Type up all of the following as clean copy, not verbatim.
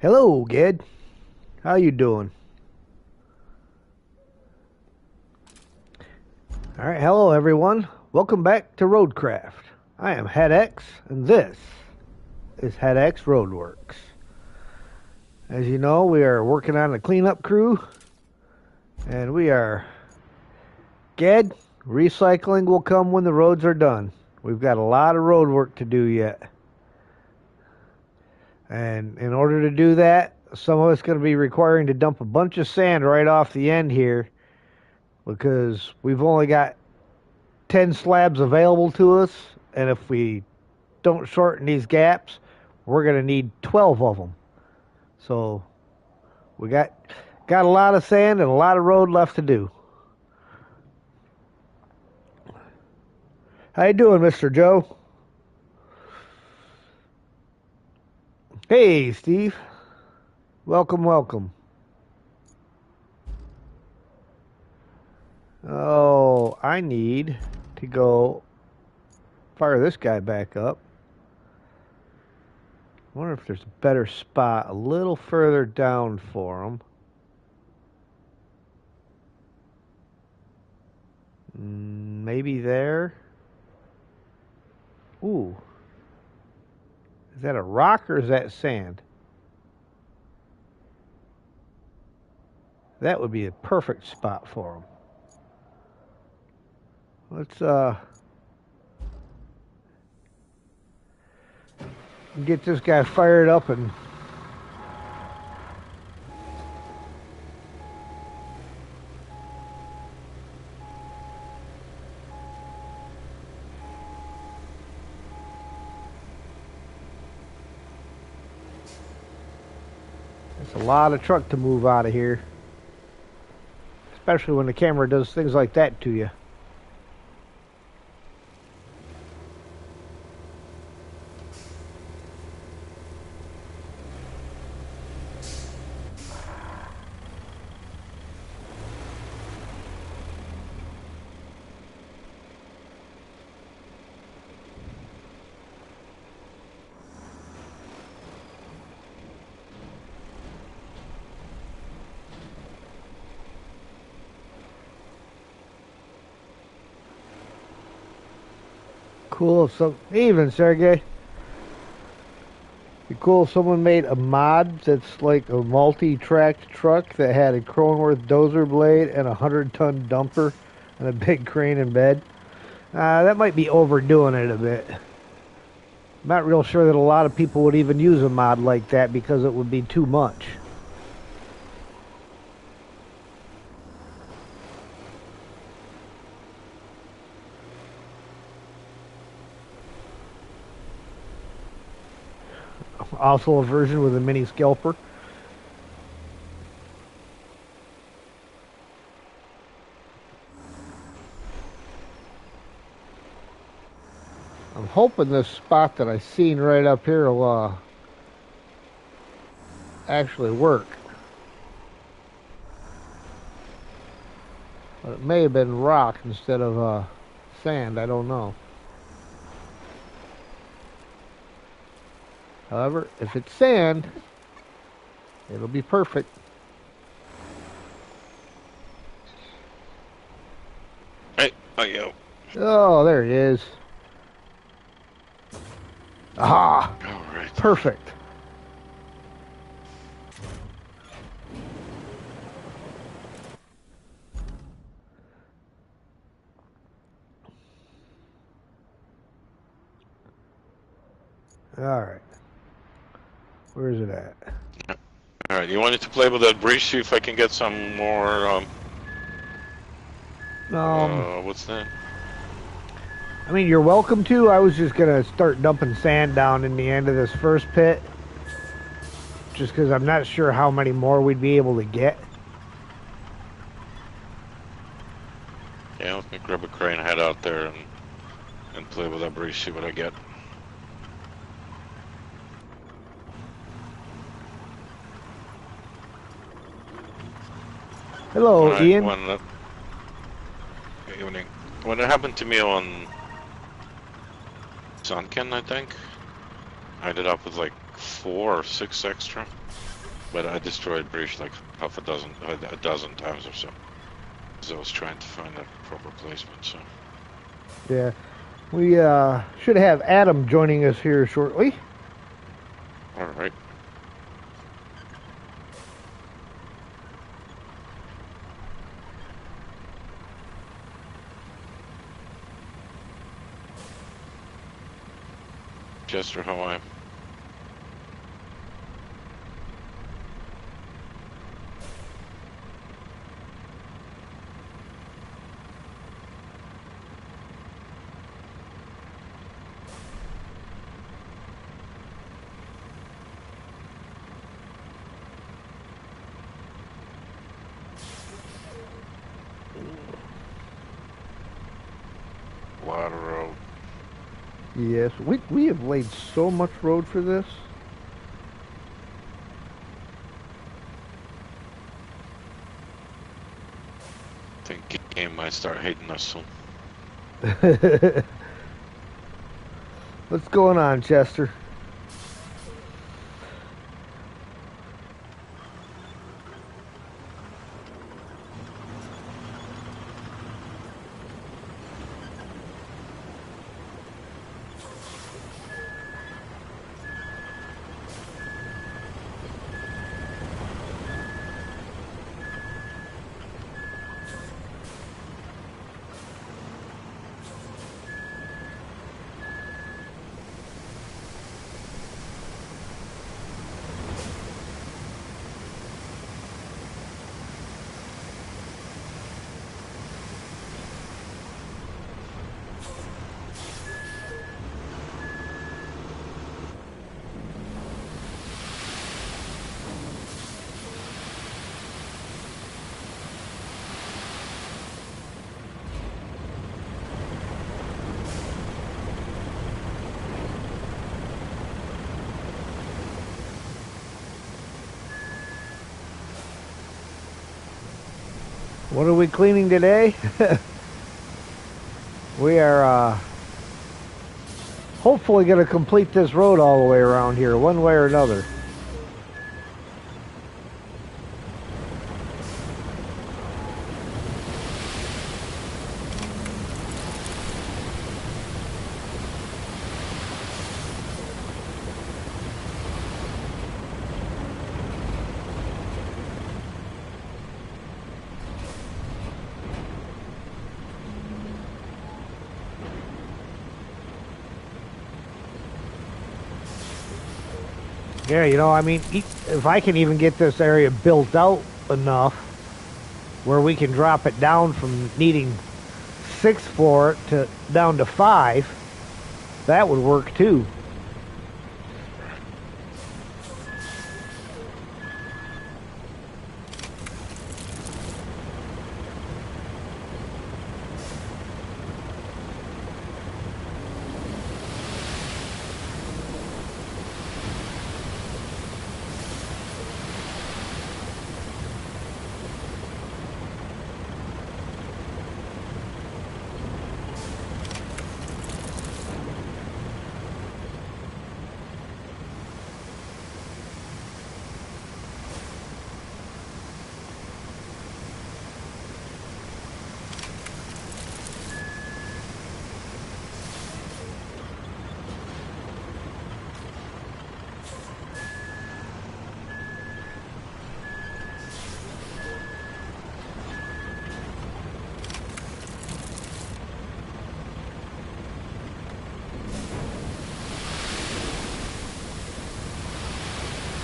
Hello, Ged. How you doing? All right, hello everyone. Welcome back to Roadcraft. I am HeadX, and this is HeadX Roadworks. As you know, we are working on a cleanup crew, and we are... Ged, recycling will come when the roads are done. We've got a lot of road work to do yet. And in order to do that, some of us going to be requiring to dump a bunch of sand right off the end here because we've only got 10 slabs available to us, and if we don't shorten these gaps, we're going to need 12 of them. So we got a lot of sand and a lot of road left to do. How you doing, Mr. Joe? Hey, Steve. Welcome, welcome. Oh, I need to go fire this guy back up. I wonder if there's a better spot a little further down for him. Maybe there. Ooh. Is that a rock or is that sand? That would be a perfect spot for him. Let's get this guy fired up and it's a lot of truck to move out of here, especially when the camera does things like that to you. Cool if even Sergey. Be cool if someone made a mod that's like a multi-tracked truck that had a Cronenworth dozer blade and a 100-ton dumper and a big crane in bed. That might be overdoing it a bit. I'm not real sure that a lot of people would even use a mod like that because it would be too much. Also a version with a mini scalper. I'm hoping this spot that I seen right up here will actually work. But it may have been rock instead of sand, I don't know. However, if it's sand, it'll be perfect. Hey, yo. Oh, there he is. Ah, All right. perfect. All right. Where is it at? Alright, you wanted to play with that bridge, see if I can get some more, what's that? I mean, you're welcome to. I was just going to start dumping sand down in the end of this first pit. Just because I'm not sure how many more we'd be able to get. Yeah, let me grab a crane, head out there, and play with that bridge, see what I get. Hello, Ian. Good evening. When it happened to me on Sunken, I think, I ended up with like 4 or 6 extra. But I destroyed bridge like half a dozen times or so. Because I was trying to find a proper placement, so. Yeah. We should have Adam joining us here shortly. Alright. Chester, how am I? A lot of road. Yes, we have laid so much road for this. I think game might start hating us soon. What's going on, Chester? What are we cleaning today? We are hopefully going to complete this road all the way around here, one way or another. Yeah, you know, I mean, if I can even get this area built out enough where we can drop it down from needing 6 for it to down to 5, that would work too.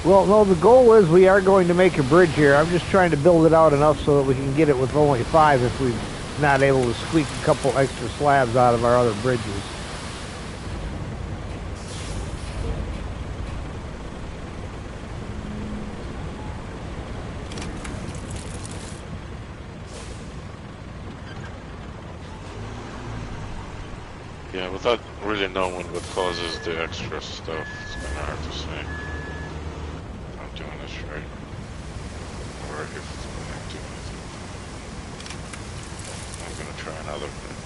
Well, no, the goal is we are going to make a bridge here. I'm just trying to build it out enough so that we can get it with only 5 if we're not able to squeak a couple extra slabs out of our other bridges. Yeah, without really knowing what causes the extra stuff, it's kind of hard to say. I'm doing this right. Or if it's going to anything. I'm going to try another bit.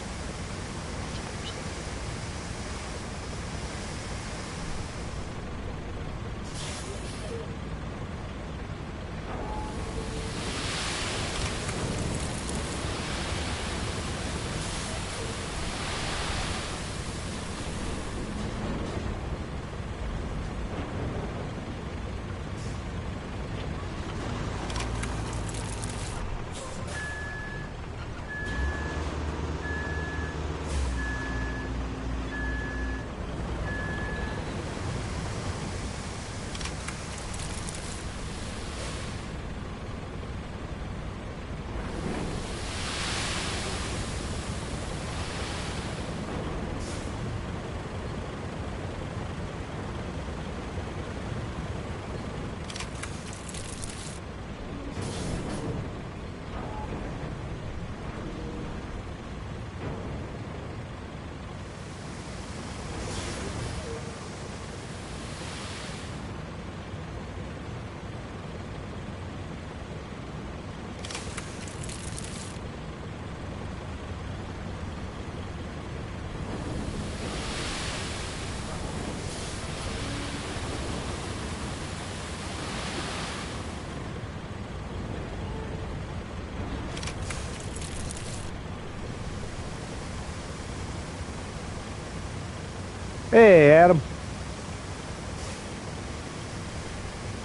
Hey, Adam.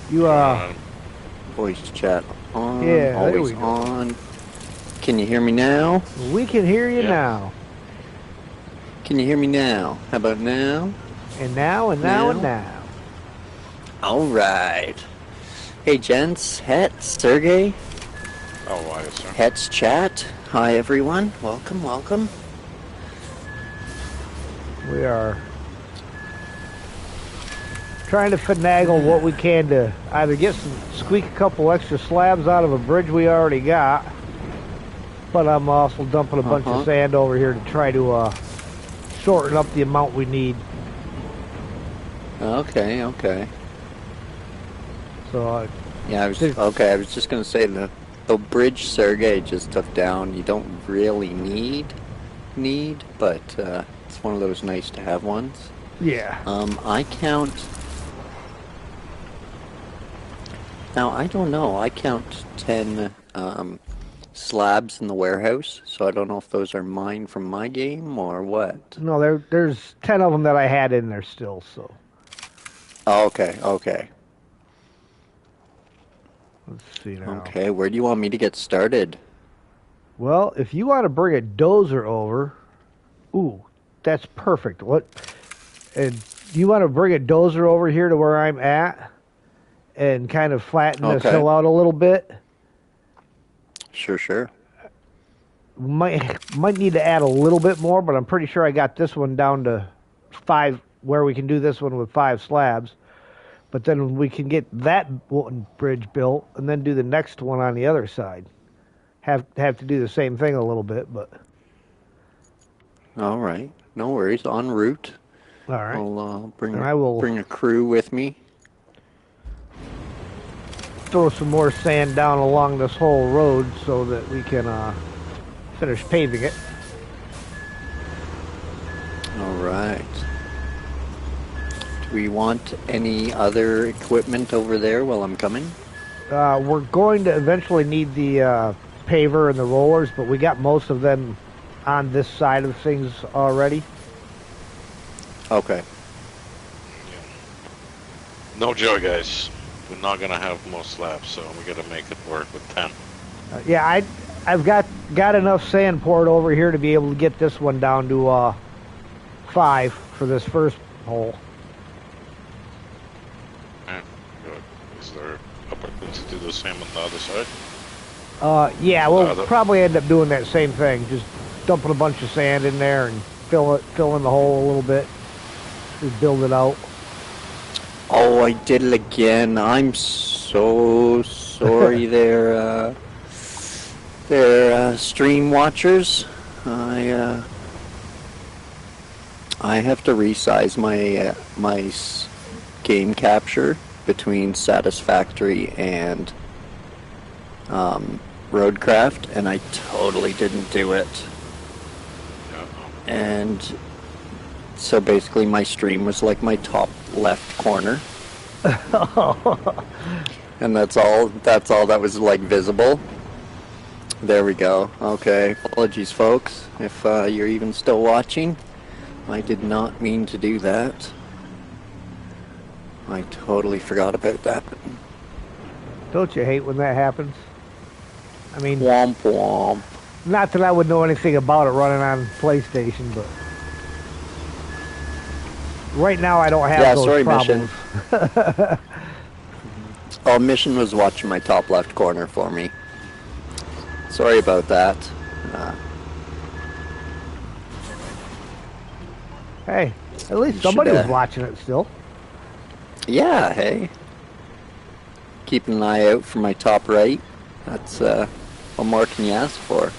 You, Going on? Voice chat on, yeah, there always we go. on. Can you hear me now? We can hear you Yeah. now. Can you hear me now? How about now? And now, and now, and Now? now. All right. Hey, gents, Het, Sergey, Oh, why, sir? Het's chat. Hi, everyone. Welcome, welcome. We are trying to finagle what we can to either squeak a couple extra slabs out of a bridge we already got, but I'm also dumping a bunch of sand over here to try to shorten up the amount we need. Okay, okay. So Yeah, I was just gonna say the bridge Sergey just took down. You don't really need, but it's one of those nice to have ones. yeah. I count. Now I don't know. I count 10 slabs in the warehouse, so I don't know if those are mine from my game or what. No, there's 10 of them that I had in there still. So Oh, okay, okay. let's see now. Okay, where do you want me to get started? Well, if you want to bring a dozer over, ooh, that's perfect. What? And you want to bring a dozer over here to where I'm at, and kind of flatten this hill out a little bit. Sure, sure. Might need to add a little bit more, but I'm pretty sure I got this one down to 5, where we can do this one with 5 slabs. But then we can get that one bridge built, and then do the next one on the other side. Have to do the same thing a little bit, but All right, no worries. En route. all right. I'll bring a crew with me. Throw some more sand down along this whole road so that we can finish paving it. All right. Do we want any other equipment over there while I'm coming? We're going to eventually need the paver and the rollers, but we got most of them on this side of things already. Okay. No joy, guys. We're not gonna have more slabs, so we gotta make it work with 10. Yeah, I've got enough sand poured over here to be able to get this one down to 5 for this first hole. Yeah, good. Is there opportunity to do the same on the other side? Yeah, we'll probably end up doing that same thing. Just dumping a bunch of sand in there and fill in the hole a little bit. Just build it out. Oh, I did it again. I'm so sorry there, stream watchers. I have to resize my game capture between Satisfactory and Roadcraft, and I totally didn't do it. Yeah. And so basically my stream was like my top left corner. And that's all that was like visible. There we go. Okay, apologies folks if you're even still watching. I did not mean to do that. I totally forgot about that. Don't you hate when that happens? I mean, Womp womp. not that I would know anything about it running on PlayStation, but right now I don't have those sorry, problems. Mission. Oh, Mission was watching my top left corner for me. Sorry about that. Hey, at least somebody was watching it still. Yeah, hey. Keeping an eye out for my top right. That's, what more can you ask for?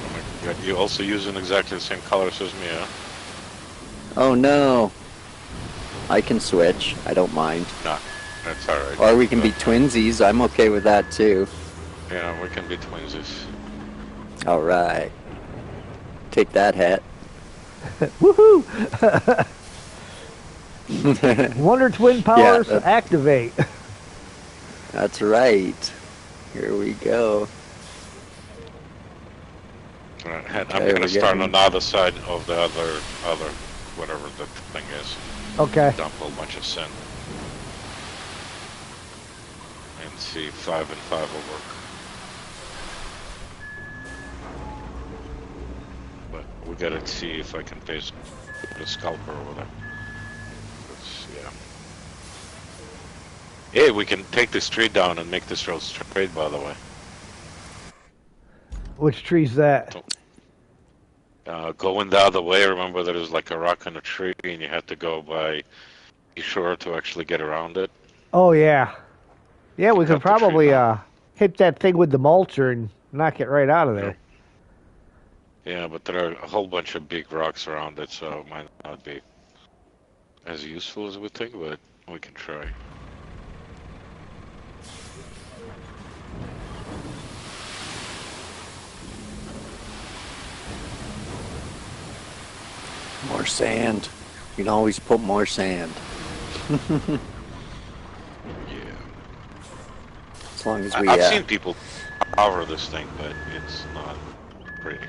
Oh my god, you also using exactly the same colors as me, huh? Oh no. I can switch. I don't mind. Nah, that's alright. Or we can be twinsies. I'm okay with that too. Yeah, we can be twinsies. Alright. Take that, hat. Woohoo! Wonder Twin powers activate. That's right. Here we go. Alright, I'm gonna start on the other side of the other. whatever the thing is. Okay. Dump a whole bunch of sand. And see if 5 and 5 will work. But we gotta see if I can paste the scalper over there. Yeah. Hey, we can take this tree down and make this road straight, by the way. Which tree's that? Going the other way, remember there's like a rock and a tree and you have to go by shore to actually get around it? Oh, yeah. Yeah, we could Cut the tree probably down. hit that thing with the mulcher and knock it right out of there. Yeah, but there are a whole bunch of big rocks around it, so it might not be as useful as we think, but we can try. More sand. You can always put more sand. Yeah. As long as we... I've seen people power this thing, but it's not pretty.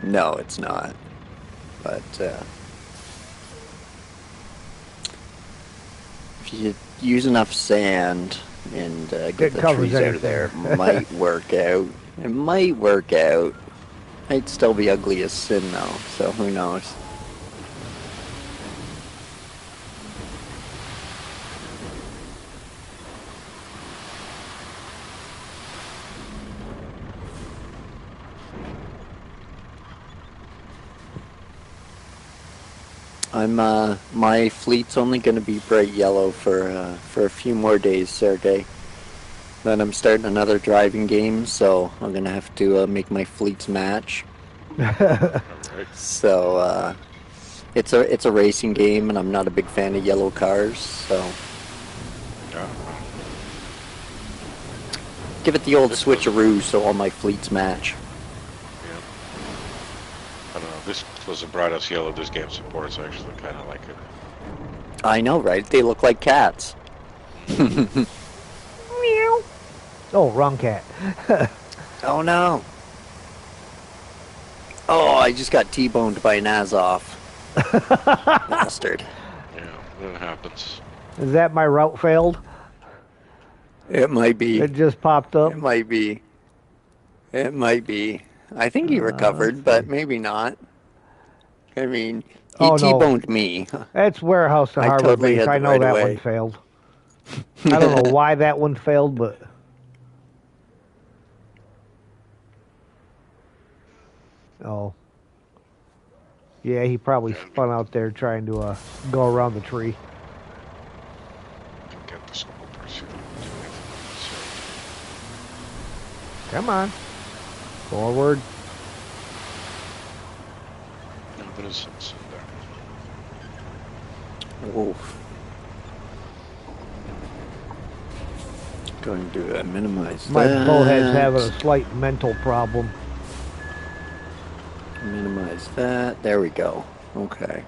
No, it's not. But, if you use enough sand and get It the covers trees out of there, everything. it might work out. It might work out. Might still be ugly as sin, though, so who knows. My fleet's only going to be bright yellow for a few more days, Sergey. Then I'm starting another driving game, so I'm going to have to make my fleets match. Alright. So it's a racing game, and I'm not a big fan of yellow cars, so Yeah. give it the old switcheroo so all my fleets match. Yeah. I don't know, this was the brightest yellow this game supports, I actually kind of like it. I know, right? They look like cats. Meow. Oh, wrong cat. Oh no. Oh, I just got T-boned by an Azov. Bastard. Yeah, that happens. Is that my route failed? It might be. It just popped up. It might be. It might be. I think he recovered, but maybe not. I mean, he Oh, no. T-boned me. That's Warehouse to I Harbor totally Base. had I the know right that of one way. failed. I don't know why that one failed, but... Oh. Yeah, he probably spun out there trying to go around the tree. Can get the scalper, see if we can do anything. Come on. Forward. No, but it's in there. Oof. Going to minimize My that. bowhead's having a slight mental problem. Minimize that. There we go. Okay.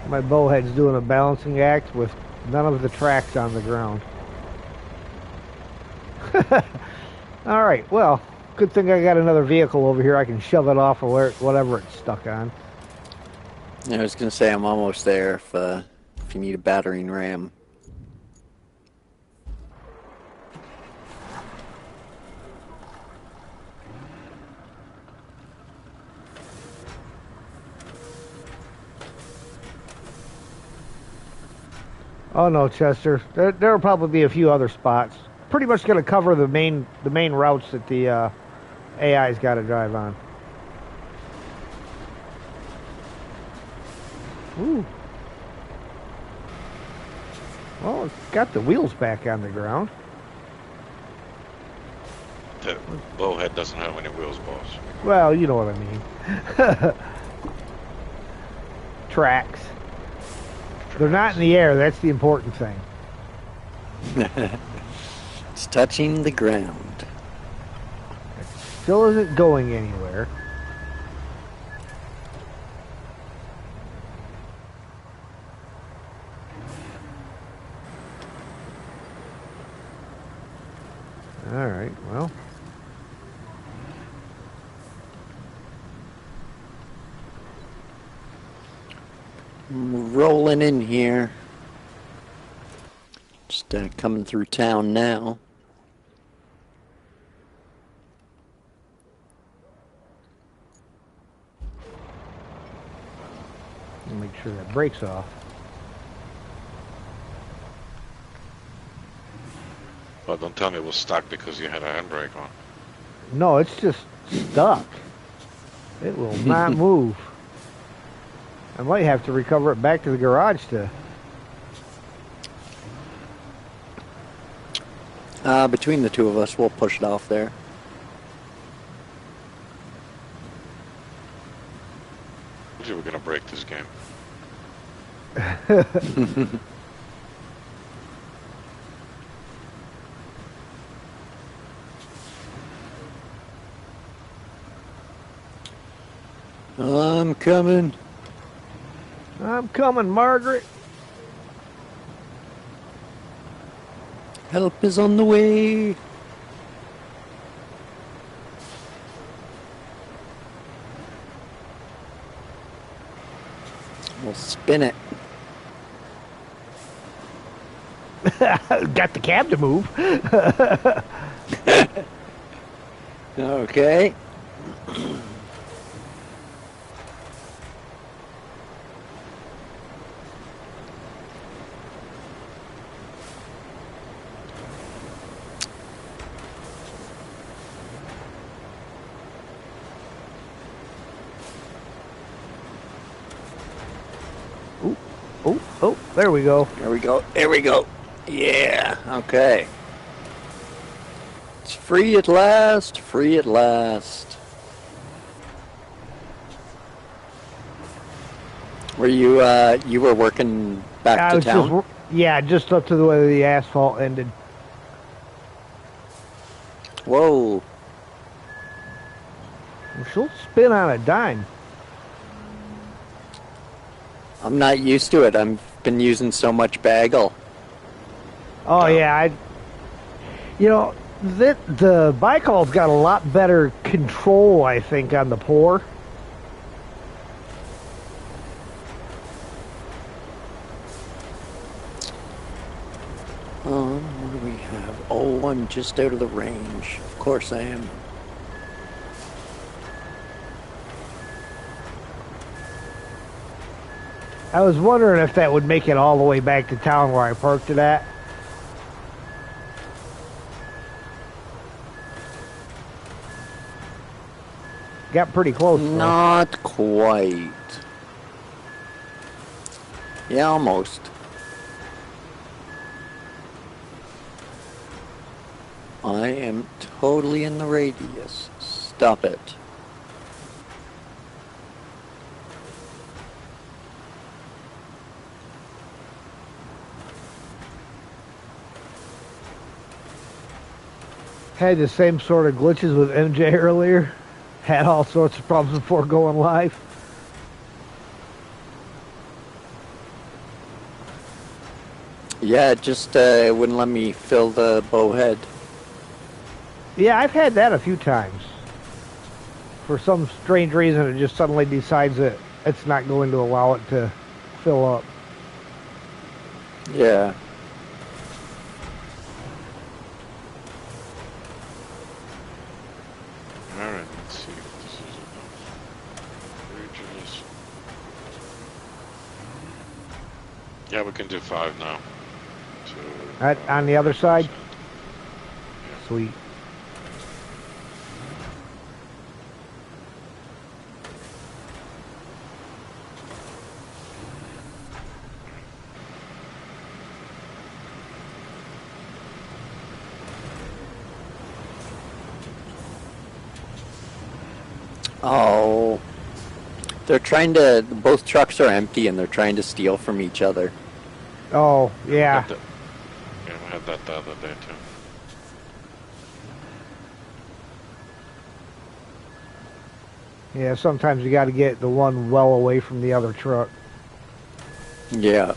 My bowhead's doing a balancing act with none of the tracks on the ground. Alright, well, good thing I got another vehicle over here. I can shove it off or whatever it's stuck on. I was going to say I'm almost there if you need a battering ram. Oh no, Chester. There'll probably be a few other spots. Pretty much going to cover the main routes that the AI's got to drive on. Ooh. Well, it's got the wheels back on the ground. The bowhead doesn't have any wheels, boss. Well, you know what I mean. Tracks. They're not in the air. That's the important thing. It's touching the ground. Still isn't going anywhere. Alright, well. I'm rolling in here. Just coming through town now. Make sure that brake's off. Well, don't tell me it was stuck because you had a handbrake on. No, it's just stuck. It will not move. I might have to recover it back to the garage to... Between the two of us, we'll push it off there. You were gonna break this game. I'm coming. I'm coming, Margaret. Help is on the way. We'll spin it. Got the cab to move. Okay. Oh, there we go. There we go. There we go. Yeah. Okay. It's free at last. Free at last. Were you you were working back to town? Just up to the way the asphalt ended. Whoa. Well, she'll spin on a dime. I'm not used to it. I've been using so much bagel. Oh yeah, the Bicall's got a lot better control, I think, on the pour. What do we have? Oh, I'm just out of the range. Of course I am. I was wondering if that would make it all the way back to town where I parked it at. Got pretty close, though. Not quite. Yeah, almost. I am totally in the radius. Stop it. Had the same sort of glitches with MJ earlier. Had all sorts of problems before going live. Yeah, it just it wouldn't let me fill the bowhead. Yeah, I've had that a few times. For some strange reason, it just suddenly decides that it's not going to allow it to fill up. Yeah. Alright, let's see if this is enough. Bridges. Yeah, we can do 5 now. On the other side? Sweet. Oh. They're trying to... Both trucks are empty and they're trying to steal from each other. Oh, yeah. Yeah, we had that the other day too. Yeah, sometimes you got to get the one well away from the other truck. Yeah.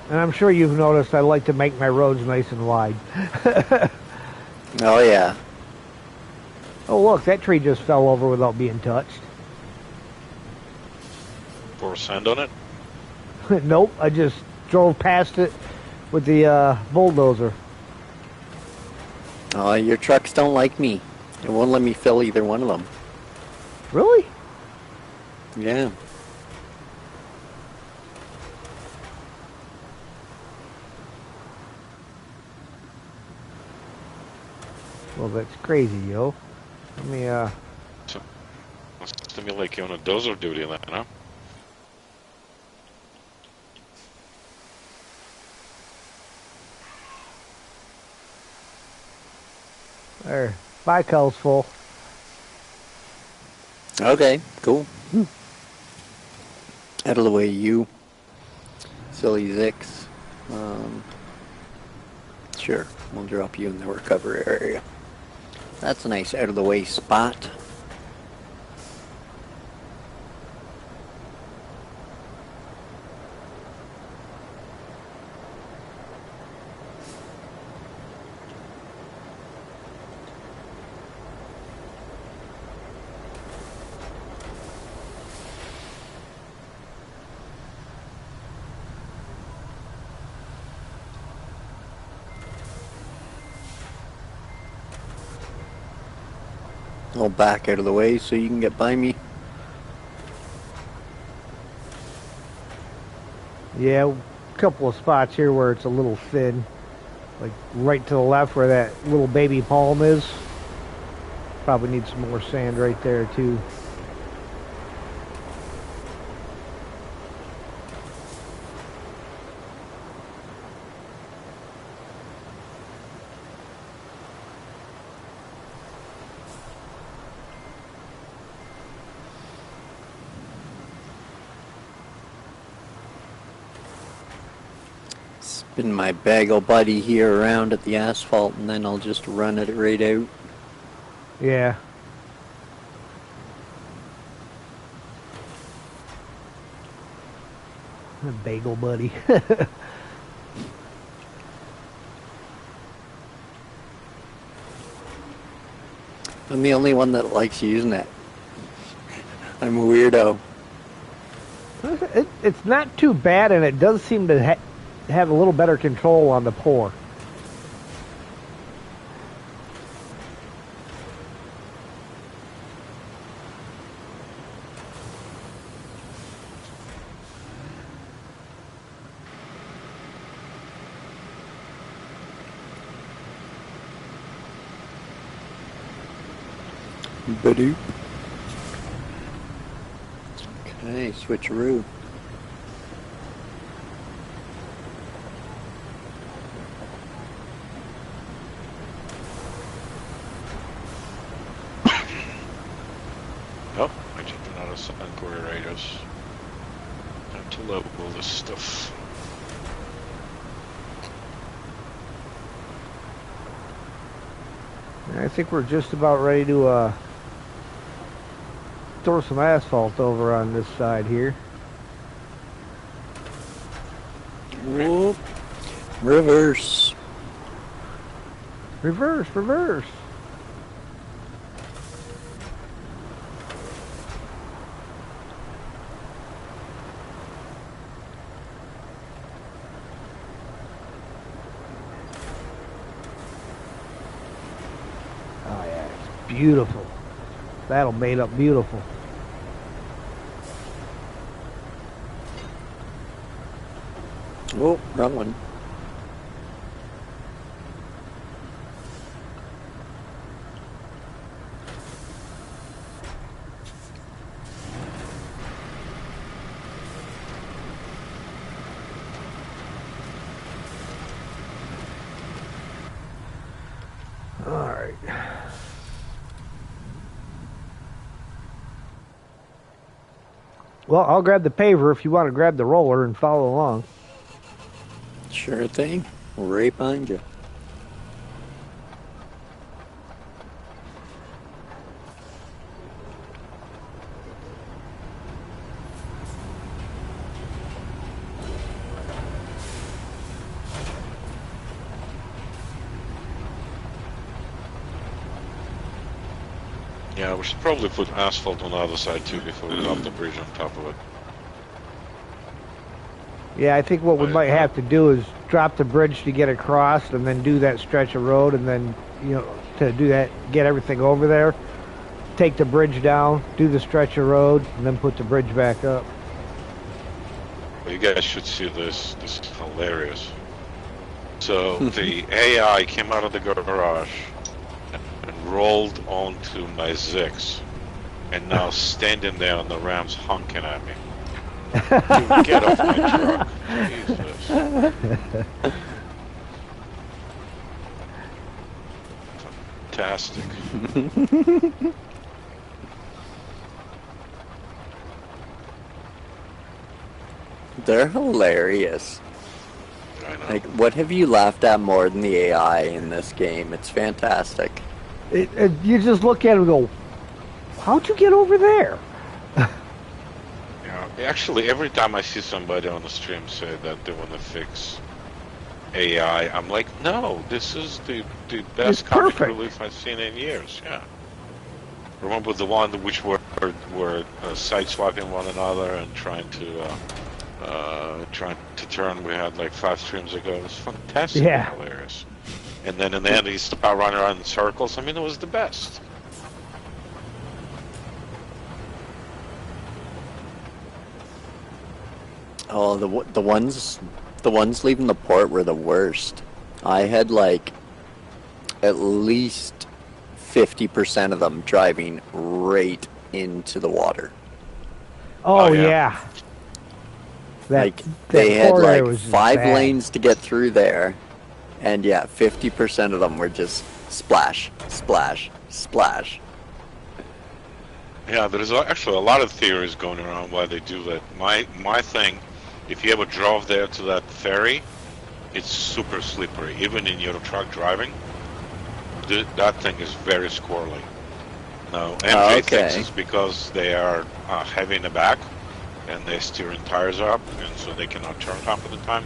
And I'm sure you've noticed I like to make my roads nice and wide. Oh yeah. Oh, look, that tree just fell over without being touched. Pour sand on it? Nope, I just drove past it with the bulldozer. Oh, your trucks don't like me. It won't let me fill either one of them. Really? Yeah. Well, that's crazy, yo. Let me, So, must be like you on a dozer duty then, huh? there. Bical's full. Okay, cool. Out of the way, you silly Zix. Sure, we'll drop you in the recovery area. That's a nice out of the way spot. I'll back out of the way so you can get by me. Yeah, a couple of spots here where it's a little thin. Like right to the left where that little baby palm is. Probably need some more sand right there too. Spin my bagel buddy here around at the asphalt and then I'll just run it right out. Yeah. Bagel buddy. I'm the only one that likes using it. I'm a weirdo. It's not too bad, and it does seem to have a little better control on the pour. Badoop. Okay, switcheroo. Oh, I just ran out of sun corridors. Time to level all this stuff. I think we're just about ready to throw some asphalt over on this side here. Whoop. Reverse. Reverse, reverse. Oh yeah, it's beautiful. That'll made up beautiful. Oh, wrong one. All right. Well, I'll grab the paver if you want to grab the roller and follow along. Sure thing. Right behind you. Yeah, we should probably put asphalt on the other side too before we drop the bridge on top of it. Yeah, I think what we But, might have to do is drop the bridge to get across, and then do that stretch of road, and then to do that, get everything over there. Take the bridge down, do the stretch of road, and then put the bridge back up. well, you guys should see this. This is hilarious. So the AI came out of the garage and rolled onto my Zix, and now standing there on the ramps honking at me. Dude, get off my truck. Jesus. Fantastic. They're hilarious. I know. Like, what have you laughed at more than the AI in this game? It's fantastic. You just look at it and go, how'd you get over there? Yeah, actually, every time I see somebody on the stream say that they want to fix AI, I'm like, no, this is the best comic perfect. relief I've seen in years. Yeah. Remember the one which were side swapping one another and trying to turn? We had like 5 streams ago. It was fantastic, Yeah. and hilarious. And then in the end, he started running around in circles. I mean, it was the best. Oh, the ones leaving the port were the worst. I had like at least 50% of them driving right into the water. Oh, Oh, yeah. yeah. Like they had corridor like was just 5 bad. lanes to get through there, and yeah, 50% of them were just splash, splash, splash. Yeah, there's actually a lot of theories going around why they do that. My thing, if you ever drove there to that ferry, it's super slippery. Even in your truck driving, that thing is very squirrely. No, MJ thinks it's because they are heavy in the back and they're steering tires up, and so they cannot turn half of the time.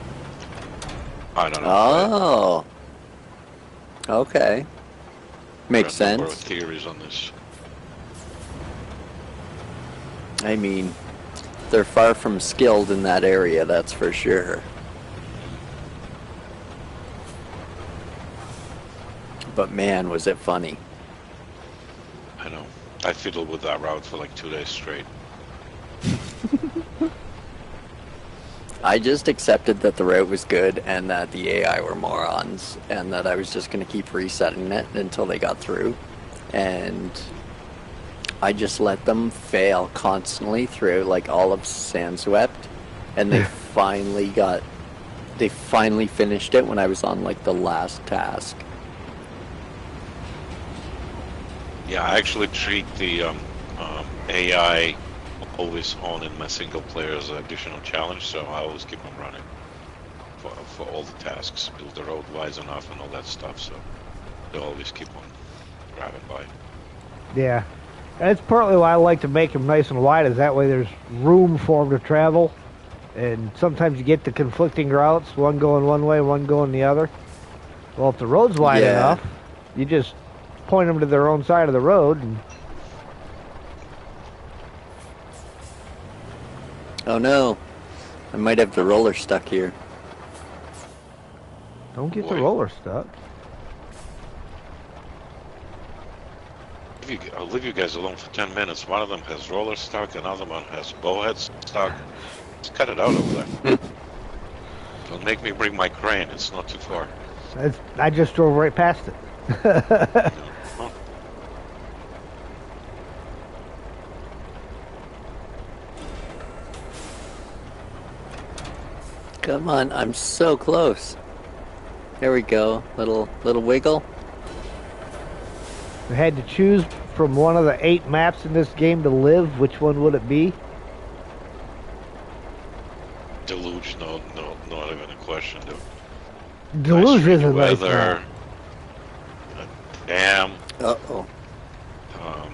I don't know. Oh, okay, makes There are a number of sense. theories on this. I mean, they're far from skilled in that area, that's for sure. But man, was it funny. I know. I fiddled with that route for like 2 days straight. I just accepted that the route was good and that the AI were morons and that I was just going to keep resetting it until they got through. And I just let them fail constantly through like all of Sandswept, and they finally finished it when I was on like the last task. Yeah, I actually treat the AI always on in my single player as an additional challenge, so I always keep them running for all the tasks, build the road wise enough and all that stuff, so they'll always keep on driving by. Yeah. That's partly why I like to make them nice and wide, is that way there's room for them to travel. And sometimes you get the conflicting routes, one going one way, one going the other. Well, if the road's wide Yeah. enough, you just point them to their own side of the road. And Oh no, I might have the roller stuck here. don't get the Boy. roller stuck. I'll leave you guys alone for 10 minutes. One of them has roller stuck, another one has bowhead stuck. Just cut it out over there. Don't make me bring my crane, it's not too far. I just drove right past it. Oh, Come on, I'm so close. There we go. Little wiggle. I had to choose from one of the 8 maps in this game to live. Which one would it be? Deluge, no, not even a question. Deluge is a nice weather, map. dam, Uh-oh. um,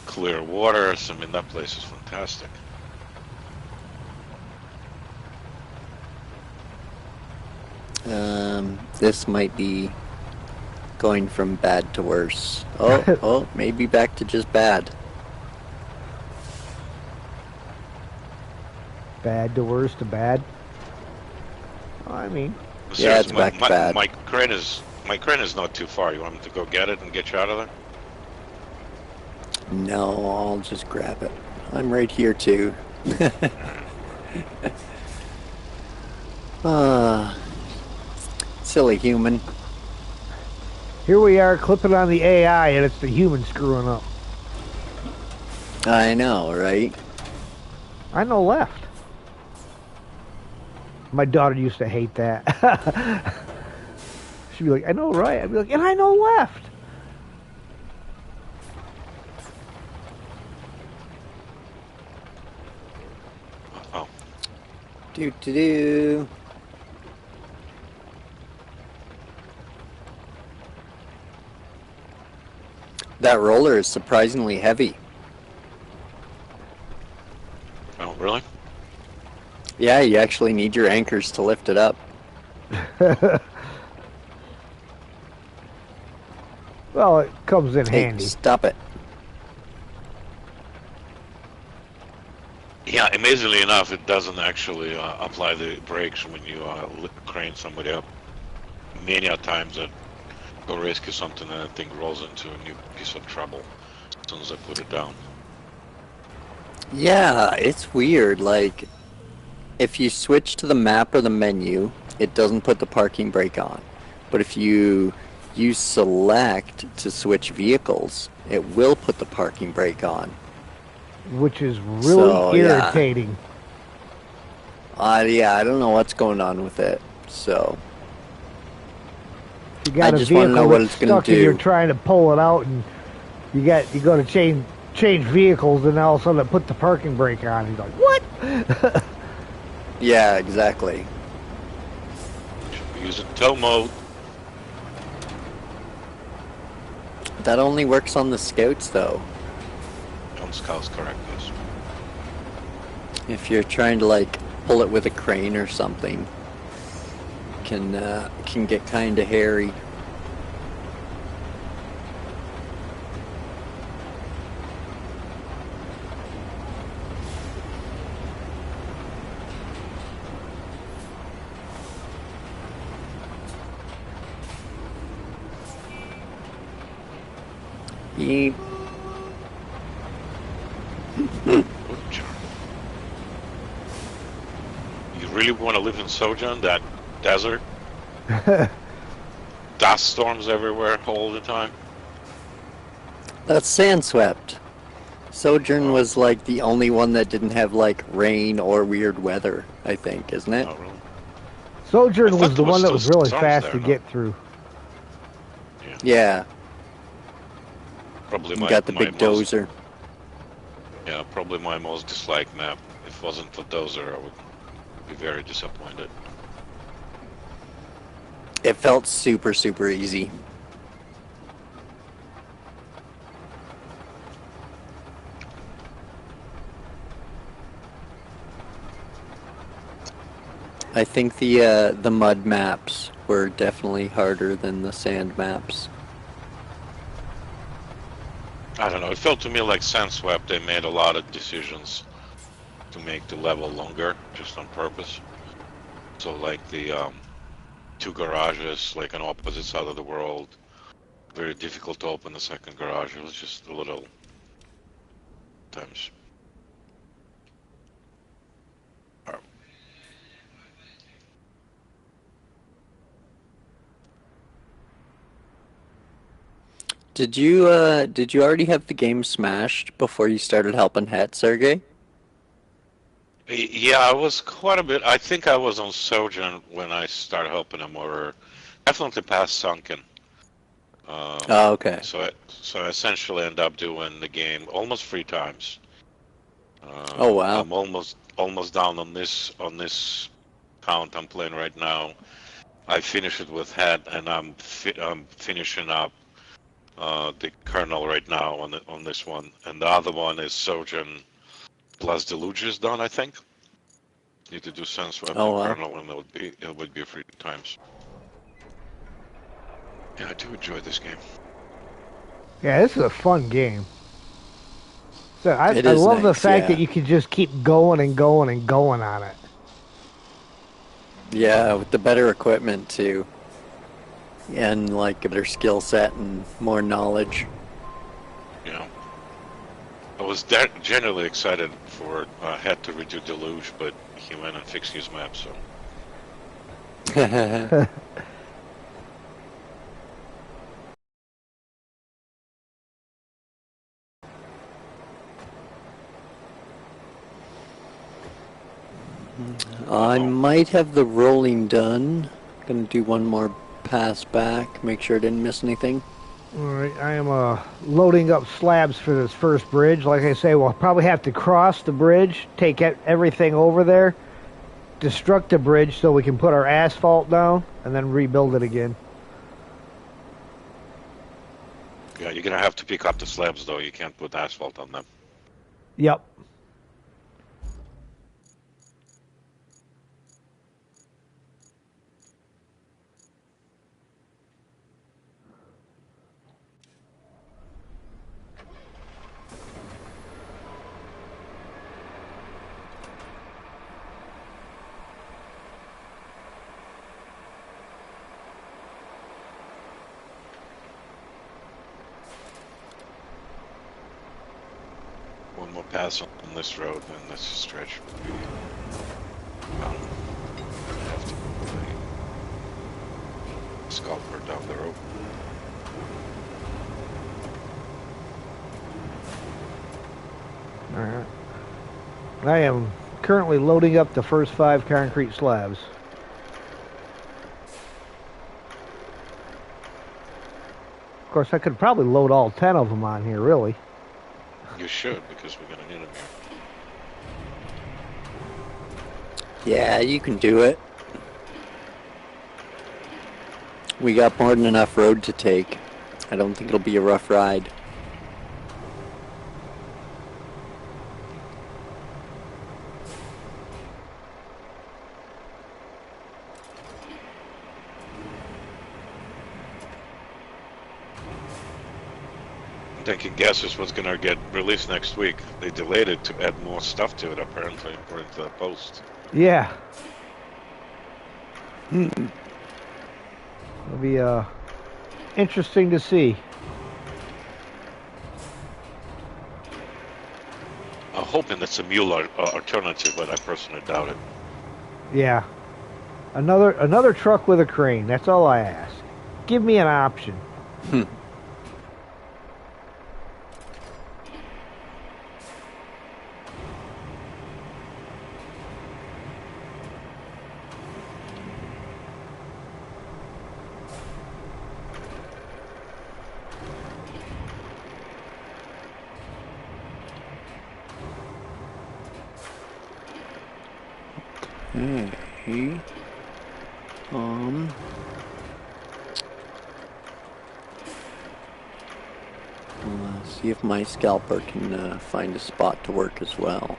clear waters. I mean, that place is fantastic. This might be Going from bad to worse. Oh, maybe back to just bad. Bad to worse to bad. I mean, Yeah, it's Seriously, back to bad. my crane is not too far. You want me to go get it and get you out of there? No, I'll just grab it. I'm right here too. Ah, silly human. here we are clipping on the AI, and it's the human screwing up. I know, right? I know left. My daughter used to hate that. She'd be like, I know right. I'd be like, and I know left. Oh, Do do do. That roller is surprisingly heavy. oh, really? Yeah, you actually need your anchors to lift it up. Well, it comes in Hey, handy. stop it. Yeah, amazingly enough, it doesn't actually apply the brakes when you crane somebody up. Many a times that go rescue something and that thing rolls into a new piece of trouble as soon as I put it down. Yeah, it's weird. Like, if you switch to the map or the menu, it doesn't put the parking brake on. But if you use select to switch vehicles, it will put the parking brake on. Which is really So, yeah. irritating. Yeah, I don't know what's going on with it. So, You got I a just wanna vehicle know what that's it's gonna stuck and you're do. trying to pull it out, and you go to change vehicles, and all of a sudden it put the parking brake on. You're like, what? yeah, exactly. Should be using tow mode. That only works on the scouts, though. On Scout's correct, yes. If you're trying to like pull it with a crane or something, can get kind of hairy. Yeep. Oops. You really want to live in Sojourn, that desert? Dust storms everywhere all the time? That's Sandswept. Sojourn was like the only one that didn't have like rain or weird weather, I think, isn't it? Oh, really? Sojourn I thought was the there was one that still was really storms fast there, to no? get through. Yeah, Probably you my, got the my big most, dozer. yeah, probably my most disliked map. If it wasn't for Dozer, I would be very disappointed. It felt super, super easy. I think the mud maps were definitely harder than the sand maps. I don't know, it felt to me like Sandswept, they made a lot of decisions to make the level longer, just on purpose. So like the two garages, like on opposite side of the world, very difficult to open the second garage. It was just a little times. Did you already have the game smashed before you started helping Het, Sergey? Yeah, I was quite a bit. I think I was on Sojourn when I started helping him, or definitely past Sunken. Oh, okay. So I essentially end up doing the game almost 3 times. Oh, wow. I'm almost down on this count I'm playing right now. I finish it with head, and I'm finishing up the kernel right now on this one, and the other one is Sojourn plus Deluge is done. I think need to do sense web Oh, and wow. kernel, and it would be 3 times. Yeah, I do enjoy this game. Yeah, this is a fun game. So It I is love the nice, fact that yeah. you can just keep going and going and going on it. Yeah, with the better equipment too. And like a better skill set and more knowledge. You know, I was generally excited for Head to redo Deluge, but he went and fixed his map, so. I Uh-oh. might have the rolling done. Gonna do one more pass back, make sure I didn't miss anything. All right, I am loading up slabs for this first bridge. Like I say, we'll probably have to cross the bridge, take everything over there, destruct the bridge so we can put our asphalt down, and then rebuild it again. Yeah, you're gonna have to pick up the slabs, though. You can't put asphalt on them. Yep. One more pass on this road, and this stretch will be. I have to move a scalper down the road. All right. I am currently loading up the first 5 concrete slabs. Of course, I could probably load all 10 of them on here, really. You should, because we're gonna need them here. Yeah, you can do it. We got more than enough road to take. I don't think it'll be a rough ride. Thinking Gases was gonna get released next week. They delayed it to add more stuff to it, apparently, according to the post. Yeah. It'll be interesting to see. I'm hoping it's a mule alternative, but I personally doubt it. Yeah. Another truck with a crane. That's all I ask. Give me an option. Okay. See if my scalper can find a spot to work as well.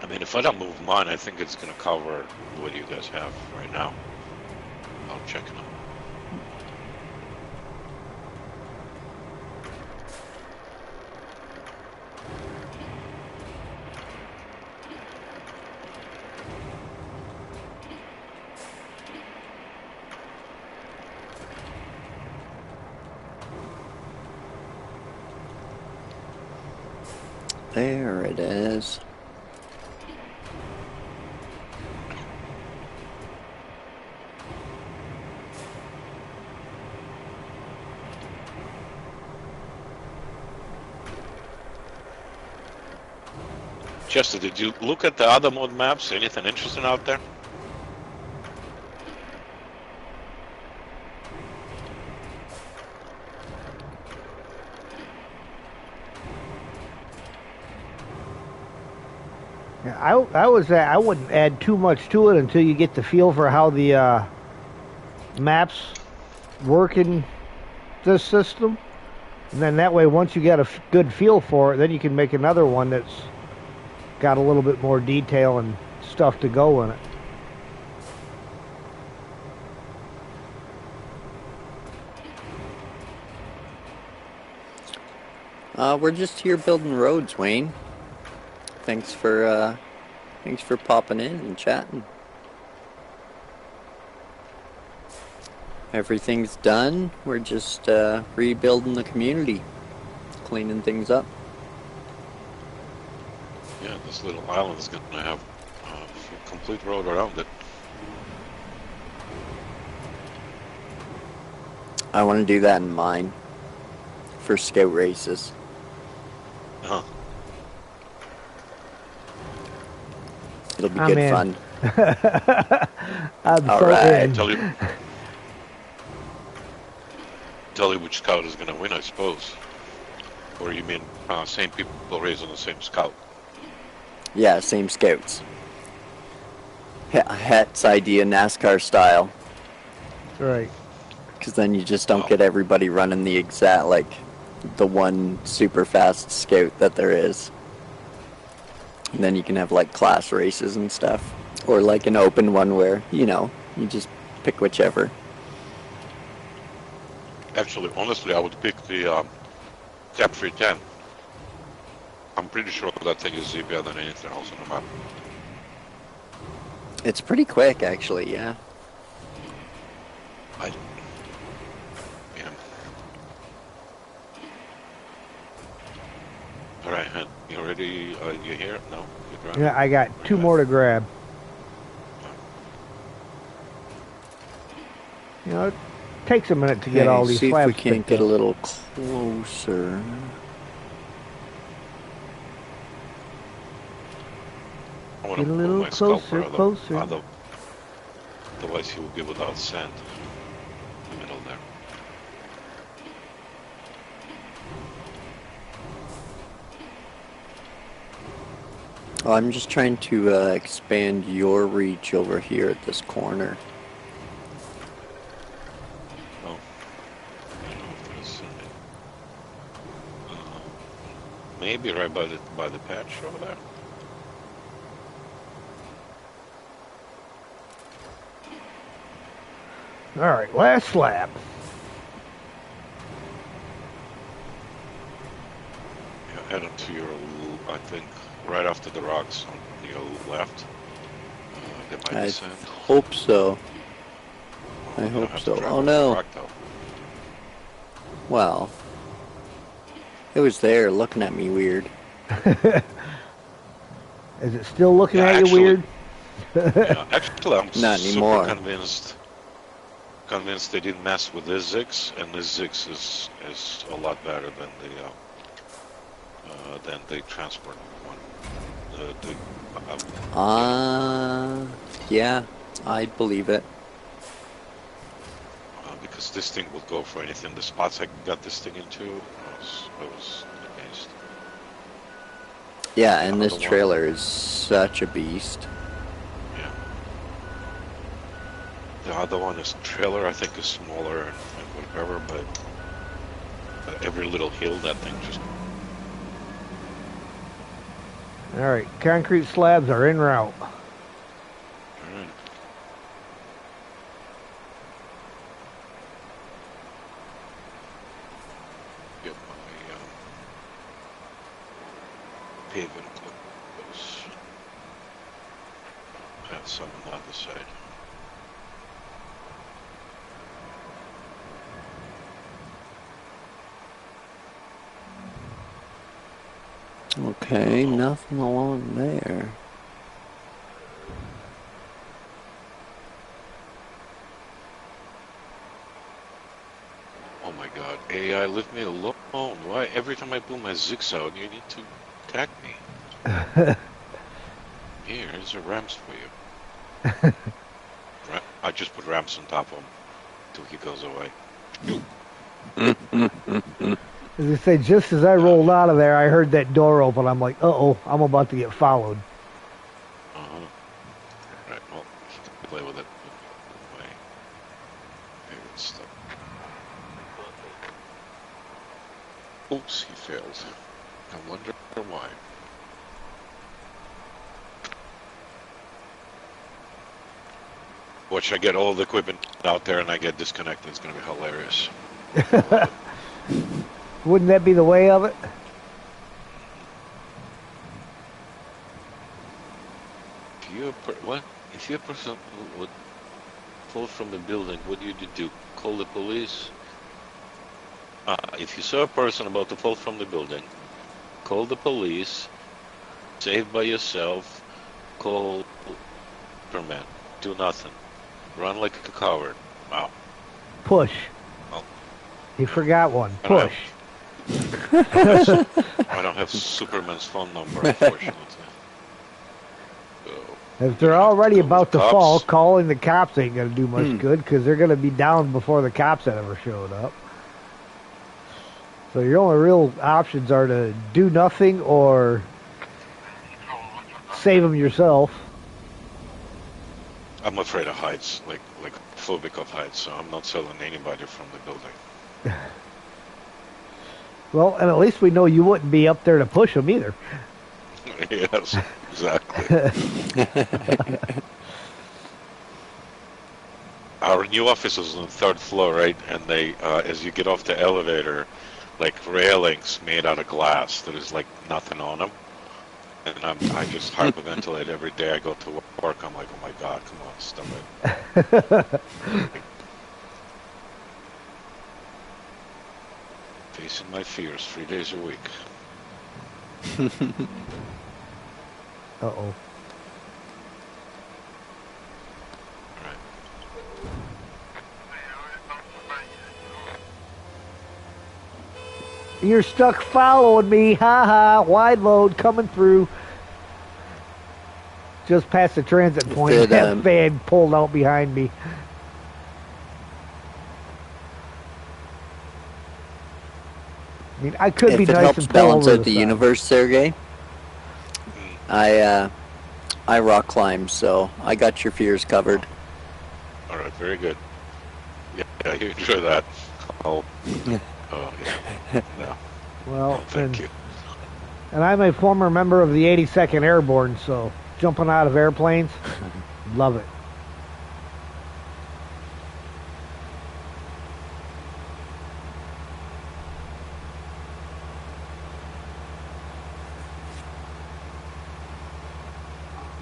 I mean, if I don't move mine, I think it's gonna cover what you guys have right now. I'll check it out. There it is. Chester, did you look at the other mode maps? Anything interesting out there? Yeah, I wouldn't add too much to it until you get the feel for how the maps work in this system. And then that way, once you get a good feel for it, then you can make another one that's got a little bit more detail and stuff to go in it. We're just here building roads, Wayne. Thanks for popping in and chatting. Everything's done. We're just rebuilding the community, cleaning things up. Yeah, this little island is going to have a complete road around it. I want to do that in mine for scout races. Huh. It'll be I'm good in. fun. I'm All so right. in. Tell you which scout is going to win, I suppose. Or you mean same people raised on the same scout? Yeah, same scouts. Het's idea, NASCAR style. Right. Because then you just don't get everybody running the exact, like, the one super fast scout that there is. And then you can have, like, class races and stuff. Or, like, an open one where, you know, you just pick whichever. Actually, honestly, I would pick the Cap 310. I'm pretty sure that thing is easier than anything else on the map. It's pretty quick, actually, yeah. Yeah. Alright, you ready? You here? No? You're driving? Yeah, I got two more to grab. You know, it takes a minute to get all these see slabs if we can't picked get a up. little closer. I want to Get a move little my scalper closer. Otherwise he will be without sand in the middle there. I'm just trying to expand your reach over here at this corner. Oh. Maybe right by the patch over there. All right, last slab. Yeah, head into your, I think, right after the rocks on your left. There might I be sand. hope so. I You don't hope have to so. drive Oh over the no. rock, though. Well, it was there looking at me weird. Is it still looking Yeah, at actually, you weird? Yeah, actually, I'm Not super anymore. convinced they didn't mess with this Zix, and this Zix is a lot better than the transport one. Yeah, I'd believe it. Because this thing will go for anything. The spots I got this thing into, I was amazed. Yeah, and The this other one- trailer is such a beast. Yeah. The other one is trailer, I think is smaller and whatever, but every little hill that thing just... All right, concrete slabs are en route. Alright. Get my pavement clips. I have some on the other side. Okay, nothing along there. Oh my god, AI, leave me alone. Why every time I pull my Zix out, you need to attack me? Here's a ramps for you. I just put ramps on top of him till he goes away. As I say, just as I rolled out of there, I heard that door open. I'm like, uh-oh, I'm about to get followed. Right, well, you can play with it. My favorite stuff. Oops, he failed. I wonder why. Watch, I get all the equipment out there and I get disconnected. It's gonna be hilarious. Wouldn't that be the way of it? If you're a person who would fall from a building, what do you do? Call the police? If you saw a person about to fall from the building, call the police, save by yourself, call Superman. Do nothing. Run like a coward. Wow. Push. Well, He forgot one. I don't Push. I don't have Superman's phone number, unfortunately. So, If they're have to already call the about to cops. fall, calling the cops ain't going to do much good because they're going to be down before the cops ever showed up. So your only real options are to do nothing or save them yourself. I'm afraid of heights, like phobic of heights, so I'm not selling anybody from the building. Well, and at least we know you wouldn't be up there to push them either. Yes, exactly. Our new office is on the 3rd floor, right? And they, as you get off the elevator, like railings made out of glass. There is like nothing on them. And I just hyperventilate every day I go to work. I'm like, oh my God, come on, stop it. Facing my fears 3 days a week. Uh-oh. Right. You're stuck following me. Ha ha. Wide load coming through. Just past the transit point. Did, That van pulled out behind me. I mean, I could If be it nice helps and pull balance over out the the side. universe, Sergey, I rock climb, so I got your fears covered. All right, very good. Yeah, you enjoy that. Oh, yeah. No, Well, thank you. And I'm a former member of the 82nd Airborne, so jumping out of airplanes, love it.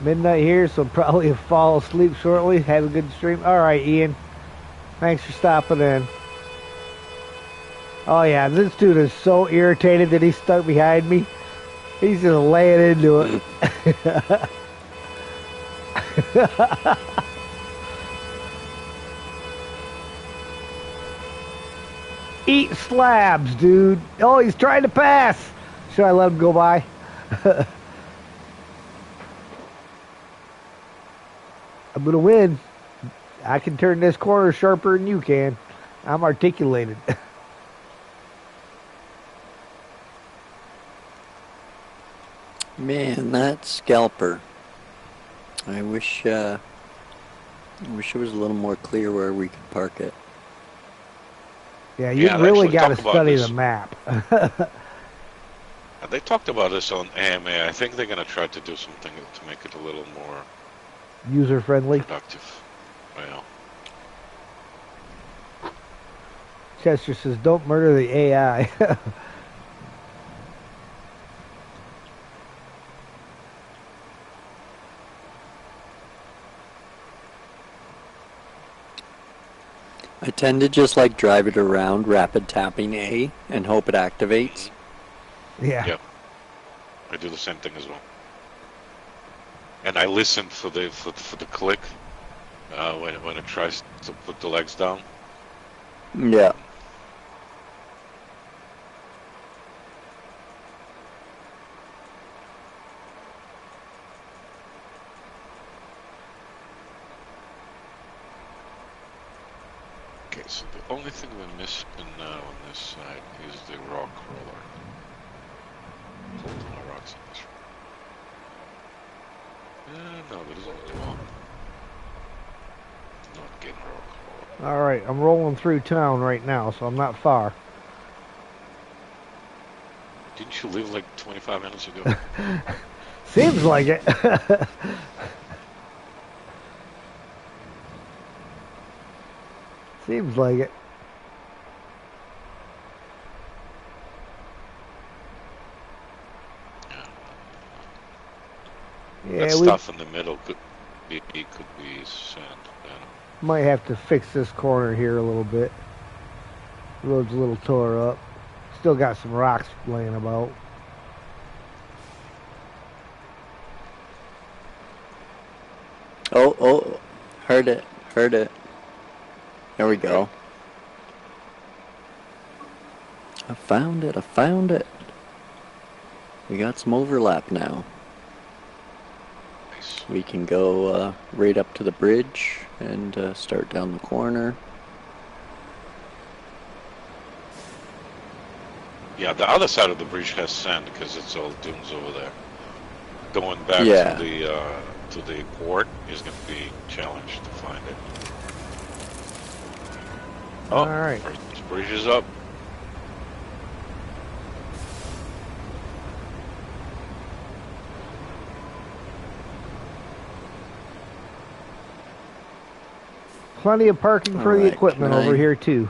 Midnight here, so probably fall asleep shortly. Have a good stream. All right, Ian. Thanks for stopping in. Oh yeah, this dude is so irritated that he's stuck behind me. He's just laying into it. Eat slabs, dude. Oh, he's trying to pass. Should I let him go by? I'm gonna win. I can turn this corner sharper than you can. I'm articulated. Man, that scalper. I wish it was a little more clear where we could park it. Yeah, you Yeah, they really actually got to talk about study this. the map. They talked about this on AMA. I think they're going to try to do something to make it a little more User friendly. productive. Well, Chester says, "Don't murder the AI." I tend to just like drive it around, rapid tapping A, and hope it activates. Yeah. yeah, I do the same thing as well. And I listen for the click when it tries to put the legs down. Yeah. Okay, so the only thing we're missing now on this side is the rock roller. Hold on the rocks on this one. No, there isn't one. Not getting rock roller. All right, I'm rolling through town right now, so I'm not far. Didn't you leave like 25 minutes ago? Seems like it. Seems like it. That Yeah, we stuff in the middle could be sand. Yeah. might have to fix this corner here a little bit. The road's a little tore up. Still got some rocks laying about. Oh, oh, heard it, heard it. There we go. I found it, I found it. We got some overlap now. Nice. We can go right up to the bridge and start down the corner. Yeah, the other side of the bridge has sand because it's all dunes over there. Going back Yeah. to the port is going to be challenged to find it. Oh, All right. first bridge is up. Plenty of parking for the Alright, equipment can I- over here too.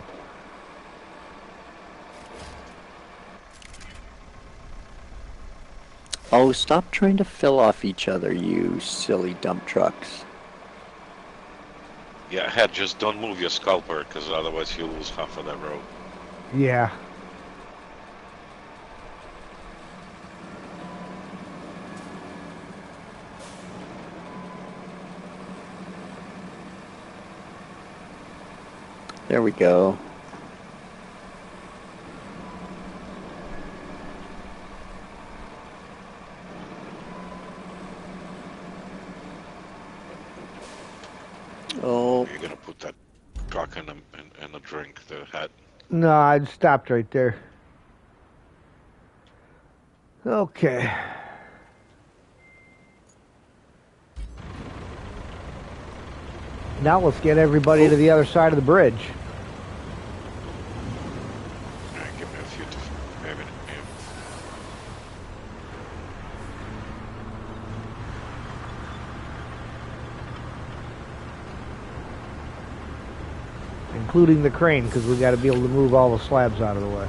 Oh, stop trying to fill off each other, you silly dump trucks. Yeah, head, just don't move your scalper because otherwise you'll lose half of that road. Yeah. There we go. Oh, You're going to put that truck in a drink, the head. No, I'd stopped right there. Okay. Now let's get everybody to the other side of the bridge. All right, give me a few to maybe. Yeah. Including the crane, because we got to be able to move all the slabs out of the way.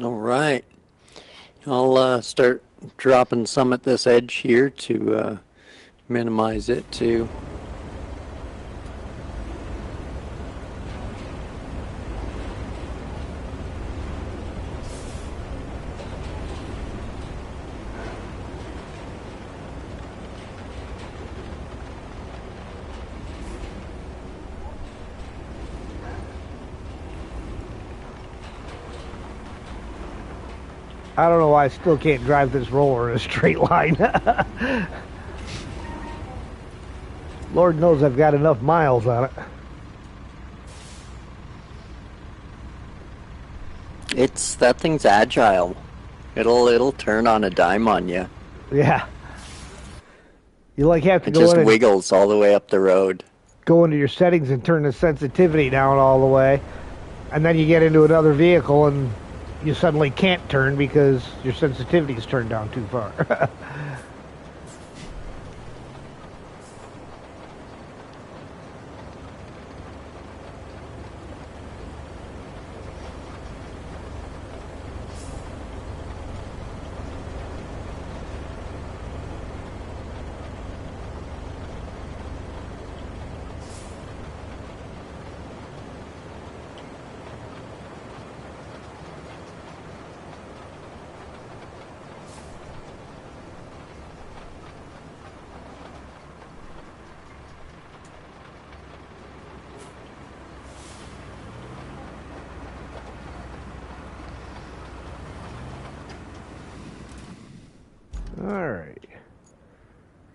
all right. I'll start dropping some at this edge here to minimize it too. I don't know why I still can't drive this roller in a straight line. Lord knows I've got enough miles on it. That thing's agile. It'll turn on a dime on you. Yeah. You like have to It go just in and wiggles all the way up the road. go into your settings and turn the sensitivity down all the way, and then you get into another vehicle and you suddenly can't turn because your sensitivity is turned down too far.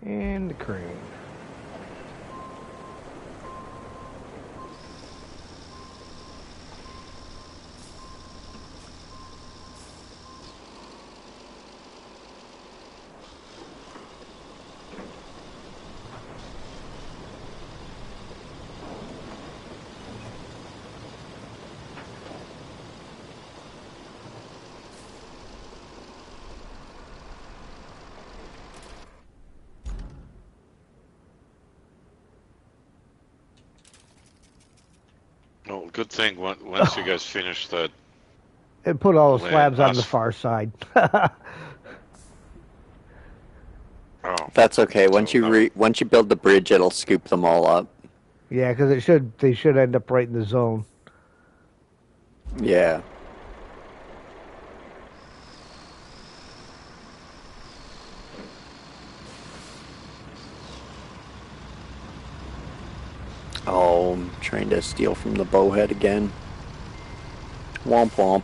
And the crane. No, good thing once you guys finish that. And put all the Land slabs on the us- far side. Oh, That's okay. so Once you build the bridge, it'll scoop them all up. Yeah, because they should end up right in the zone. Yeah. Oh, I'm trying to steal from the bowhead again. Womp womp.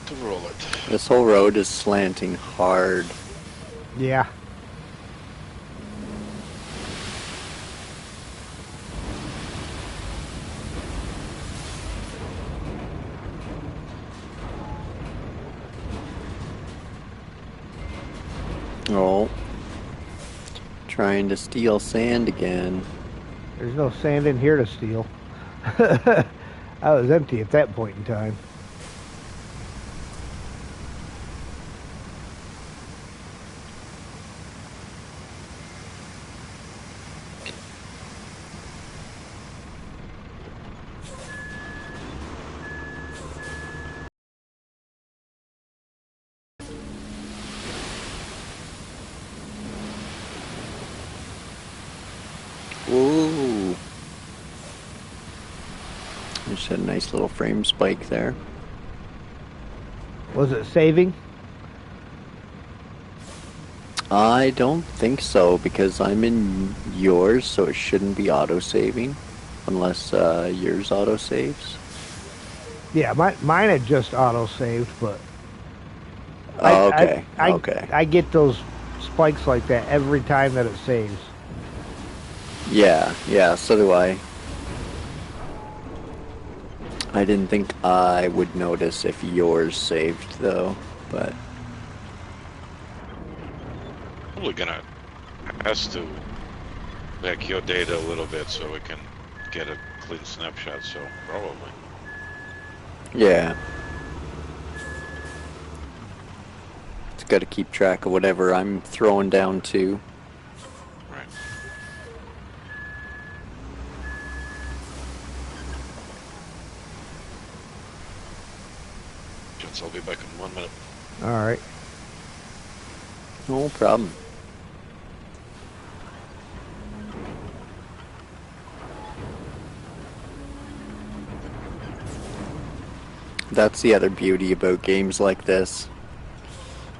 to roll it. This whole road is slanting hard. Yeah. Oh. Trying to steal sand again. There's no sand in here to steal. I was empty at that point in time. Ooh. Just had a nice little frame spike there. Was it saving? I don't think so, because I'm in yours, so it shouldn't be auto-saving. Unless yours auto-saves. Yeah, mine had just auto-saved, but... Oh, okay. I Okay. I get those spikes like that every time that it saves. Yeah, so do I. I didn't think I would notice if yours saved, though, but... Probably gonna has to back your data a little bit so we can get a clean snapshot. So probably. Yeah. It's got to keep track of whatever I'm throwing down, too. Right. Gents, I'll be back in 1 minute. All right. No problem. That's the other beauty about games like this.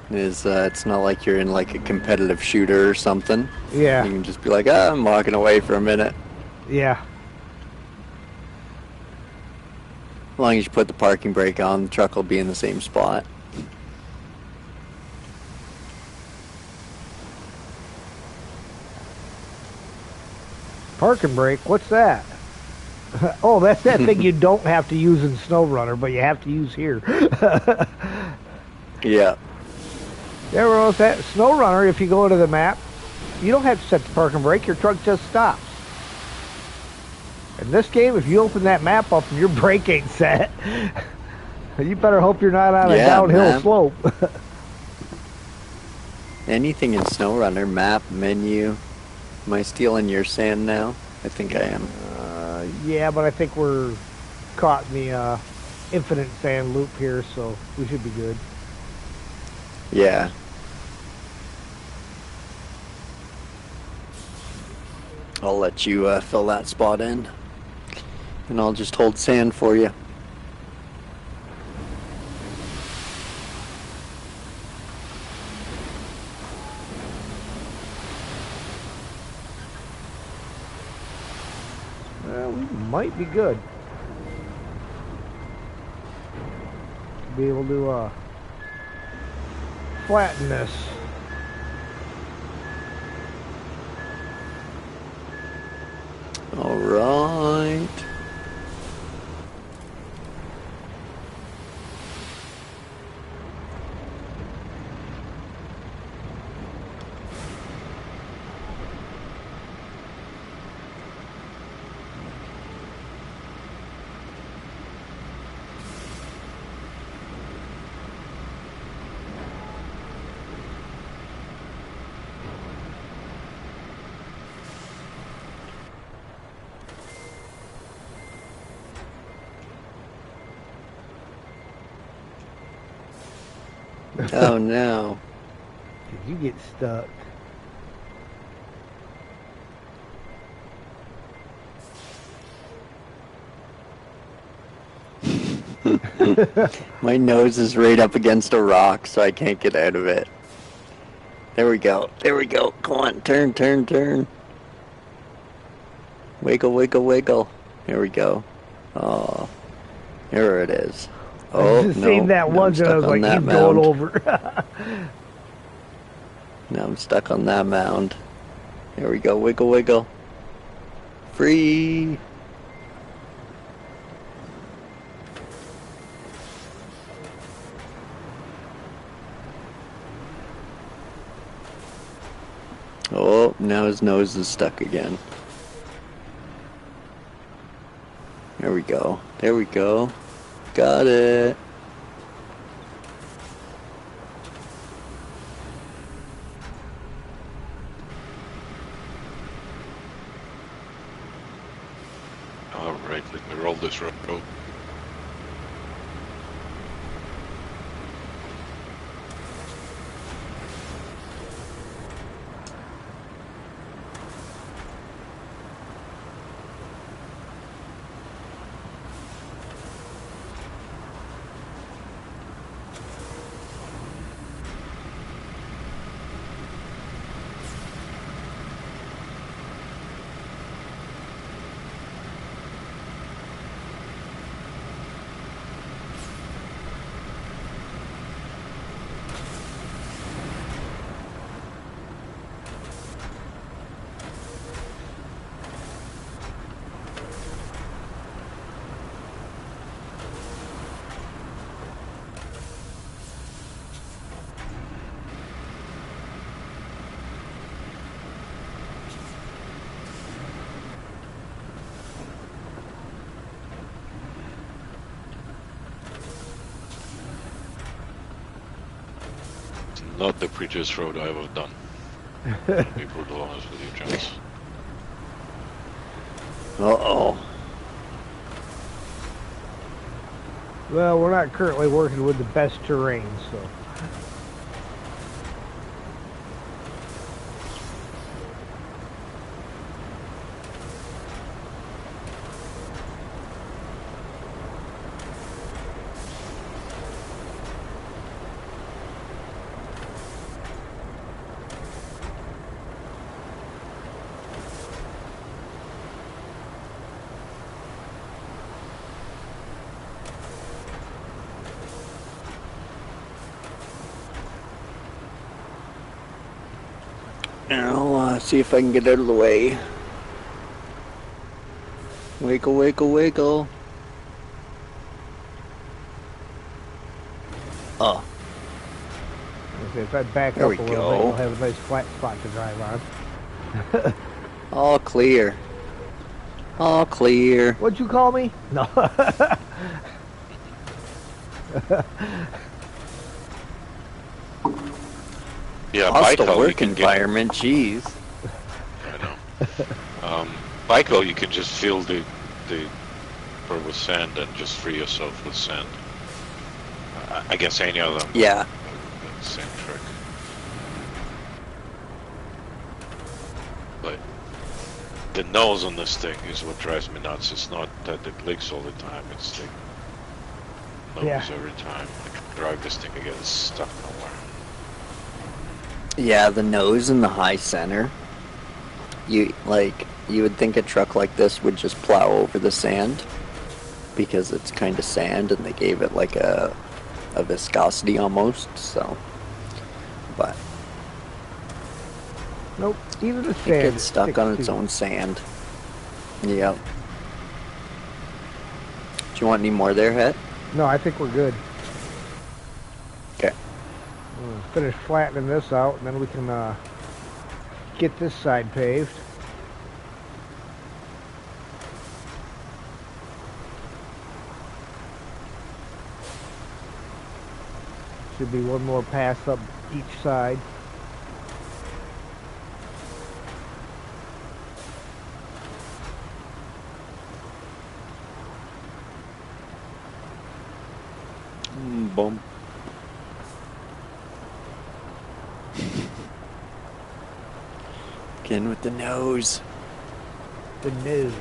Is it's not like you're in like a competitive shooter or something. Yeah. You can just be like, I'm walking away for a minute. Yeah. As long as you put the parking brake on, the truck will be in the same spot. Parking brake, what's that? Oh, that's that thing you don't have to use in SnowRunner, but you have to use here. Yeah. There was that SnowRunner, if you go to the map, you don't have to set the parking brake, your truck just stops. In this game, if you open that map up and your brake ain't set, you better hope you're not on a Yeah, downhill map. slope. Anything in SnowRunner, map, menu. Am I stealing your sand now? I think I am. Yeah, but I think we're caught in the infinite sand loop here, so we should be good. Yeah. I'll let you fill that spot in. And I'll just hold sand for you. Well, we might be good. Be able to flatten this. All right. Oh no. Did you get stuck? My nose is right up against a rock, so I can't get out of it. There we go. There we go. Come on. Turn, turn, turn. Wiggle, wiggle, wiggle. There we go. Oh, there it is. Oh, I just no. seen that Now I'm once and I stuck was on like, that he's going mound. over. Now I'm stuck on that mound. There we go. Wiggle, wiggle. Free. Oh, now his nose is stuck again. There we go. There we go. Got it. Alright, let me roll this road. Not the prettiest road I've ever done. To be brutally honest with you, gents. Uh-oh. Well, we're not currently working with the best terrain, so. I'll see if I can get out of the way. Wiggle, wiggle, wiggle. Oh, Okay, if I back There up we a little go. bit, we'll have a nice flat spot to drive on. all clear. All clear. What'd you call me? No. Yeah, Hostile Baikal, you work can get. environment, jeez. I know. Baikal, you can just fill the river with sand and just free yourself with sand. I guess any of them. Yeah. Same trick. But the nose on this thing is what drives me nuts. It's not that it leaks all the time. It's the nose Yeah. every time. I can drive this thing again. It's stuck nowhere. Yeah, the nose and the high center. You would think a truck like this would just plow over the sand because it's kind of sand and they gave it like a viscosity almost, so but Nope. Even the it sand gets stuck on its own sand. Yep. Do you want any more there, Het? No, I think we're good. Okay. We'll finish flattening this out, and then we can get this side paved. Should be one more pass up each side. Boom. Again with the nose. The nose.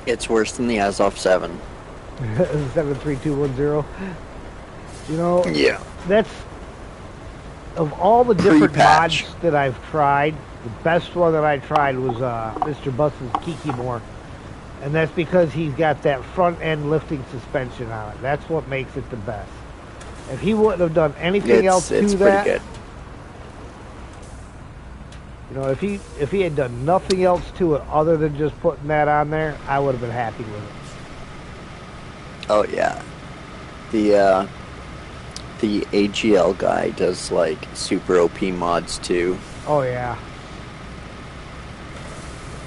It's worse than the Azov 7. 73210. You know, Yeah. that's of all the different Pre-patch. mods that I've tried, the best one that I tried was Mr. Bus's Kikimore. And that's because he's got that front end lifting suspension on it. That's what makes it the best. If he wouldn't have done anything else It's to pretty that, good. you know, if he had done nothing else to it other than just putting that on there, I would have been happy with it. Oh yeah. The AGL guy does like super OP mods too Oh yeah.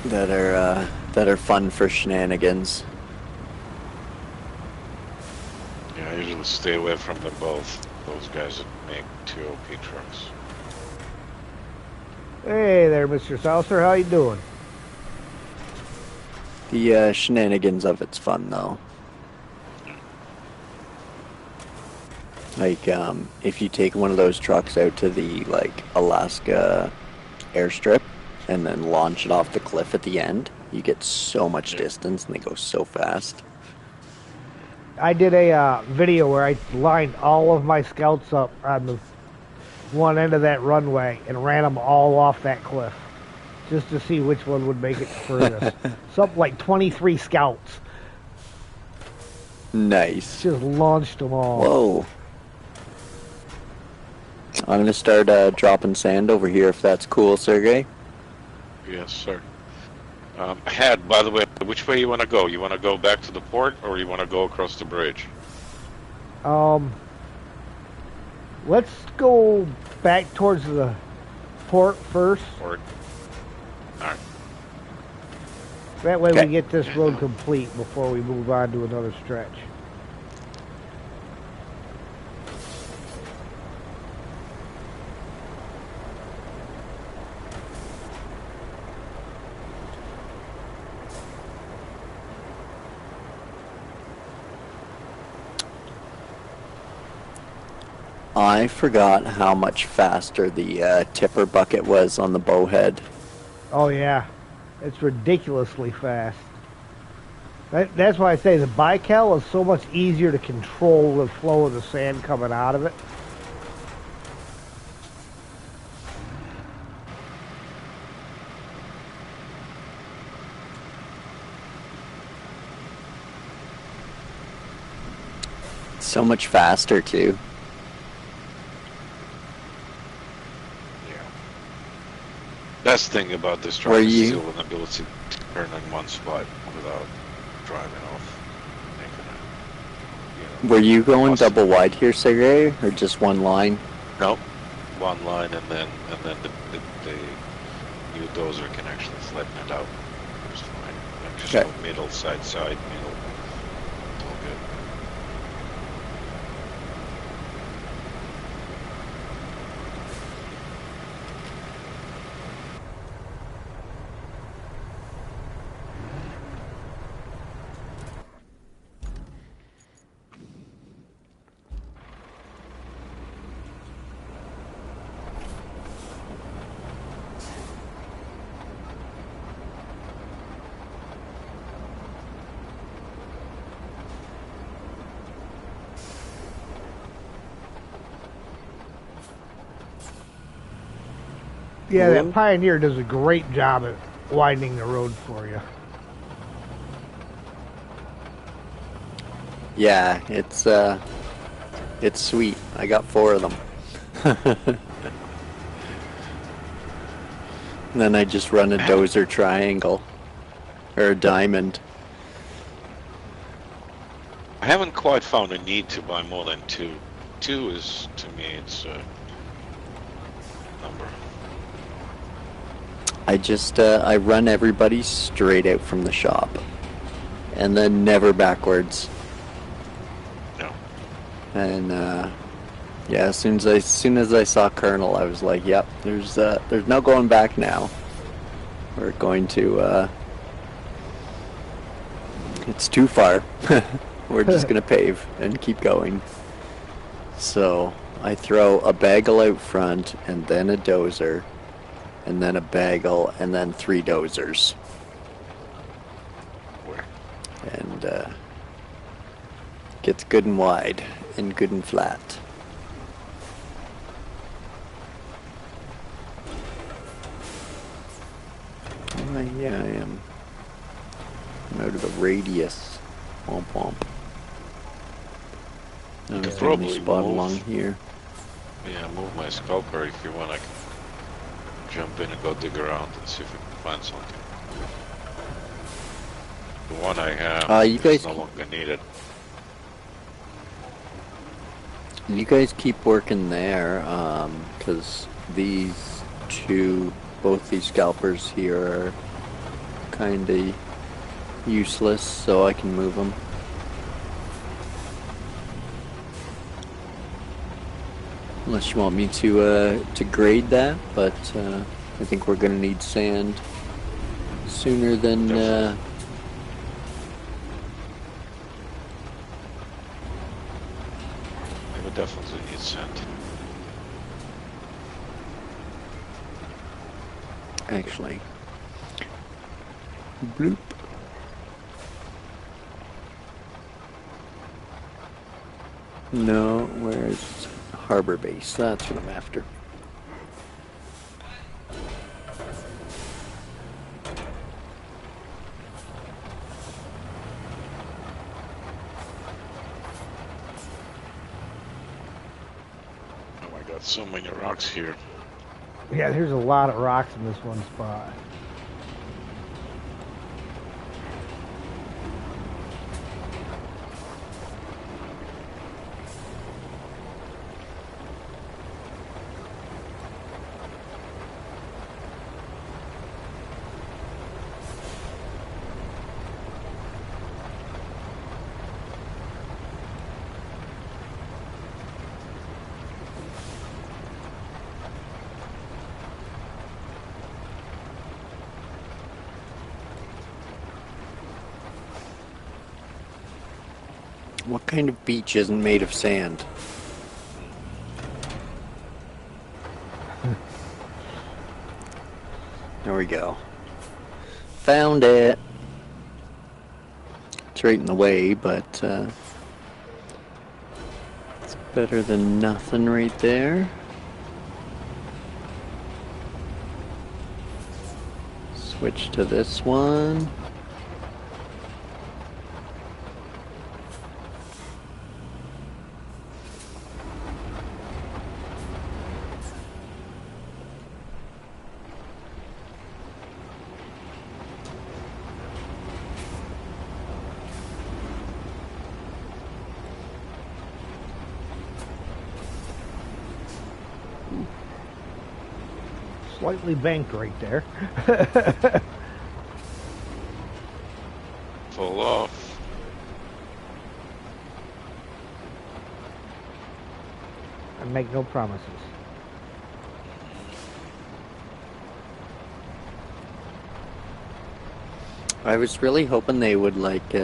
that are fun for shenanigans. Yeah, I usually stay away from them both. Those guys that make 2 OP trucks. Hey there, Mr. Souser, how you doing? The shenanigans of it's fun though. Like if you take one of those trucks out to the like Alaska airstrip and then launch it off the cliff at the end, you get so much distance and they go so fast. I did a video where I lined all of my scouts up on the one end of that runway and ran them all off that cliff just to see which one would make it furthest. Something like 23 scouts. Nice. Just launched them all. Whoa. I'm gonna start dropping sand over here if that's cool, Sergey. Yes, sir. Had, by the way, which way you want to go? You want to go back to the port, or you want to go across the bridge? Let's go back towards the port first. Port. All right. That way Okay. we get this road complete before we move on to another stretch. I forgot how much faster the tipper bucket was on the bowhead. Oh yeah, it's ridiculously fast. That's why I say the Baikal is so much easier to control the flow of the sand coming out of it. So much faster too. Yeah. Best thing about this truck Were is you- still an ability to turn in one spot without driving off. Making it, Were you going Awesome. double wide here, Sergey, or just one line? Nope. One line and then your dozer can actually flatten it out. Just fine. And just Okay. go middle, side, middle. It's all good. Yeah, Hello? that Pioneer does a great job at widening the road for you. Yeah, it's sweet. I got 4 of them. And then I just run a dozer triangle. Or a diamond. I haven't quite found a need to buy more than 2. 2 is, to me, it's a number. I run everybody straight out from the shop. And then never backwards. No. And yeah, as soon as I saw Colonel, I was like, yep, there's no going back now. We're going to it's too far. We're just gonna pave and keep going. So I throw a bagel out front and then a dozer and then a bagel and then 3 dozers. Where? And gets good and wide and good and flat. Yeah, I am. I'm out of the radius. Womp womp. I could was the only probably spot move. along here. Yeah, move my scalper if you want. I can jump in and go dig around and see if we can find something. The one I have You guys is no longer needed. You guys keep working there, because these two, both these scalpers here are kinda useless, so I can move them. Unless you want me to grade that, but I think we're gonna need sand sooner than I would definitely need sand. actually. Bloop. No, where's Harbor Base? That's what I'm after. Oh my god, so many rocks here. Yeah, there's a lot of rocks in this one spot. What kind of beach isn't made of sand? There we go. Found it. It's right in the way, but it's better than nothing right there. Switch to this one. slightly banked right there. Full off. I make no promises. I was really hoping they would like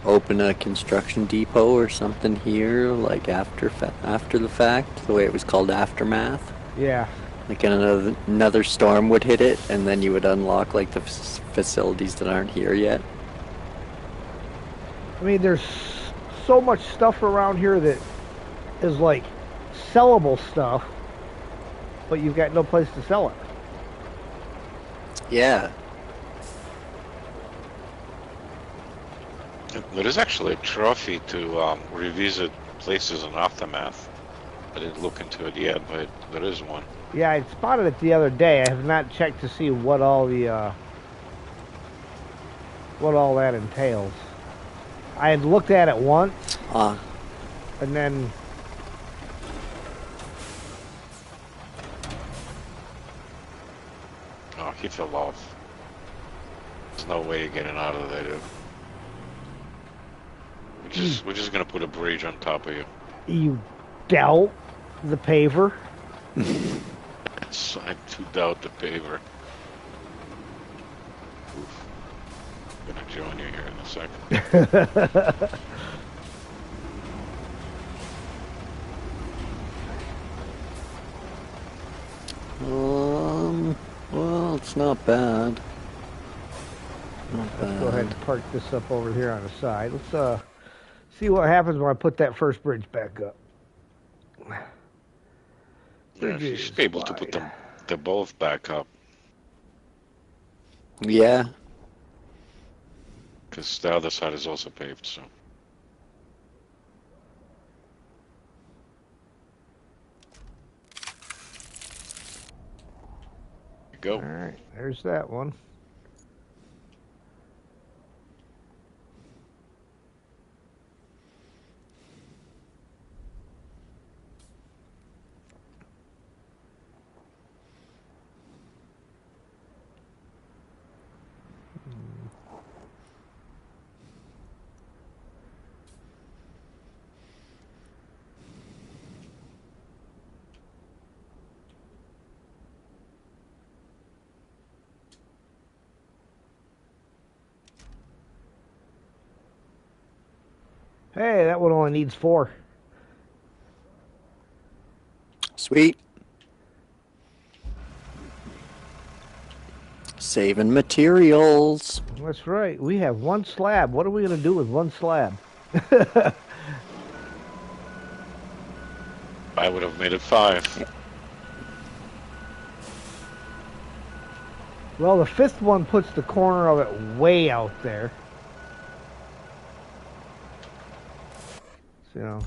open a construction depot or something here, like after the fact, the way it was called Aftermath. Yeah. Like another storm would hit it, and then you would unlock like the facilities that aren't here yet. I mean, there's so much stuff around here that is like sellable stuff, but you've got no place to sell it. Yeah. There is actually a trophy to revisit places in Aftermath. I didn't look into it yet, but there is one. Yeah, I spotted it the other day. I have not checked to see what all the what all that entails. I had looked at it once, and then Oh, he fell off. There's no way you're getting out of there, dude. We're just gonna put a bridge on top of you. you doubt the paver. So I do doubt the paver. Oof. I'm gonna join you here in a second. Well, it's not bad. Not Let's bad. go ahead and park this up over here on the side. Let's see what happens when I put that first bridge back up. Yeah, you should be able to put them both back up, Yeah. because the other side is also paved, so. Go. All right, there's that one. Hey, that one only needs 4. Sweet. Saving materials. That's right. We have 1 slab. What are we going to do with 1 slab? I would have made it 5. Well, the 5th one puts the corner of it way out there. So,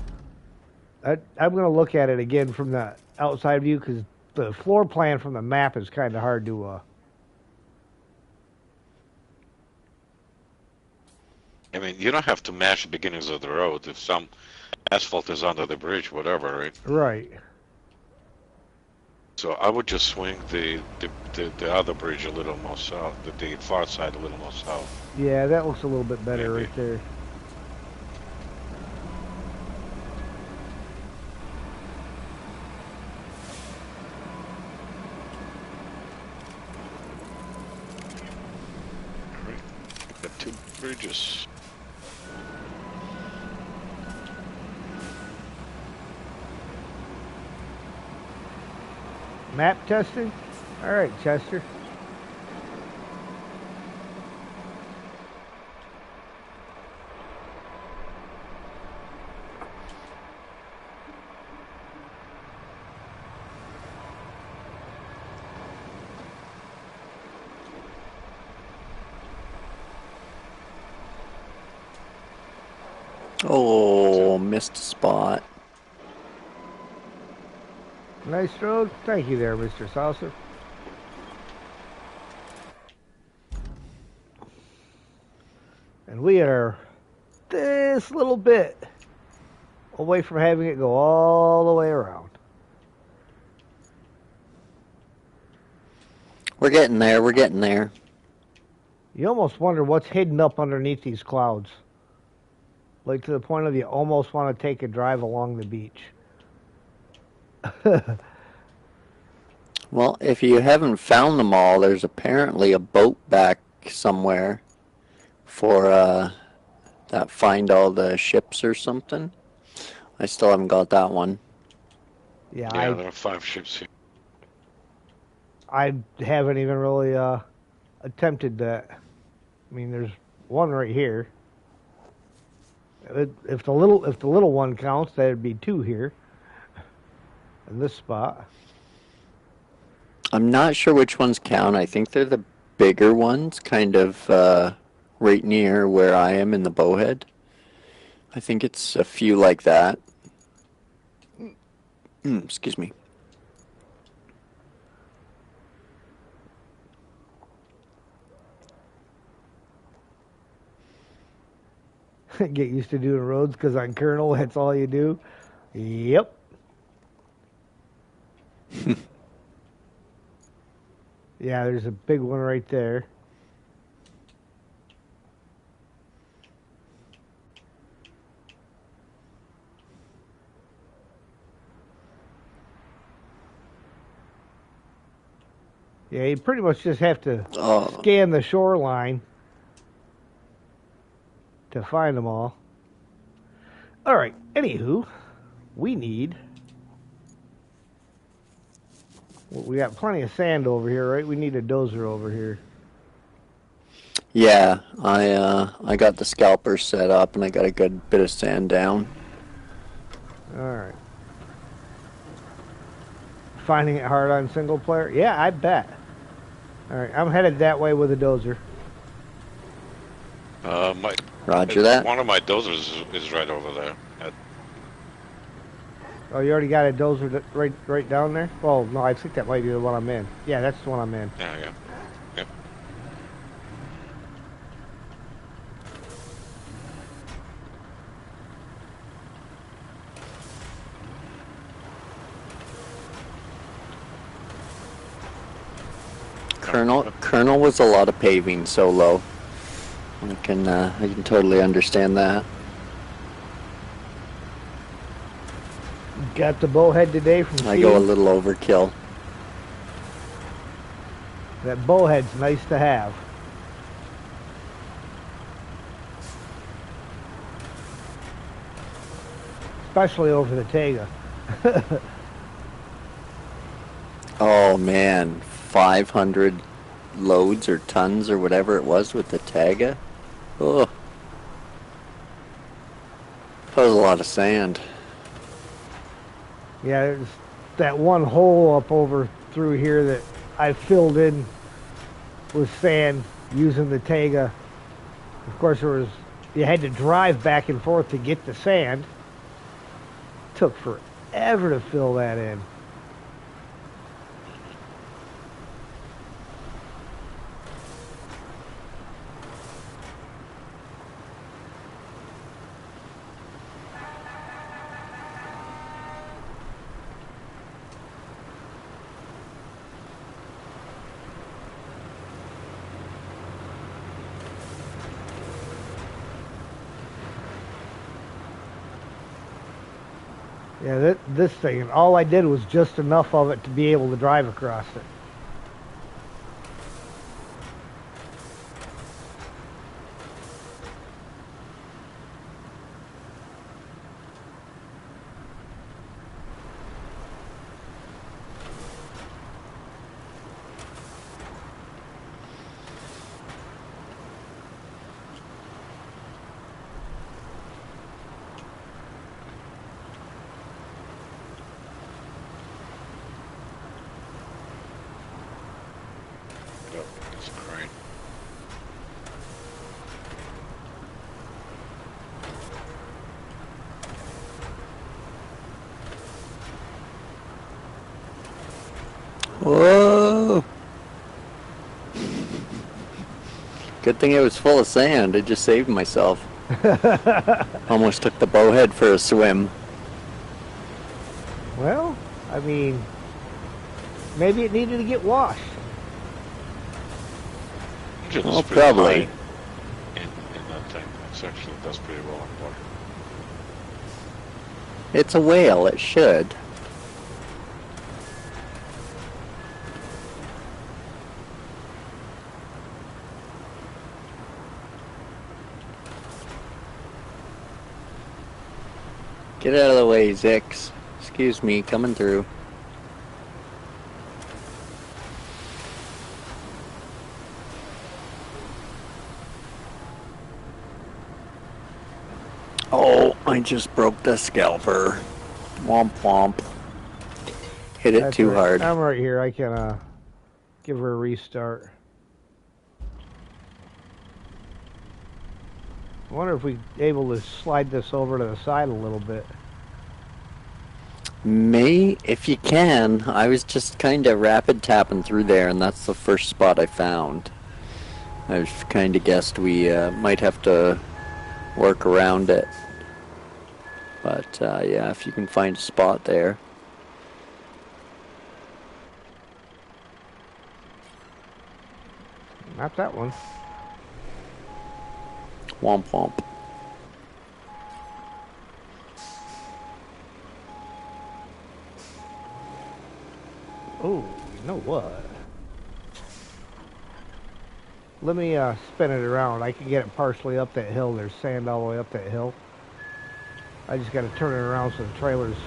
I'm going to look at it again from the outside view because the floor plan from the map is kind of hard to... I mean, you don't have to match the beginnings of the road. If some asphalt is under the bridge, whatever, right? Right. So I would just swing the other bridge a little more south, the far side a little more south. Yeah, that looks a little bit better Maybe. right there. Right. Got 2 bridges. Map testing? All right, Chester. Oh, missed spot. Nice road. Thank you there, Mr. Saucer. And we are this little bit away from having it go all the way around. We're getting there. We're getting there. You almost wonder what's hidden up underneath these clouds. Like to the point of you almost want to take a drive along the beach. Well, if you haven't found them all, there's apparently a boat back somewhere for that find all the ships or something. I still haven't got that one. Yeah, there are 5 ships here. I haven't even really attempted that. I mean, there's one right here. If the little one counts, there'd be 2 here in this spot. I'm not sure which ones count. I think they're the bigger ones, kind of right near where I am in the bowhead. I think it's a few like that. Excuse me. Get used to doing roads because on Colonel, that's all you do. Yep. Yeah, there's a big one right there. Yeah, you pretty much just have to scan the shoreline to find them all. All right, anywho, we need... Well, we got plenty of sand over here, right? We need a dozer over here. Yeah, I got the scalper set up and I got a good bit of sand down. All right. Finding it hard on single player? Yeah, I bet. All right, I'm headed that way with a dozer. Roger that. One of my dozers is right over there. Oh, you already got a dozer right down there? Oh, no, I think that might be the one I'm in. Yeah, that's the one I'm in. Yeah. Yep. Colonel was a lot of paving solo. I can totally understand that. Got the bowhead today from I go a little overkill. That bowhead's nice to have. Especially over the Tega. Oh man, 500 loads or tons or whatever it was with the Tega. Oh, that was a lot of sand. Yeah, there's that one hole up over through here that I filled in with sand using the Tega. Of course, you had to drive back and forth to get the sand. Took forever to fill that in. Yeah, this thing, all I did was just enough of it to be able to drive across it. It's great. Whoa! Good thing it was full of sand. I just saved myself. Almost took the bowhead for a swim. Well, I mean, maybe it needed to get washed. engine is Oh, pretty high probably. in that thing. It actually does pretty well on water. It's a whale. It should. Get out of the way, Zix. Excuse me, coming through. Oh, I just broke the scalper. Womp womp. Hit it That's too right. hard. I'm right here. I can give her a restart. I wonder if we're able to slide this over to the side a little bit. If you can. I was just kind of rapid tapping through there, and that's the first spot I found. I've kind of guessed we might have to work around it. But yeah, if you can find a spot there. Not that one. Womp womp. Oh, you know what? Let me spin it around. I can get it partially up that hill. There's sand all the way up that hill. I just got to turn it around so the trailer's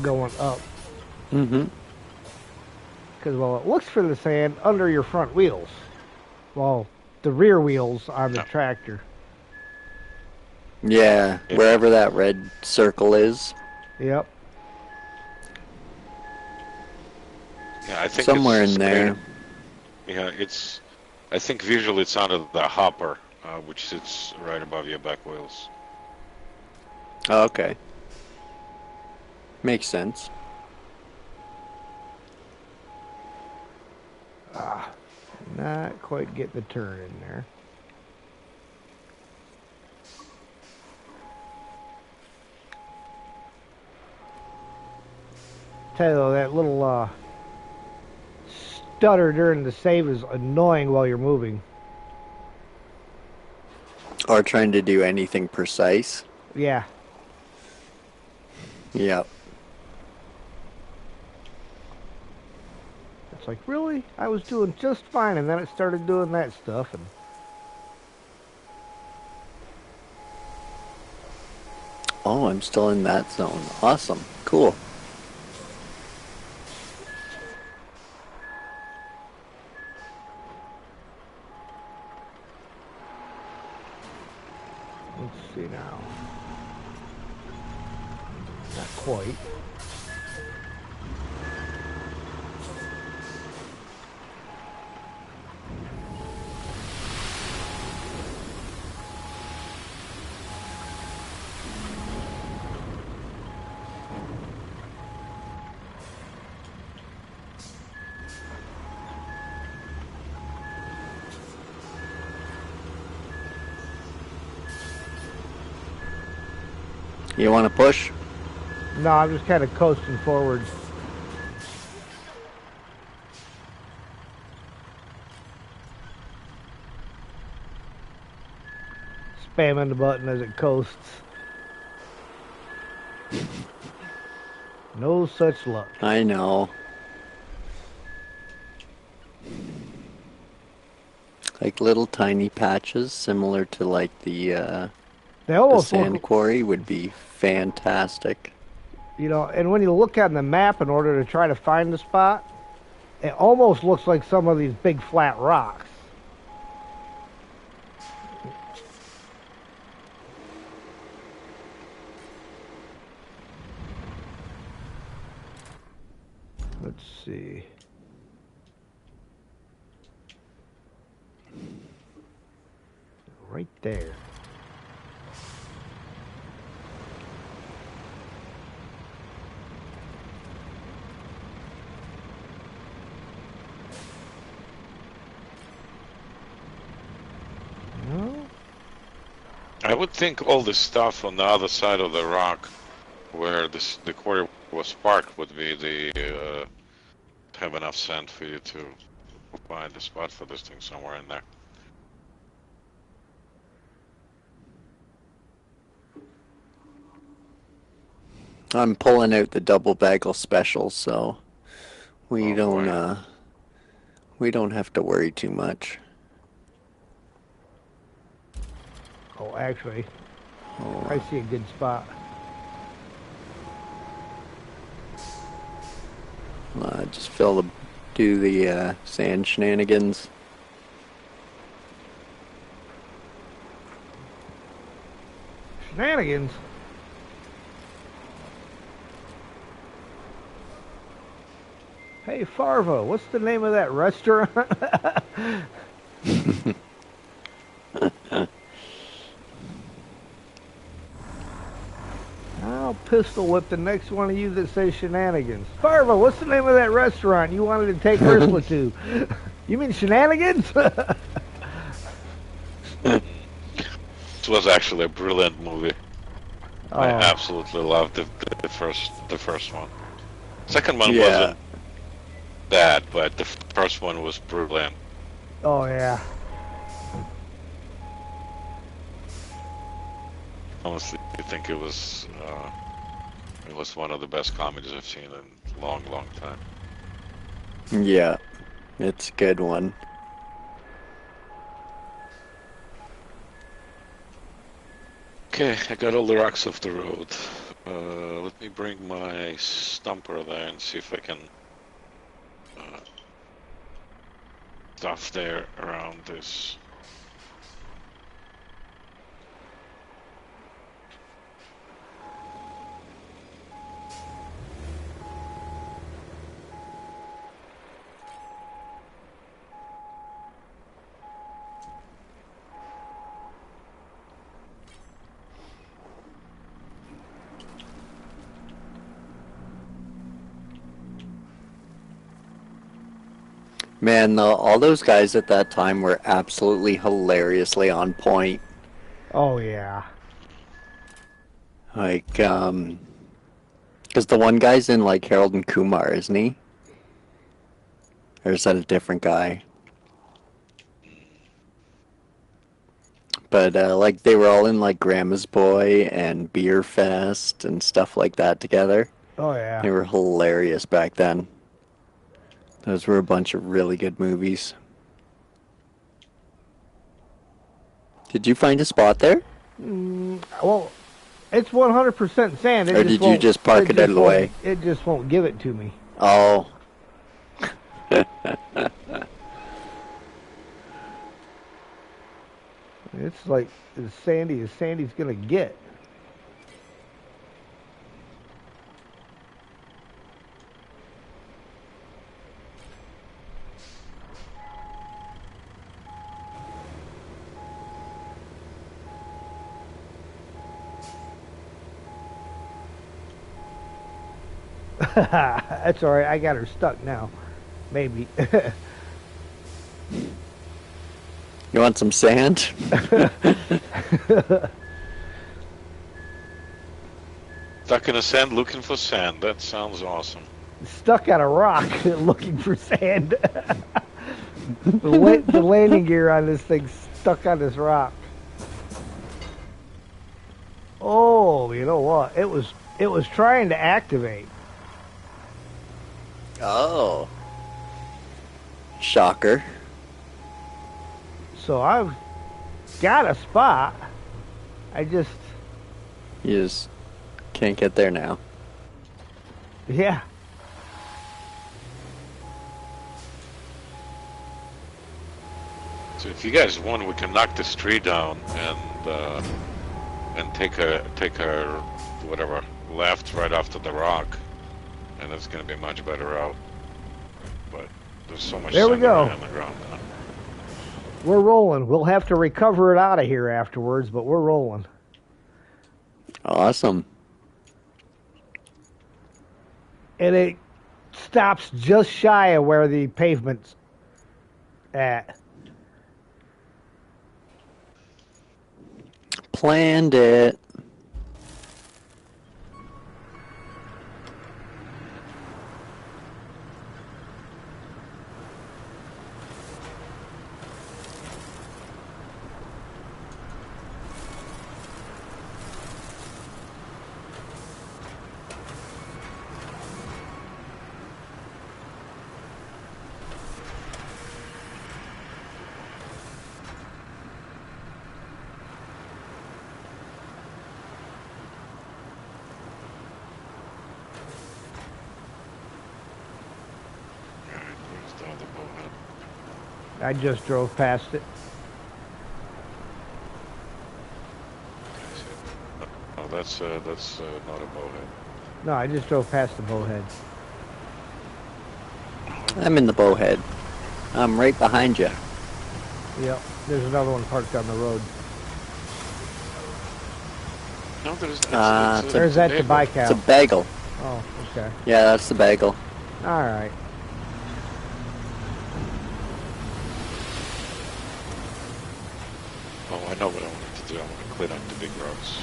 going up. Mm-hmm. Because, well, it looks for the sand under your front wheels. Well, the rear wheels on the tractor. Yeah, wherever that red circle is. Yep. Yeah, I think Somewhere it's in there. Yeah, it's. I think visually it's under the hopper, which sits right above your back wheels. Oh, okay. Makes sense. Not quite get the turn in there. Tell you though, that little stutter during the save is annoying while you're moving. Or trying to do anything precise. Yeah. Yep. It's like, really? I was doing just fine, and then it started doing that stuff, and Oh, I'm still in that zone. Awesome. Cool. let's see now. Not quite. You want to push? No, I'm just kind of coasting forward. Spamming the button as it coasts. No such luck. I know. Like little tiny patches, similar to like the They almost sand look, quarry would be fantastic. you know, and when you look on the map in order to try to find the spot, it almost looks like some of these big flat rocks. Let's see. Right there. No? I would think all the stuff on the other side of the rock, where the quarry was parked, would be the have enough sand for you to find a spot for this thing somewhere in there. I'm pulling out the double bagel special, so we Oh don't boy. we don't have to worry too much. Oh, actually, I Oh, see a good spot. just do the sand shenanigans. Shenanigans. Hey, Farvo, what's the name of that restaurant? I'll pistol whip the next one of you that says shenanigans. Farvo, what's the name of that restaurant you wanted to take Ursula to? You mean shenanigans? This was actually a brilliant movie. I Oh, absolutely loved the first one. Second one Yeah. wasn't bad, but the first one was brilliant. oh yeah. Honestly, I think it was one of the best comedies I've seen in a long, long time. Yeah. It's a good one. Okay, I got all the rocks off the road. Let me bring my stumper there and see if I can stuff there around this. Man, all those guys at that time were absolutely hilariously on point. Oh yeah. Like, because the one guy's in like Harold and Kumar, isn't he? Or is that a different guy? But like they were all in like Grandma's Boy and Beer Fest and stuff like that together. Oh yeah. They were hilarious back then. Those were a bunch of really good movies. Did you find a spot there? Well, it's 100% sand. It Or just did you won't. just park It it out just of the won't. way? It just won't give it to me. Oh. It's like as sandy as Sandy's gonna get. That's all right. I got her stuck now. Maybe. You want some sand? Stuck in the sand looking for sand. That sounds awesome. Stuck on a rock looking for sand. The landing gear on this thing's stuck on this rock. Oh, you know what? It was trying to activate. Oh. Shocker. So I've got a spot. I just You just can't get there now. yeah. So if you guys want, we can knock this tree down and take a whatever left right after the rock, and it's gonna be a much better route. But there's so much There we sand go. on the ground now. We're rolling. We'll have to recover it out of here afterwards, but we're rolling. Awesome. And it stops just shy of where the pavement's at. Planned it. I just drove past it. Oh, that's not a bowhead. No, I just drove past the bowhead. I'm in the bowhead. I'm right behind you. Yep. There's another one parked on the road. No, there's. There's that to buy It's cow. a bagel. Oh, okay. Yeah, that's the bagel. All right. Oh, I know what I wanted to do. I want to clean up the big rocks.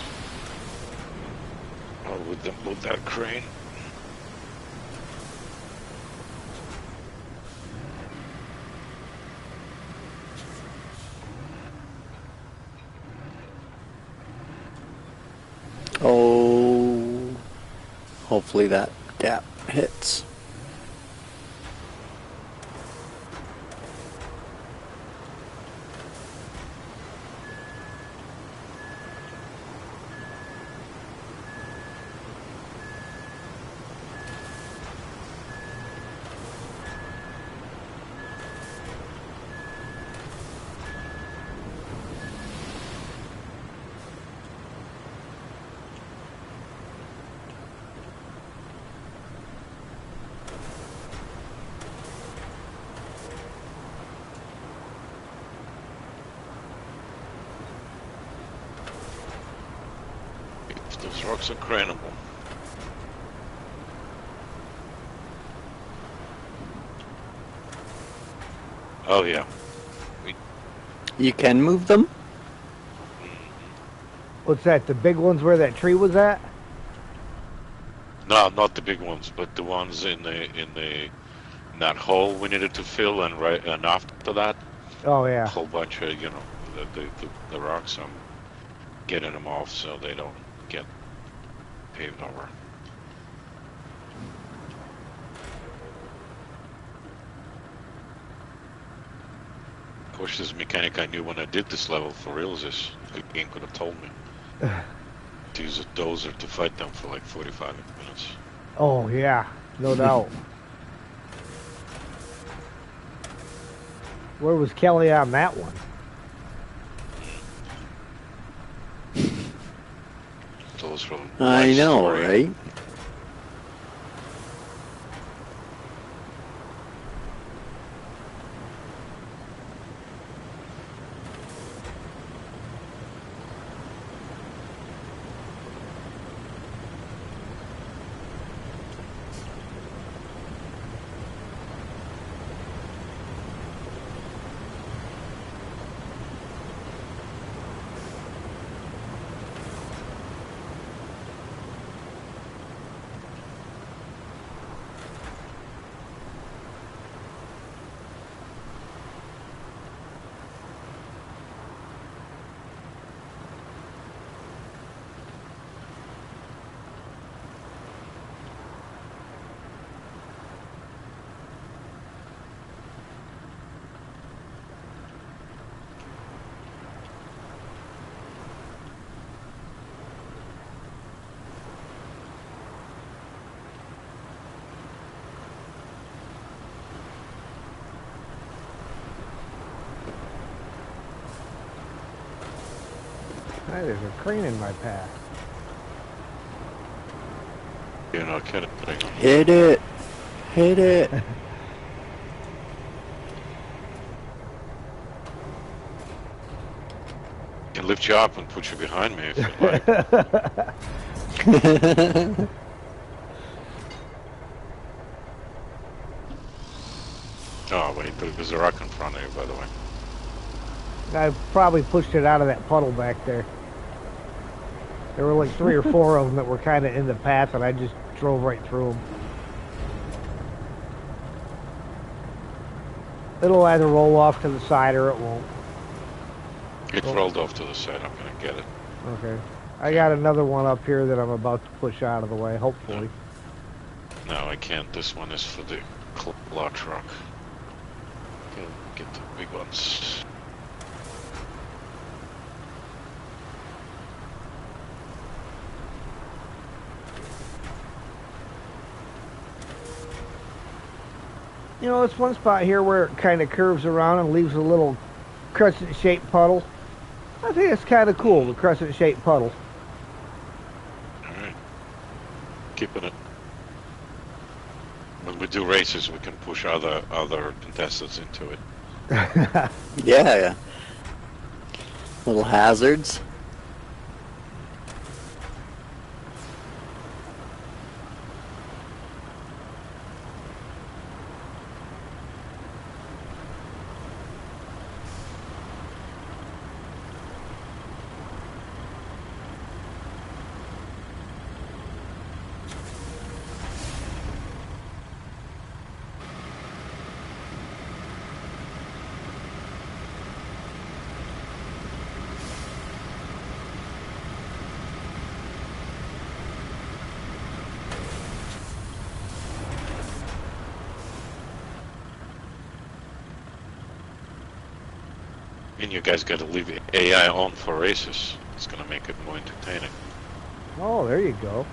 Oh, with that crane. Oh, hopefully that gap hits. Those rocks are craneable. Oh yeah. You can move them? What's that? The big ones where that tree was at? No, not the big ones, but the ones in that hole we needed to fill, and after that, Oh a yeah. whole bunch of the rocks. I'm getting them off so they don't get paved over. Of course, this mechanic I knew when I did this level for reals. This game could have told me to use a dozer to fight them for like 45 minutes. Oh yeah. No doubt. Where was Kelly on that one? Those from I Life know, Story. right? Hey, there's a crane in my path. You're not kidding. Hit it. Hit it. I can lift you up and put you behind me if you like. Oh wait, there's a rock in front of you, by the way. I probably pushed it out of that puddle back there. There were like 3 or 4 of them that were kind of in the path, and I just drove right through them. It'll either roll off to the side or it won't. It rolled off to the side. I'm gonna get it. Okay. I got another one up here that I'm about to push out of the way, hopefully. No, I can't. This one is for the claw truck. Get the big ones. You know, it's one spot here where it kind of curves around and leaves a little crescent-shaped puddle. I think it's kind of cool, the crescent-shaped puddle. Alright. Keeping it. When we do races, we can push other contestants into it. Yeah. Little hazards. And you guys got to leave AI on for races. It's going to make it more entertaining. Oh, there you go.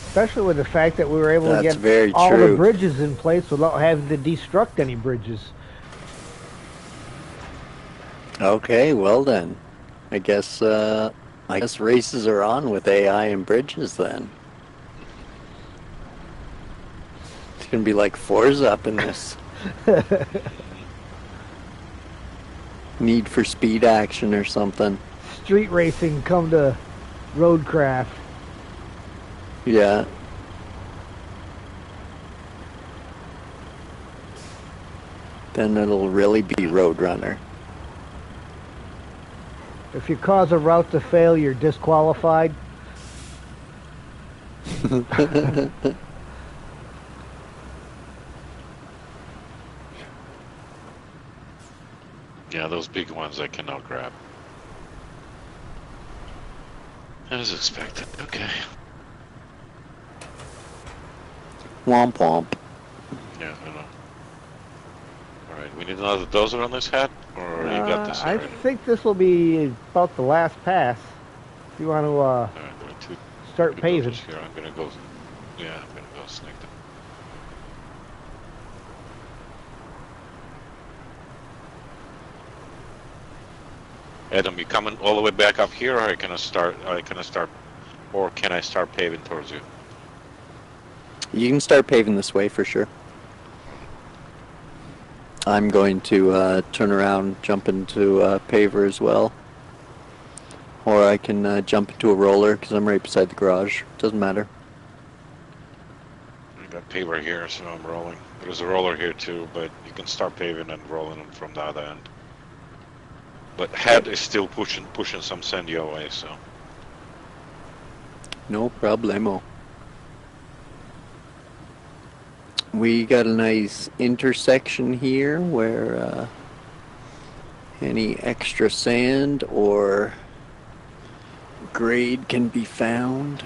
Especially with the fact that we were able to That's get very all true. the bridges in place without having to destruct any bridges. Okay, well then. I guess races are on with AI and bridges then. It's gonna be like Forza up in this. Need for Speed action or something. Street racing come to roadcraft. Yeah. Then it'll really be Roadrunner. If you cause a route to fail, you're disqualified. Yeah, those big ones I cannot grab. As expected. Okay. Womp womp. Yeah, I know. Alright, we need another dozer on this hat? Or you got this I already? think this will be about the last pass. If you want to Alright, there are two start paving. dozers here. I'm gonna go... Yeah, I'm gonna go snake them. Adam, you coming all the way back up here, or can I start? Or can I start paving towards you? You can start paving this way for sure. I'm going to turn around, jump into a paver as well. Or I can jump into a roller because I'm right beside the garage. Doesn't matter. I got paver here, so I'm rolling. There's a roller here too, but you can start paving and rolling them from the other end. But head is still pushing some sand your way, so. No problemo. We got a nice intersection here where any extra sand or grade can be found.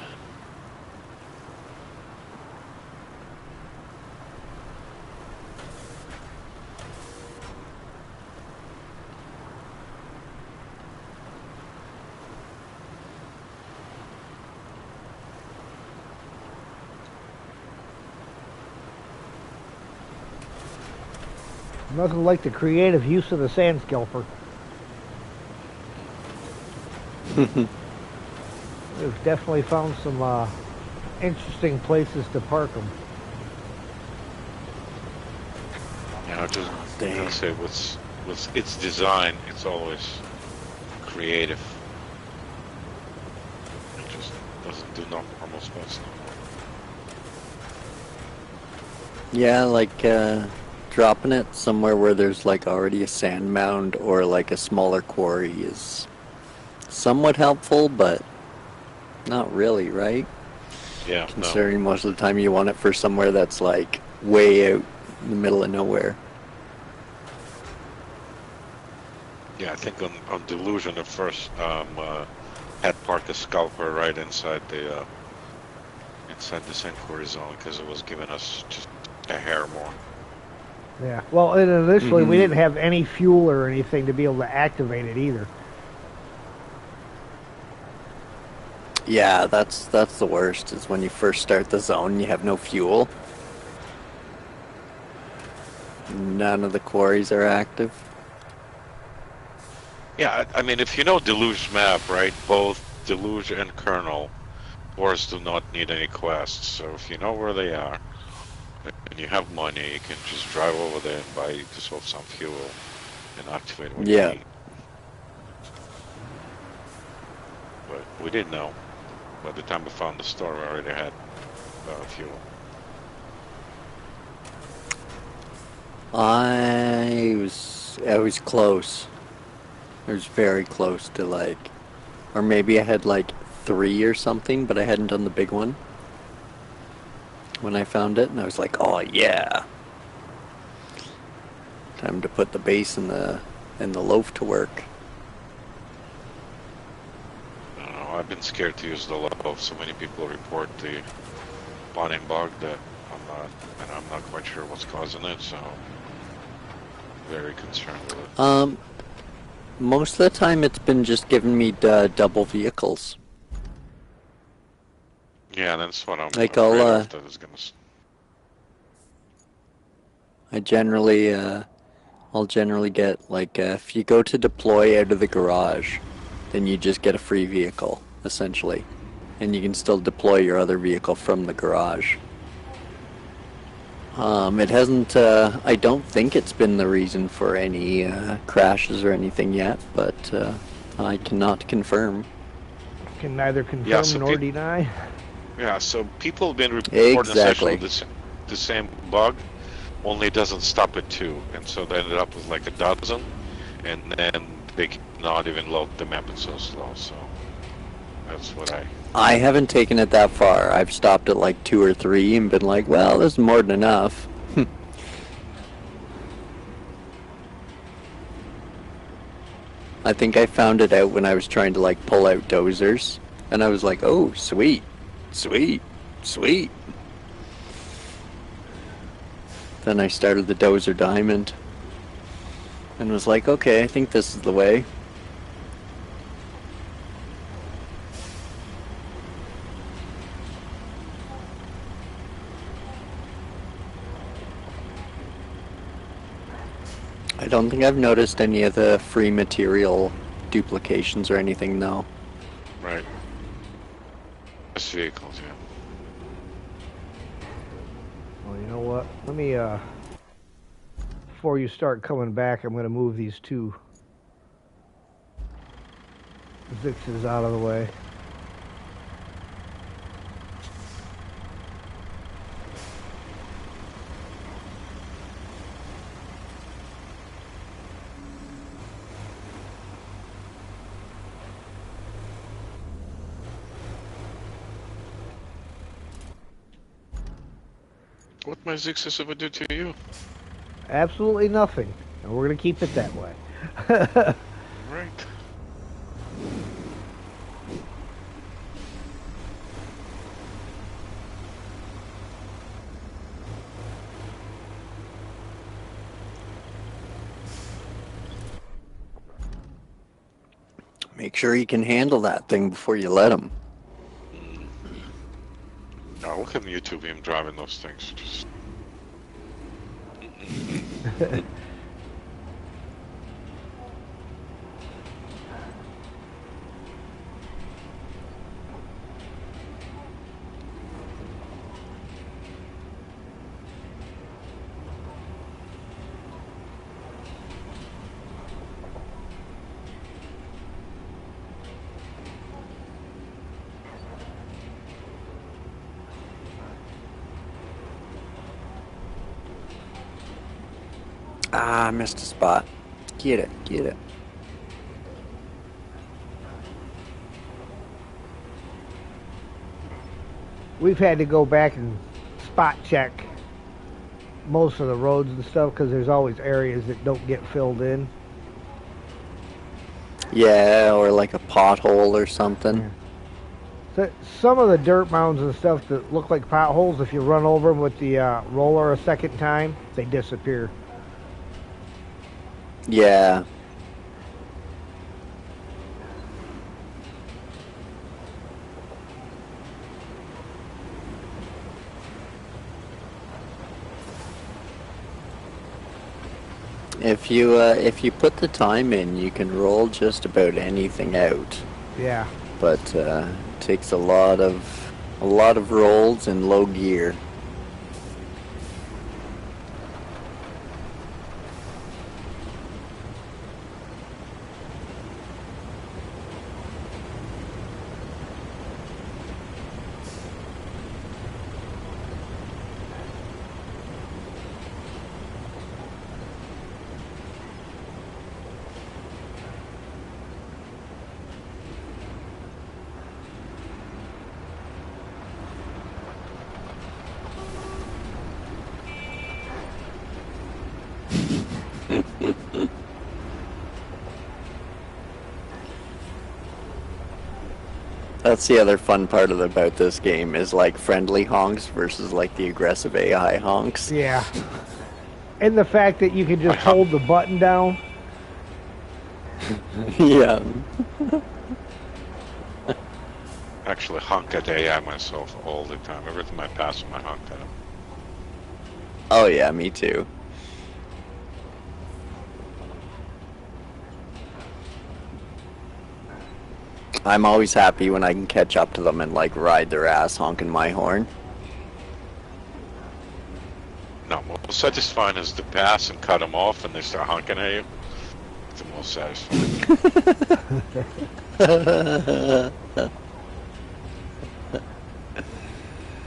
Nothing like the creative use of the sand scalper. We've definitely found some interesting places to park them. You know, just Dang. gonna say what's its design. It's always creative. It just doesn't do normal spots no more. Yeah, like dropping it somewhere where there's like already a sand mound or like a smaller quarry is somewhat helpful, but not really, right? Yeah, Considering most of the time you want it for somewhere that's like way out in the middle of nowhere. Yeah, I think on Delusion at first had parked a scalper right inside the sand quarry zone because it was giving us just a hair more. Yeah. Well, and initially we didn't have any fuel or anything to be able to activate it either. Yeah, that's the worst, is when you first start the zone and you have no fuel. None of the quarries are active. Yeah, I mean, if you know Deluge map, right? Both Deluge and Kernel, wars do not need any quests. So if you know where they are and you have money, you can just drive over there and buy yourself some fuel and activate what you Yeah. need. But we didn't know. By the time we found the store, we already had fuel. I was close. I was very close to like, or maybe I had like 3 or something, but I hadn't done the big one when I found it, and I was like, oh yeah, time to put the base and the loaf to work. I don't know. I've been scared to use the loaf. So many people report the spawning bug that I'm not quite sure what's causing it. So very concerned with it. Most of the time it's been just giving me double vehicles. Yeah, that's what I'm Like afraid of. That is gonna. I'll generally get like if you go to deploy out of the garage, then you just get a free vehicle essentially, and you can still deploy your other vehicle from the garage. It hasn't. I don't think it's been the reason for any crashes or anything yet, but I cannot confirm. Can neither confirm nor deny. Yeah, so people have been reporting Exactly. essentially the same bug, only it doesn't stop at 2, and so they ended up with like a dozen, and then they cannot even load the map. It's so slow. So that's what I haven't taken it that far. I've stopped at like 2 or 3 and been like, well, this is more than enough. I think I found it out when I was trying to like pull out dozers, and I was like, oh, sweet, sweet, sweet. Then I started the dozer diamond and was like, okay, I think this is the way. I don't think I've noticed any of the free material duplications or anything, though. Right. Just vehicles, yeah. Well, you know what? Let me, before you start coming back, I'm going to move these 2 Zixes out of the way. What my Zixus ever do to you? Absolutely nothing. And we're going to keep it that way. Right. Make sure he can handle that thing before you let him. Now look at YouTube him driving those things. Just. Ah, I missed a spot. Get it, get it. We've had to go back and spot check most of the roads and stuff because there's always areas that don't get filled in. Yeah, or like a pothole or something. Yeah. So some of the dirt mounds and stuff that look like potholes, if you run over them with the roller a second time, they disappear. Yeah. If you put the time in, you can roll just about anything out. Yeah. But it takes a lot of rolls in low gear. That's the other fun part about this game is like friendly honks versus like the aggressive AI honks. Yeah. And the fact that you can just hold the button down. Yeah. Actually, honk at AI myself all the time. Every time I pass him, I honk at him. Oh yeah, me too. I'm always happy when I can catch up to them and like ride their ass honking my horn. No, most satisfying is to pass and cut them off and they start honking at you. It's the most satisfying.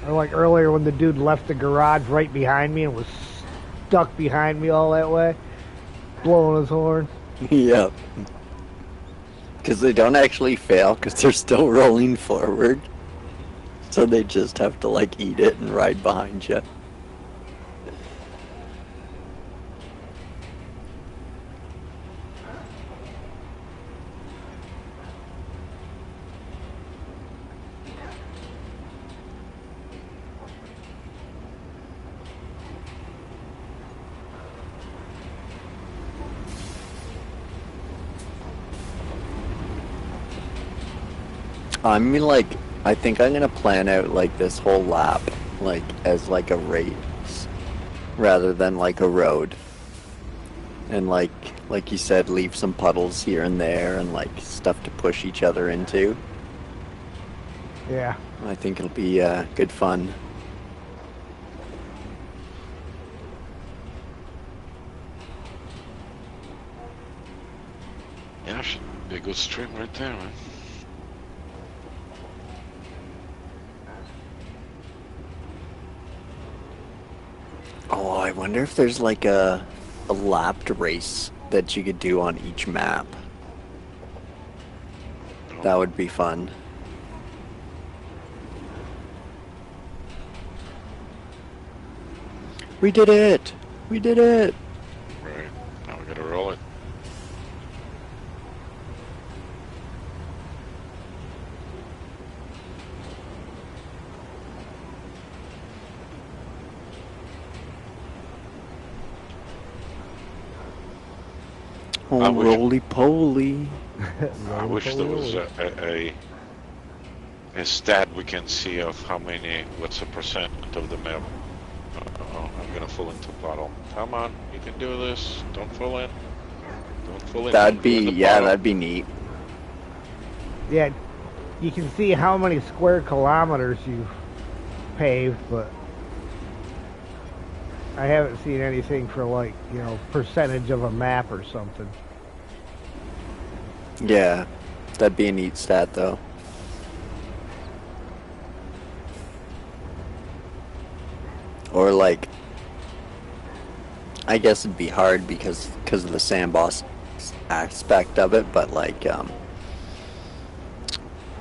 Or like earlier when the dude left the garage right behind me and was stuck behind me all that way, blowing his horn. Yep. Because they don't actually fail because they're still rolling forward. So they just have to like eat it and ride behind you. I mean, like, I think I'm gonna plan out like this whole lap, like as like a race, rather than like a road. And like you said, leave some puddles here and there, and like stuff to push each other into. Yeah. I think it'll be good fun. Yeah, should be a good stream right there, man. Oh, I wonder if there's like a lapped race that you could do on each map. That would be fun. We did it! We did it! Right. Now we gotta roll it. Oh, roly-poly. I wish there was a stat we can see of how many, what's the percent of the map. Oh, I'm gonna fall into puddle. Come on, you can do this. Don't fall in. Don't fall in. That'd be, yeah, that'd be neat. Yeah, you can see how many square kilometers you've paved, but I haven't seen anything for like, you know, percentage of a map or something. Yeah, that'd be a neat stat though. Or like, I guess it'd be hard because of the sandbox aspect of it, but like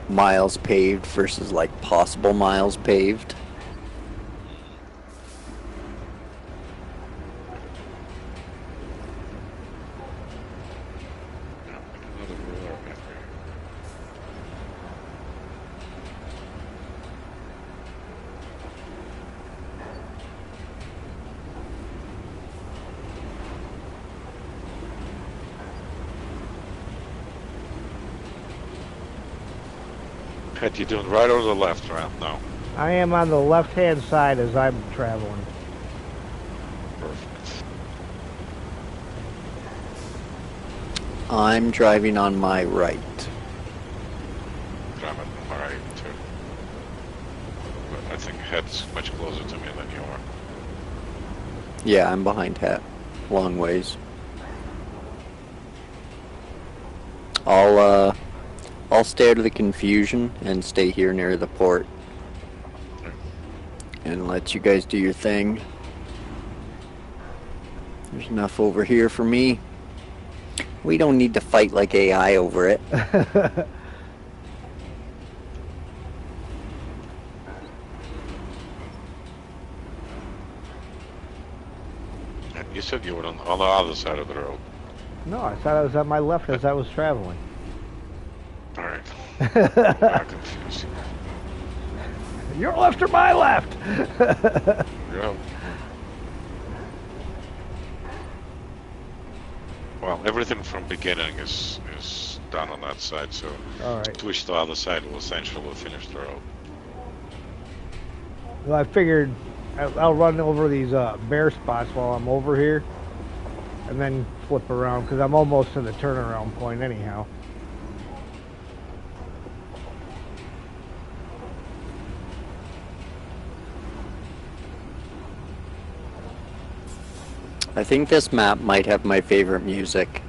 miles paved versus like possible miles paved. Pat, you doing right or the left round now? I am on the left-hand side as I'm traveling. Perfect. I'm driving on my right. Driving all right too. But I think Head's much closer to me than you are. Yeah, I'm behind hat. Long ways. I'll stay out of the confusion and stay here near the port. And let you guys do your thing. There's enough over here for me. We don't need to fight like AI over it. You said you were on the other side of the road. No, I thought I was on my left as I was traveling. All right. I'm confused. Your left or my left? Yeah. Well, everything from beginning is done on that side, so All right. twitch to the other side will essentially finish the road. Well, I figured I'll run over these bare spots while I'm over here, and then flip around because I'm almost to the turnaround point anyhow. I think this map might have my favorite music.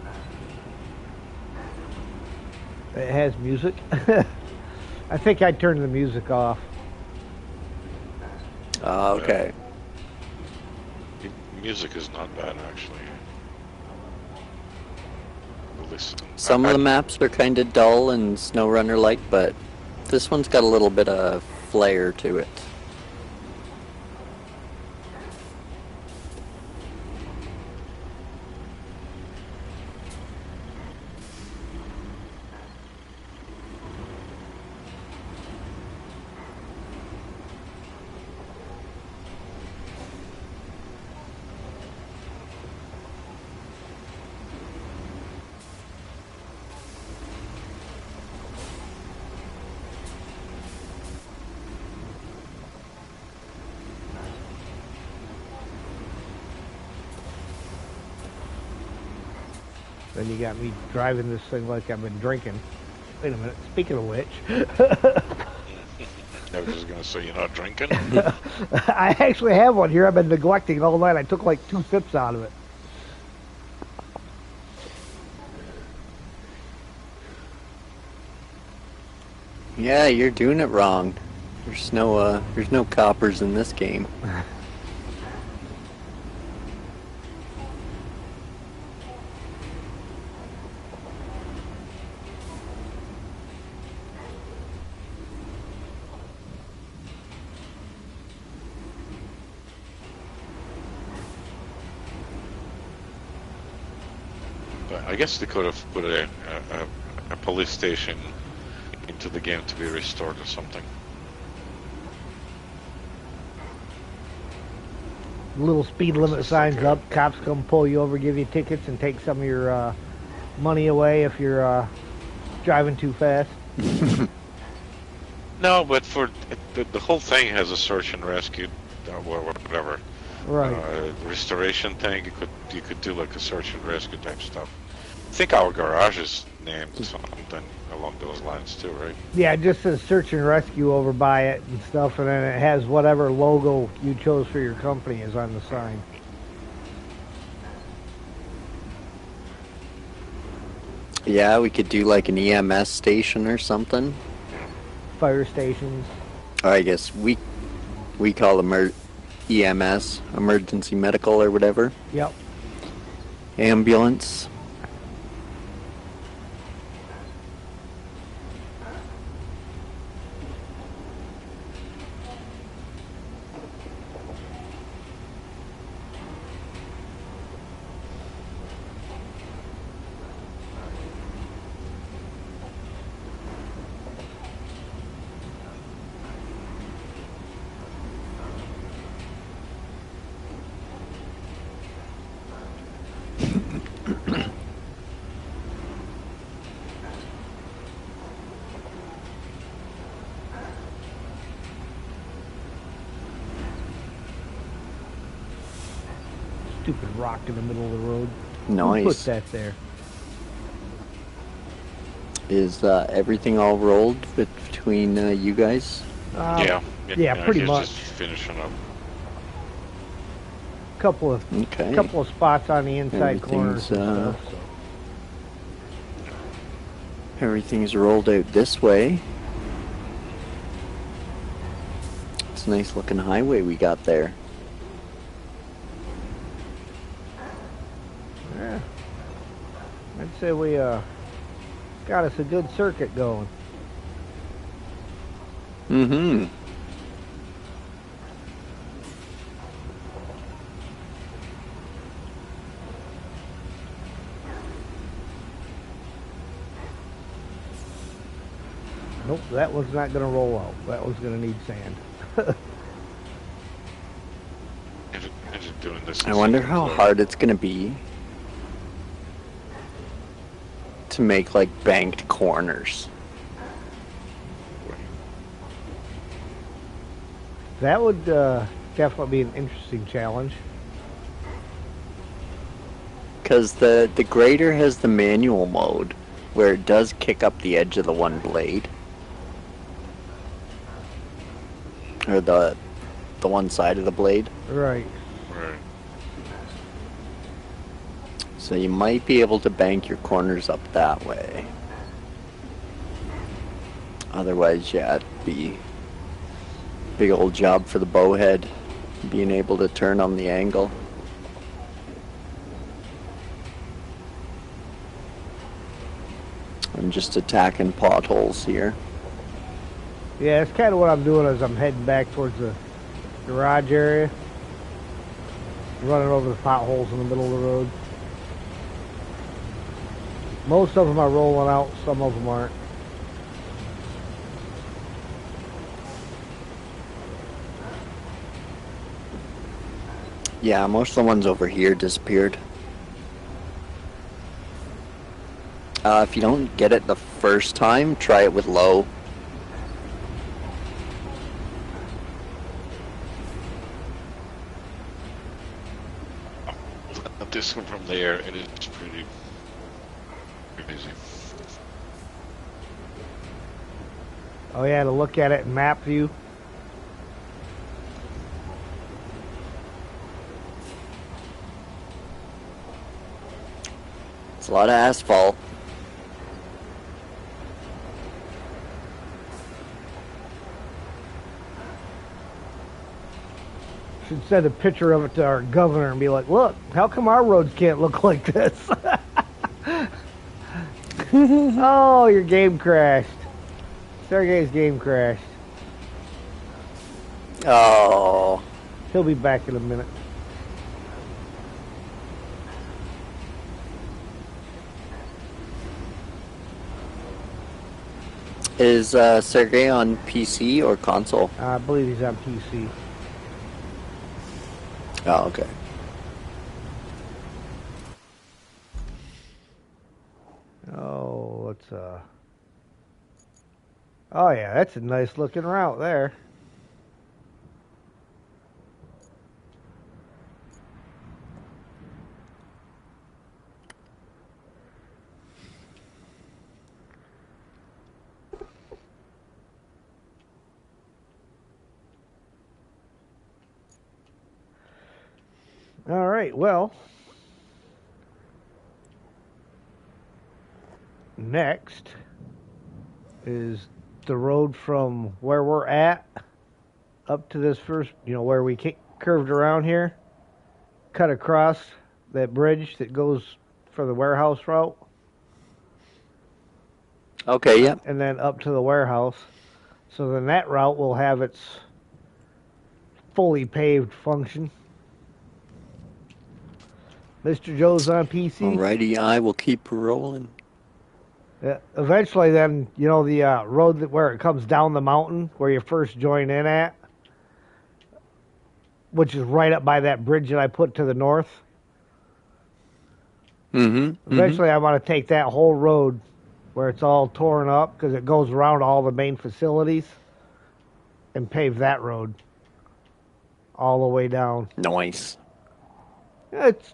It has music. I think I turned the music off. Okay. Music is not bad, actually. Listen, Some of the maps are kind of dull and SnowRunner-like, but this one's got a little bit of flair to it. Then you got me driving this thing like I've been drinking. Wait a minute. Speaking of which, I was just gonna say you're not drinking. I actually have one here. I've been neglecting it all night. I took like 2 sips out of it. Yeah, you're doing it wrong. There's no coppers in this game. But I guess they could have put a police station into the game to be restored or something. Little speed limit signs up. Cops come pull you over, give you tickets, and take some of your money away if you're driving too fast. No, but for the whole thing has a search and rescue, whatever. Right. Restoration thing. You could do like a search and rescue type stuff. I think our garage is named something along those lines too, right? Yeah, it just says search and rescue over by it and stuff, and then it has whatever logo you chose for your company is on the sign. Yeah, we could do like an EMS station or something. Fire stations. Or I guess we call them EMS, emergency medical or whatever. Yep. Ambulance. Stupid rock in the middle of the road. Who Nice. put that there? Is everything all rolled between you guys? Yeah, Yeah, pretty he's much. just finishing up. Couple Okay. of spots on the inside corners Everything's and stuff. So. everything's rolled out this way. It's a nice looking highway we got there. Yeah. I'd say we got us a good circuit going. Mm-hmm. Nope, that one's not going to roll out. That one's going to need sand. I'm just doing this. I wonder how hard it's gonna be to make like banked corners. That would definitely be an interesting challenge. Because the grader has the manual mode where it does kick up the edge of the one blade. Or the one side of the blade. Right. Right. So you might be able to bank your corners up that way. Otherwise, yeah, it'd be a big old job for the bowhead being able to turn on the angle. I'm just attacking potholes here. Yeah, that's kind of what I'm doing as I'm heading back towards the garage area. Running over the potholes in the middle of the road. Most of them are rolling out, some of them aren't. Yeah, most of the ones over here disappeared. If you don't get it the first time, try it with low. This one from there, it is pretty crazy. Oh yeah, to look at it in map view. It's a lot of asphalt. Should send a picture of it to our governor and be like, look, how come our roads can't look like this? Oh, your game crashed. Sergey's game crashed. Oh. He'll be back in a minute. Is Sergey on PC or console? I believe he's on PC. Oh, okay. Oh, let's oh yeah, that's a nice looking route there. All right, well, next is the road from where we're at up to this first, where we curved around here, cut across that bridge that goes for the warehouse route. Okay, yeah. And then up to the warehouse. So then that route will have its fully paved function. Mr. Joe's on PC. Alrighty, I will keep rolling. Yeah, eventually, then, the road where it comes down the mountain, where you first join in at, which is right up by that bridge that I put to the north. Eventually, I want to take that whole road where it's all torn up, because it goes around all the main facilities, and pave that road all the way down. Nice. It's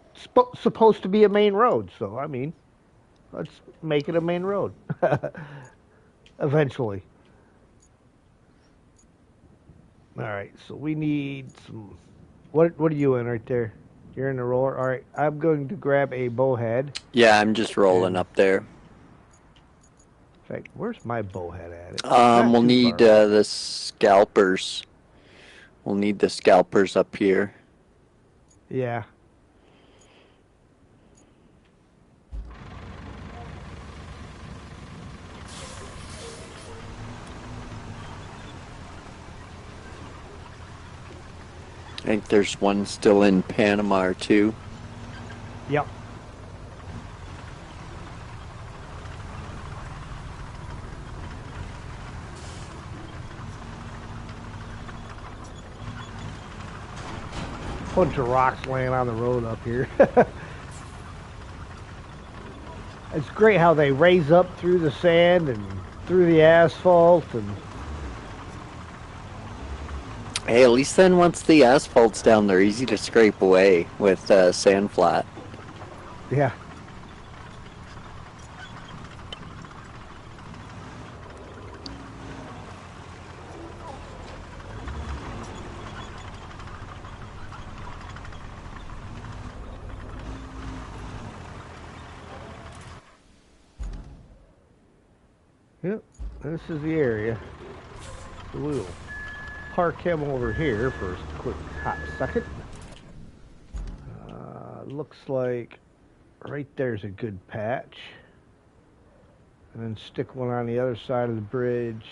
supposed to be a main road, so, I mean, Let's make it a main road. Eventually. All right, so we need some. What are you in right there? You're in the roller. All right, I'm going to grab a bowhead. Yeah, I'm just rolling And up there. in fact, where's my bowhead at? It's not We'll too need far away. the scalpers. We'll need the scalpers up here. Yeah. I think there's one still in Panama too. Yep. Bunch of rocks laying on the road up here. It's great how they raise up through the sand and through the asphalt and Hey, at least then once the asphalt's down, they're easy to scrape away with sand flat. yeah. Yep, this is the area. So we'll park him over here for a quick hot second. Looks like right there's a good patch. And then stick one on the other side of the bridge,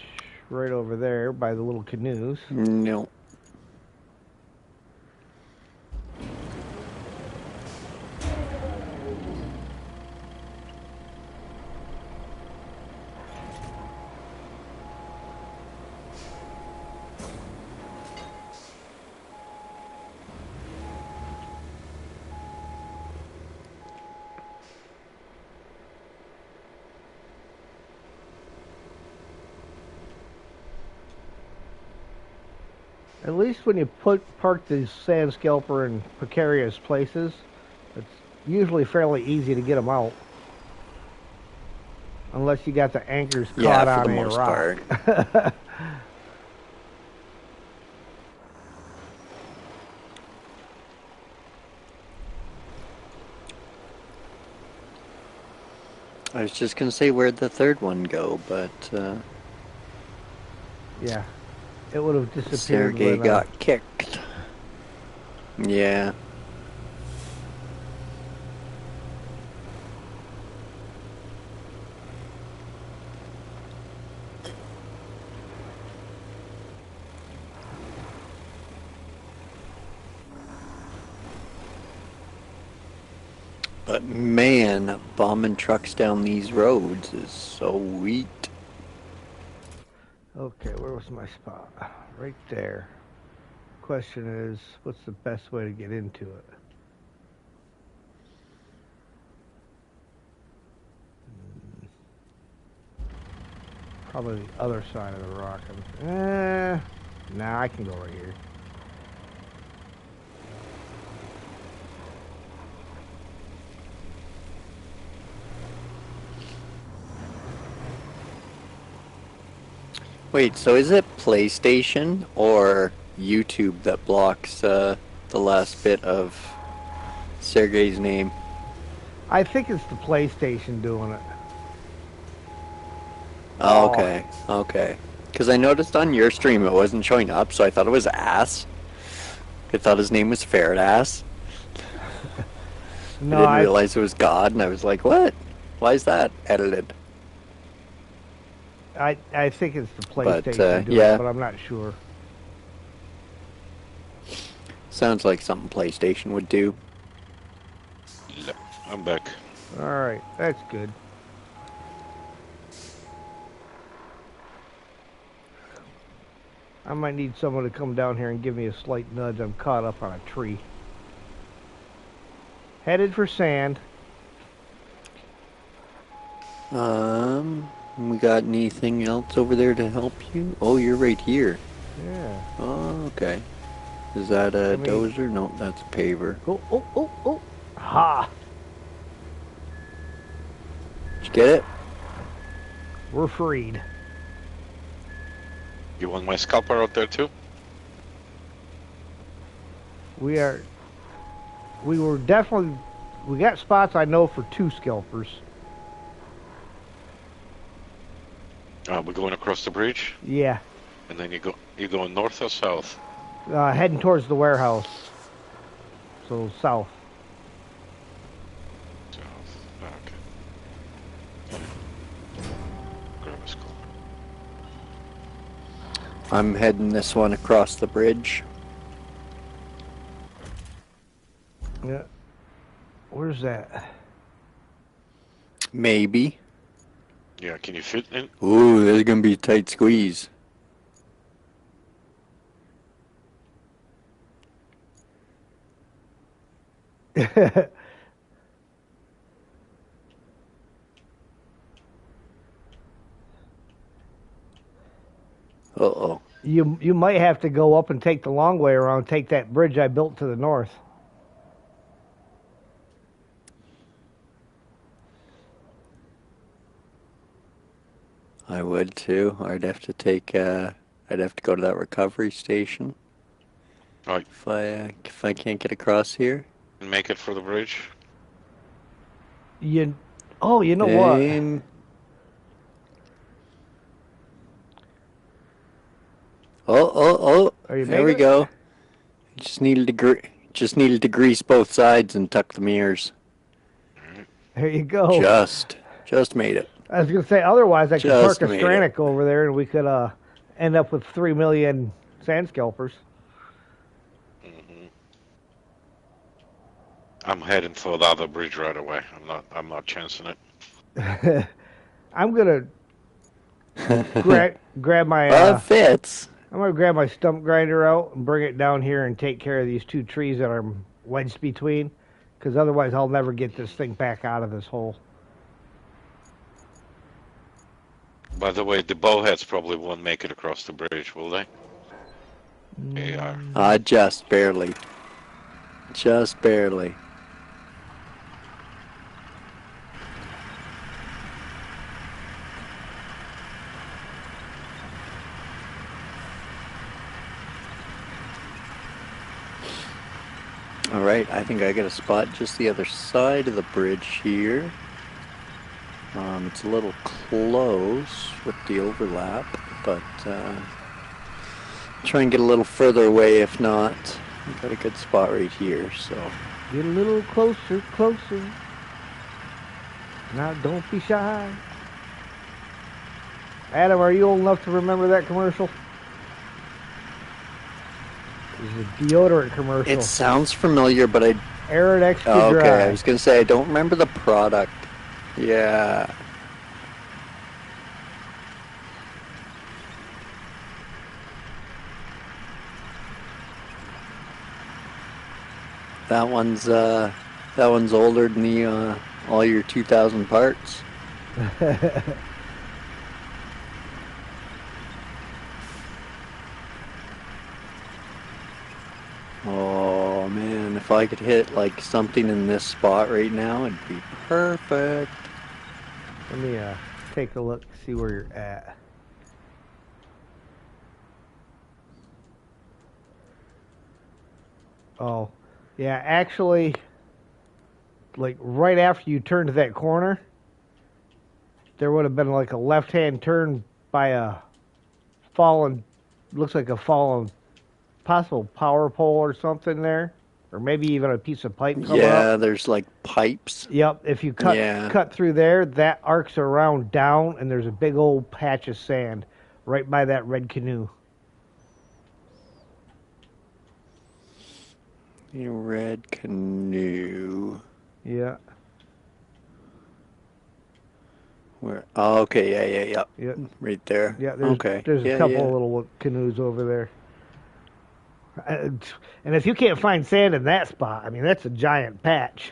right over there by the little canoes. No. At least when you park the sand scalper in precarious places, it's usually fairly easy to get them out. Unless you got the anchors caught Yeah, for on the a most rock. part. I was just gonna say where'd the third one go, but Yeah, it would have disappeared Sergey when, got kicked. Yeah. But man, bombing trucks down these roads is so sweet. Okay, where was my spot? Right there. Question is, what's the best way to get into it? Probably the other side of the rock. Nah, I can go right here. Wait, so is it PlayStation or YouTube that blocks the last bit of Sergey's name? I think it's the PlayStation doing it. Oh, okay, okay. Because I noticed on your stream it wasn't showing up, so I thought it was Ass. I thought his name was Ferret Ass. No, I didn't realize it was God, and I was like, what? Why is that edited? I think it's the PlayStation doing yeah. it, but I'm not sure. Sounds like something PlayStation would do. Yep, I'm back. All right, that's good. I might need someone to come down here and give me a slight nudge. I'm caught up on a tree. Headed for sand. We got anything else over there to help you? Oh, you're right here. Yeah. Oh, okay. Is that a dozer? No, that's a paver. Oh. Ha! Did you get it? We're freed. You want my scalper out there too? We are. We were definitely. We got spots I know for 2 scalpers. We're going across the bridge, Yeah. and then you go north or south? Heading towards the warehouse. So south. South. Okay. Grab a scalper. I'm heading this one across the bridge. Yeah. Where's that? Maybe. Yeah, can you fit in? Ooh, this is gonna be a tight squeeze. Uh-oh. You might have to go up and take the long way around, take that bridge I built to the north. I would too. I'd have to take, I'd have to go to that recovery station. Right. If I can't get across here. Make it for the bridge. You know what? Are you There we making it? go. Just needed to grease both sides and tuck the mirrors. There you go. Just made it. I was gonna say otherwise I could Just park a made Stranic over there and we could end up with 3 million sand scalpers. I'm heading for the other bridge right away. I'm not chancing it. I'm gonna grab my. Well, it fits. I'm gonna grab my stump grinder out and bring it down here and take care of these 2 trees that are wedged between, because otherwise I'll never get this thing back out of this hole. By the way, the bowheads probably won't make it across the bridge, will they? They are. Just barely. Just barely. Alright, I think I got a spot just the other side of the bridge here. It's a little close with the overlap, but try and get a little further away if not. I've got a good spot right here, so. Get a little closer, closer. Now don't be shy. Adam, are you old enough to remember that commercial? It's a deodorant commercial. It sounds familiar, but I... Arid Extra Oh, okay, Dry. I was going to say, I don't remember the product. Yeah. That one's older than the all your 2000 parts. Oh man, if I could hit like something in this spot right now, it'd be perfect. Let me take a look, see where you're at. Oh, yeah, actually, like right after you turned to that corner, there would have been like a left-hand turn by a fallen, looks like a fallen possible power pole or something there, or maybe even a piece of pipe coming Yeah, up. there's like pipes. Yep, if you cut through there, that arcs around down, and there's a big old patch of sand right by that red canoe. A red canoe. Yeah. Where? Oh, okay, yeah. Right there. Yeah, there's a couple of little canoes over there. And if you can't find sand in that spot, I mean, that's a giant patch.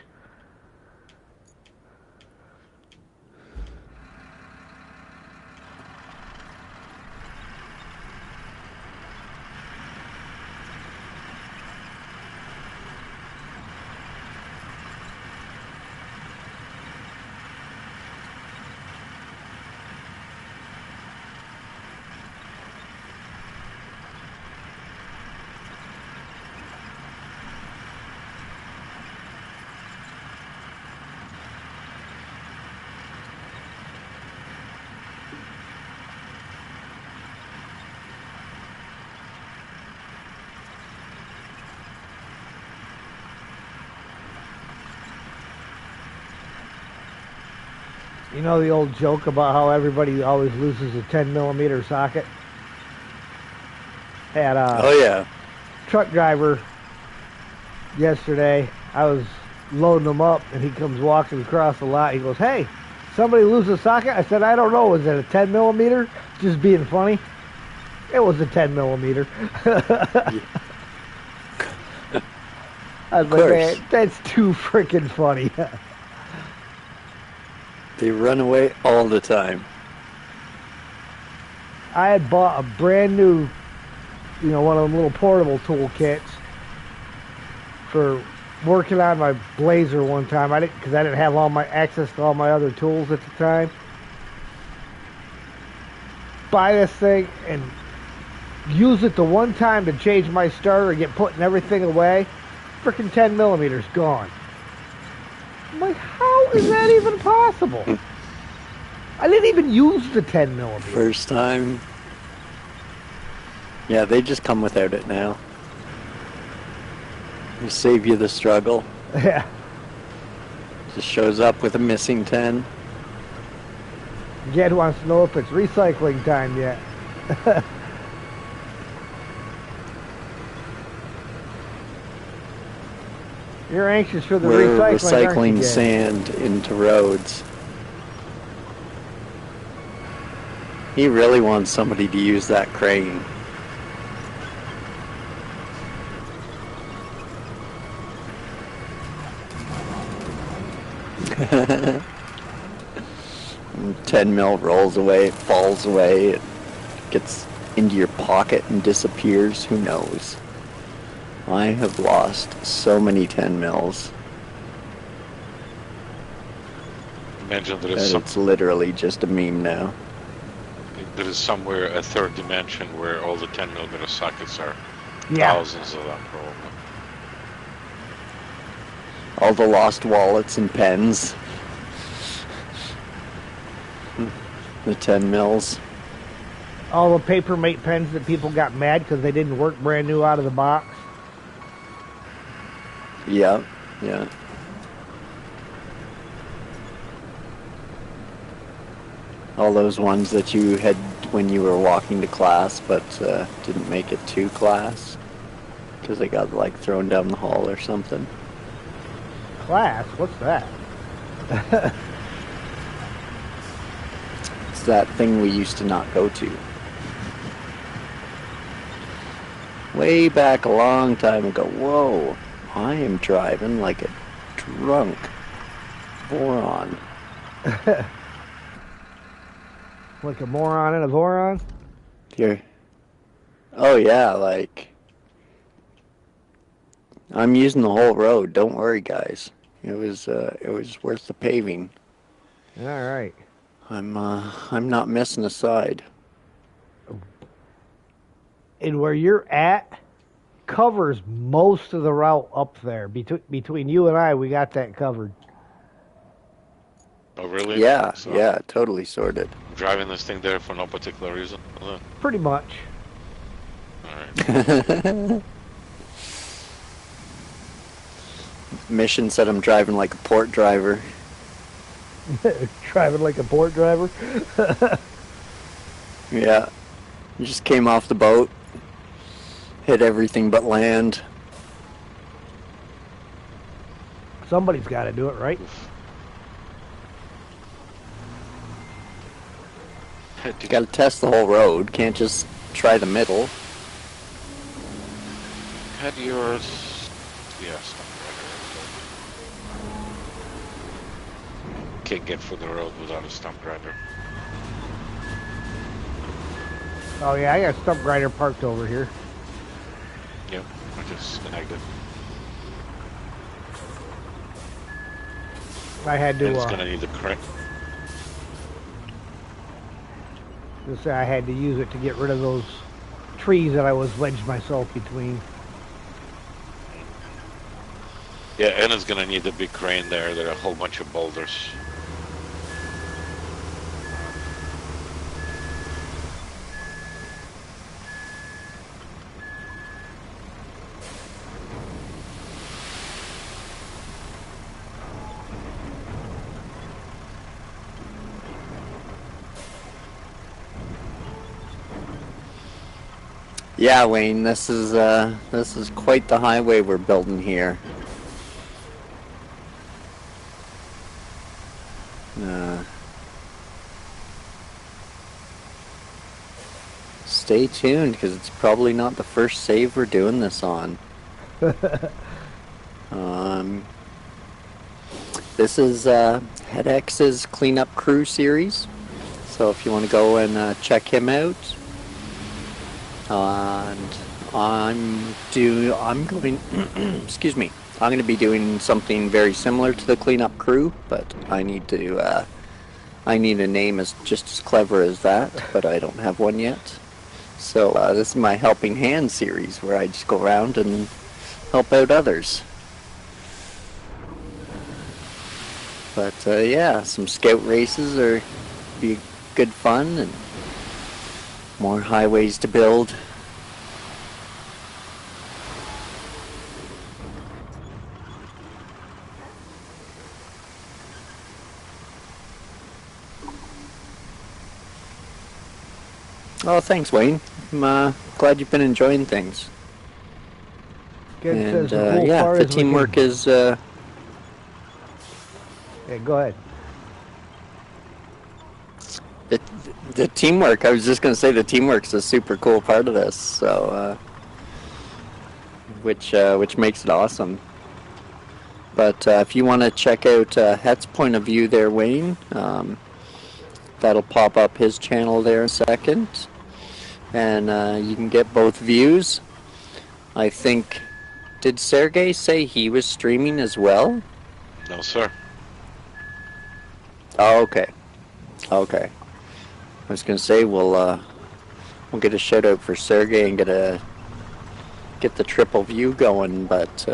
You know the old joke about how everybody always loses a 10 millimeter socket? Had a Oh yeah. truck driver yesterday. I was loading him up, and he comes walking across the lot. He goes, "Hey, somebody lose a socket?" I said, "I don't know. Was it a 10 millimeter?" Just being funny. It was a 10 millimeter. I was Of like, course. man, that's too freaking funny. They run away all the time. I had bought a brand new, one of them little portable tool kits for working on my Blazer one time. Because I didn't have all my access to all my other tools at the time. Buy this thing and use it the one time to change my starter and get putting everything away. Freaking 10 millimeters gone. I'm like, how is that even possible? I didn't even use the 10 millimeter. First time. Yeah, they just come without it now. They save you the struggle. Yeah. Just shows up with a missing 10. Jed wants to know if it's recycling time yet. You're anxious for the We're recycling, recycling aren't you, Jed? sand into roads. He really wants somebody to use that crane. And 10 mil rolls away, it falls away, it gets into your pocket and disappears. Who knows? I have lost so many 10 mils Imagine there that is it's literally just a meme now. there is somewhere a third dimension where all the 10 millimeter sockets are. Yeah. Thousands of them, probably. All the lost wallets and pens. The 10 mils. All the paper mate pens that people got mad because they didn't work brand new out of the box. Yeah, yeah. All those ones that you had when you were walking to class but didn't make it to class because they got like thrown down the hall or something. Class? What's that? It's that thing we used to not go to. Way back a long time ago. Whoa, I am driving like a drunk moron. Like a moron and a voron? Here. Oh yeah, like I'm using the whole road. Don't worry, guys. It was worth the paving. All right. I'm not missing a side. And where you're at covers most of the route up there. Between you and I, we got that covered. Oh, really? Yeah, So yeah, totally sorted. I'm driving this thing there for no particular reason. All Pretty much. right. Mission said I'm driving like a port driver. Driving like a port driver. Yeah. Just came off the boat. Hit everything but land. Somebody's got to do it, right? You gotta test the whole road. Can't just try the middle. Had yours. Yes. Can't get through the road without a stump grinder. Oh yeah, I got a stump grinder parked over here. Yep, I just snagged it. I had to. And it's gonna need the crane. Just say I had to use it to get rid of those trees that I was wedged myself between. Yeah, and it's gonna need the big crane there. There are a whole bunch of boulders. Yeah, Wayne, this is quite the highway we're building here. Stay tuned, because it's probably not the first save we're doing this on. This is HeadX's Cleanup Crew series, so if you want to go and check him out, and I'm going excuse me, I'm going to be doing something very similar to the Cleanup Crew, but I need a name just as clever as that, but I don't have one yet. So this is my Helping Hand series, where I just go around and help out others. But yeah, some scout races are be good fun, and more highways to build. Oh, thanks, Wayne. I'm glad you've been enjoying things. And yeah, the teamwork is... Yeah, go ahead. The teamwork, I was just going to say the teamwork's a super cool part of this, so... which makes it awesome. But if you want to check out Het's point of view there, Wayne, that'll pop up his channel there in a second. And you can get both views. I think... Did Sergey say he was streaming as well? No, sir. Oh, okay. Okay. I was gonna say we'll get a shout out for Sergey and get the triple view going, but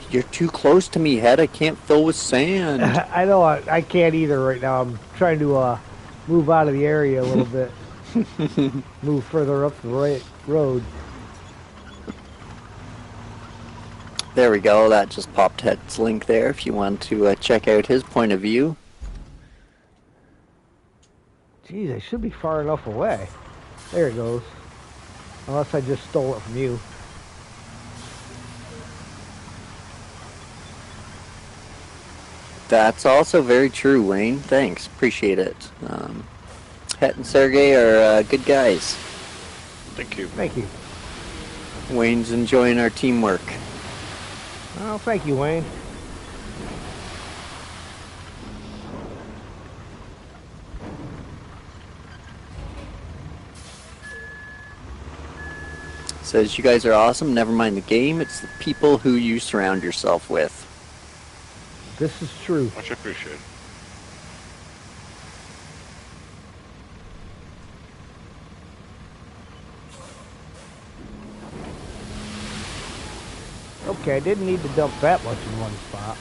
you're too close to me, Head. I can't fill with sand. I know I can't either right now. I'm trying to move out of the area a little bit. Move further up the right road. There we go. That just popped Head's link there if you want to check out his point of view. Geez, I should be far enough away. There it goes. Unless I just stole it from you. That's also very true, Wayne. Thanks. Appreciate it. Het and Sergey are good guys. Thank you. Thank you. Wayne's enjoying our teamwork. Oh, thank you, Wayne. Says you guys are awesome. Never mind the game. It's the people who you surround yourself with. This is true. Much appreciated. Okay, I didn't need to dump that much in one spot.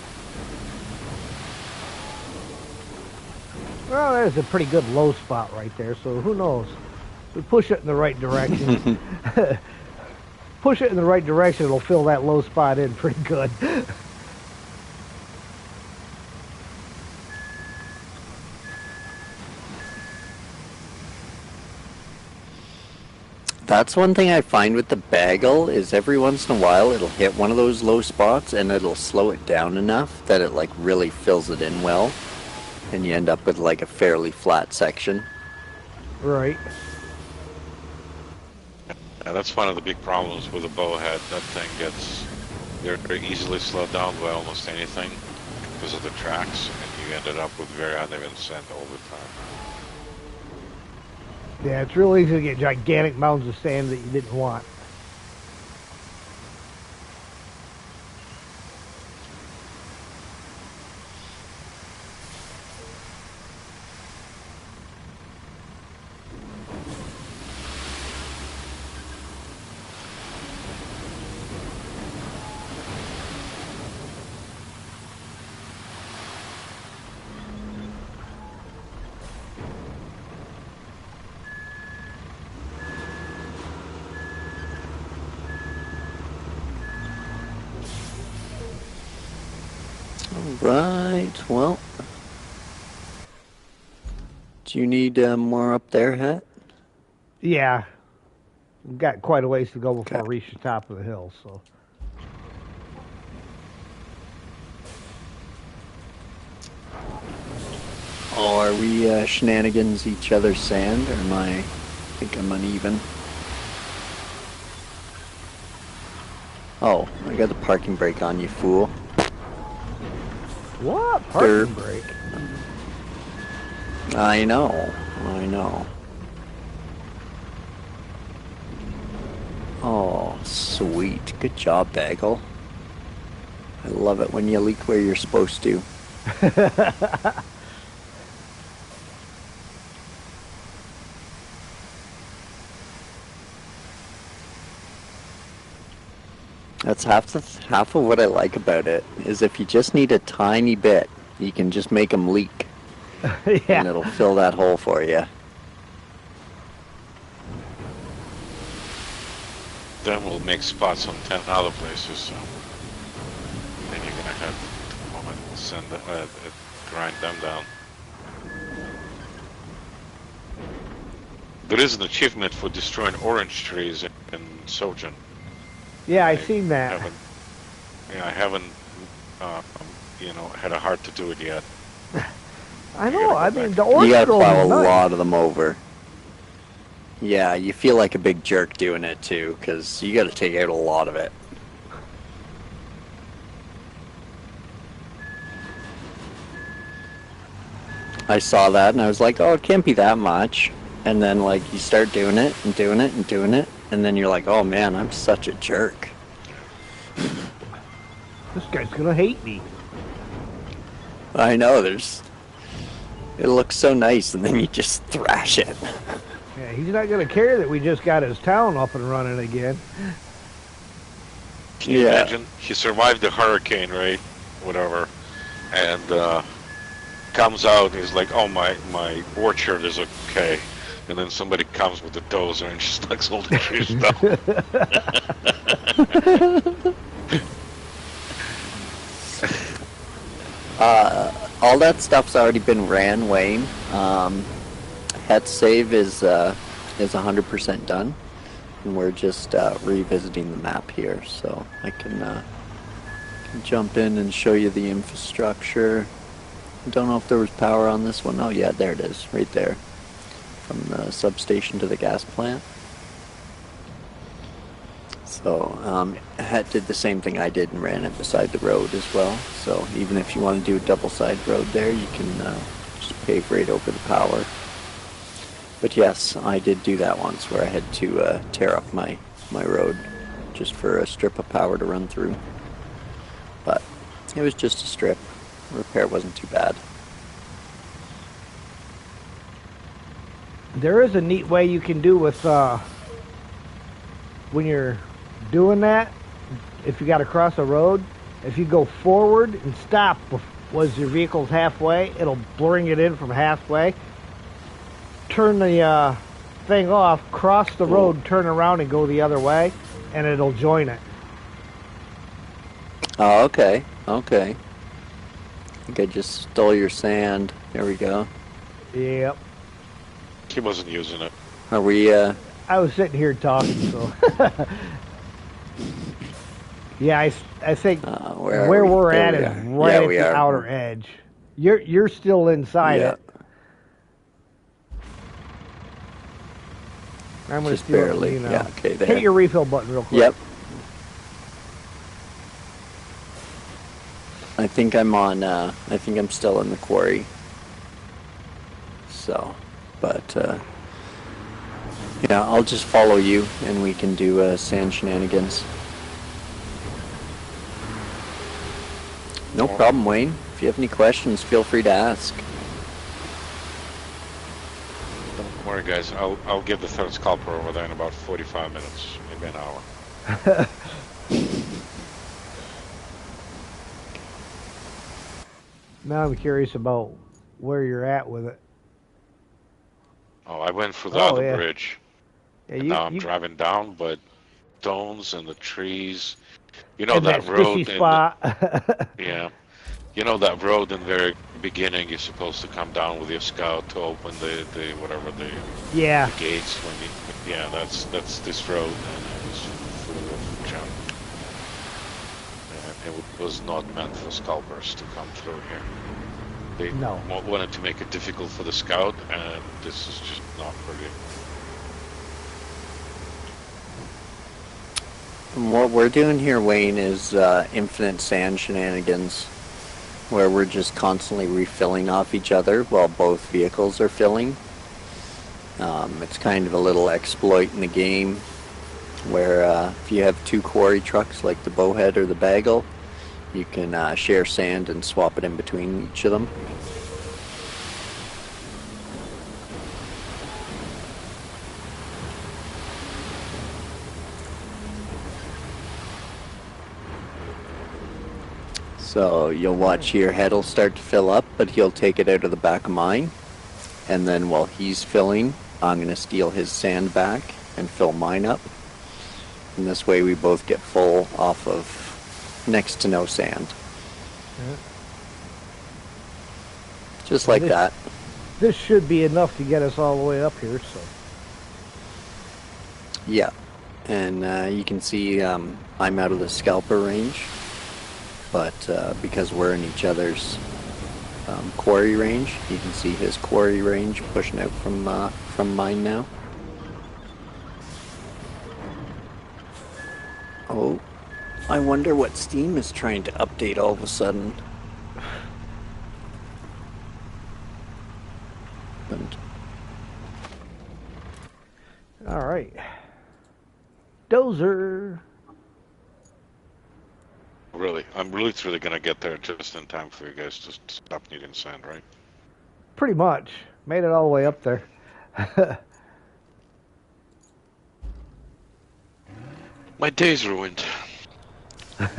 Well, there's a pretty good low spot right there, so who knows? We push it in the right direction. Push it in the right direction, it'll fill that low spot in pretty good. That's one thing I find with the bagel is every once in a while it'll hit one of those low spots and it'll slow it down enough that it like really fills it in well, and you end up with like a fairly flat section. Right. Yeah, that's one of the big problems with the bowhead. That thing gets very easily slowed down by almost anything because of the tracks, and you ended up with very uneven sand all the time. Yeah, it's real easy to get gigantic mounds of sand that you didn't want. Right, well, Do you need more up there, Hat? Yeah, we've got quite a ways to go before Okay. we reach the top of the hill. So Oh, are we shenanigans each other's sand, or am I think I'm uneven? Oh, I got the parking brake on, you fool. what Derp. parking brake? I know. I know. Oh, sweet. Good job, Bagel. I love it when you leak where you're supposed to. That's half of what I like about it, is if you just need a tiny bit, you can just make them leak, and Yeah, it'll fill that hole for you. Then we'll make spots on 10 other places. So then you're gonna have to send grind them down. There is an achievement for destroying orange trees in Sojourn. yeah, I seen that. I haven't, had a heart to do it yet. I You know. gotta I go mean, back. the You orange gotta grove plow is a nice. lot of them over. Yeah, you feel like a big jerk doing it too, because you gotta take out a lot of it. I saw that and I was like, oh, it can't be that much. And then, like, you start doing it and doing it and doing it, and then you're like, oh man, I'm such a jerk. This guy's gonna hate me. I know, it looks so nice, and then you just thrash it. Yeah, he's not gonna care that we just got his town up and running again. Can you Yeah. imagine? He survived the hurricane, right? Whatever. And comes out and he's like, oh, my orchard is okay. And then somebody comes with a dozer and just knocks all the trees down. All that stuff's already been ran, Wayne. Het save is 100% done, and we're just revisiting the map here, so I can jump in and show you the infrastructure. I don't know if there was power on this one. Oh yeah, there it is, right there, from the substation to the gas plant. So Het did the same thing I did and ran it beside the road as well. So even if you want to do a double-side road there, you can just pave right over the power. But yes, I did do that once where I had to tear up my road just for a strip of power to run through. But it was just a strip. Repair wasn't too bad. There is a neat way you can do with when you're doing that. If you got to cross a road, if you go forward and stop was your vehicle's halfway, it'll bring it in from halfway. Turn the thing off, cross the road, turn around and go the other way, and it'll join it. Oh, okay. Okay. I think I just stole your sand. There we go. Yep. He wasn't using it. Are we, I was sitting here talking, so. Yeah, I think where where are we? we're There at we is are. right Yeah, at we the are. outer edge. You're still inside Yeah. it. I'm gonna Just steal it from barely. you now. Yeah, okay, there. Hit your refill button real quick. Yep. I think I'm still in the quarry. So, but, yeah, I'll just follow you and we can do sand shenanigans. No problem, Wayne. If you have any questions, feel free to ask. Don't worry, guys. I'll get the third scalper over there in about 45 minutes, maybe an hour. Now I'm curious about where you're at with it. Oh, I went through the Oh, other yeah. bridge. Yeah, And now I'm driving down, but stones and the trees. You know in that that road squishy spot. yeah. You know that road in there beginning, you're supposed to come down with your scout to open the whatever Yeah. the gates when you, yeah, that's this road, and it was full of junk. And it was not meant for scalpers to come through here. They No. wanted to make it difficult for the scout, and this is just not pretty. And what we're doing here, Wayne, is infinite sand shenanigans, where we're just constantly refilling off each other while both vehicles are filling. It's kind of a little exploit in the game, where if you have two quarry trucks like the Bowhead or the Bagel, you can share sand and swap it in between each of them. So you'll watch your head will start to fill up, but he'll take it out of the back of mine. And then while he's filling, I'm going to steal his sand back and fill mine up. And this way we both get full off of next to no sand. Yeah. Just like that. This should be enough to get us all the way up here, so. Yeah. And you can see I'm out of the scalper range. But because we're in each other's quarry range, you can see his quarry range pushing out from mine now. Oh, I wonder what Steam is trying to update all of a sudden. All right. Dozer. Really, I'm really gonna get there just in time for you guys to stop needing sand, right? Pretty much. Made it all the way up there. My day's ruined. What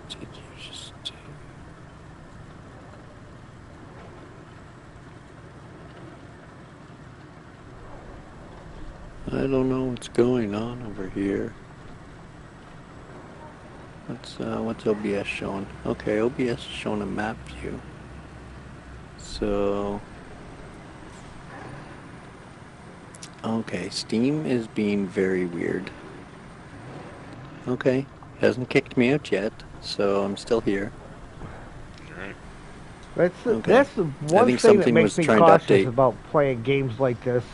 did you just do? I don't know what's going on over here. What's OBS showing? Okay, OBS is showing a map view. So, okay, Steam is being very weird. Okay, hasn't kicked me out yet, so I'm still here. Alright. That's the one thing that makes me cautious about playing games like this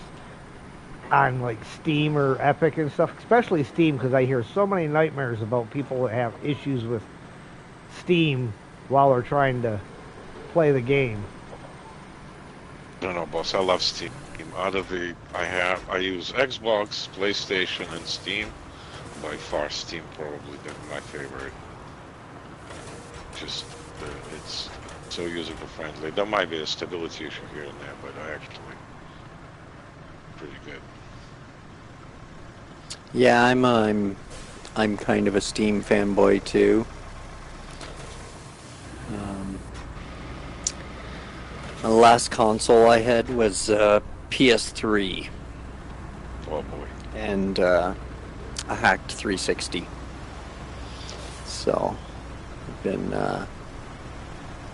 on like Steam or Epic and stuff, especially Steam, because I hear so many nightmares about people that have issues with Steam while they're trying to play the game. I don't know, boss. I love Steam. Out of I use Xbox, PlayStation, and Steam. By far, Steam probably been my favorite. Just it's so user friendly. There might be a stability issue here and there, but I actually pretty good. Yeah, I'm kind of a Steam fanboy too. The last console I had was PS3. Oh boy. And a hacked 360. So I've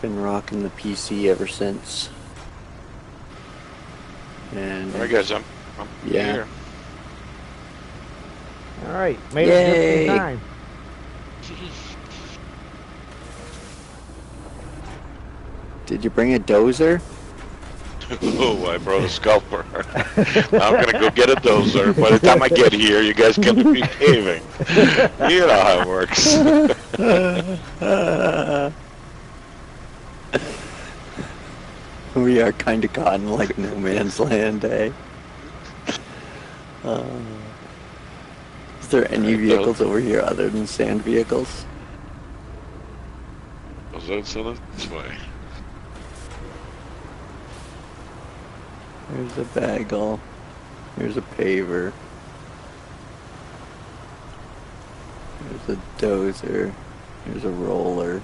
been rocking the PC ever since. And Alright guys, I'm yeah. here. All right, made it just in time. Did you bring a dozer? Oh, I brought a scalper. I'm gonna go get a dozer. By the time I get here, you guys can be paving. You know how it works. We are kind of caught in like no man's land, eh? Is there any vehicles over here other than sand vehicles? Was that so this way? There's a bagel. There's a paver. There's a dozer. There's a roller.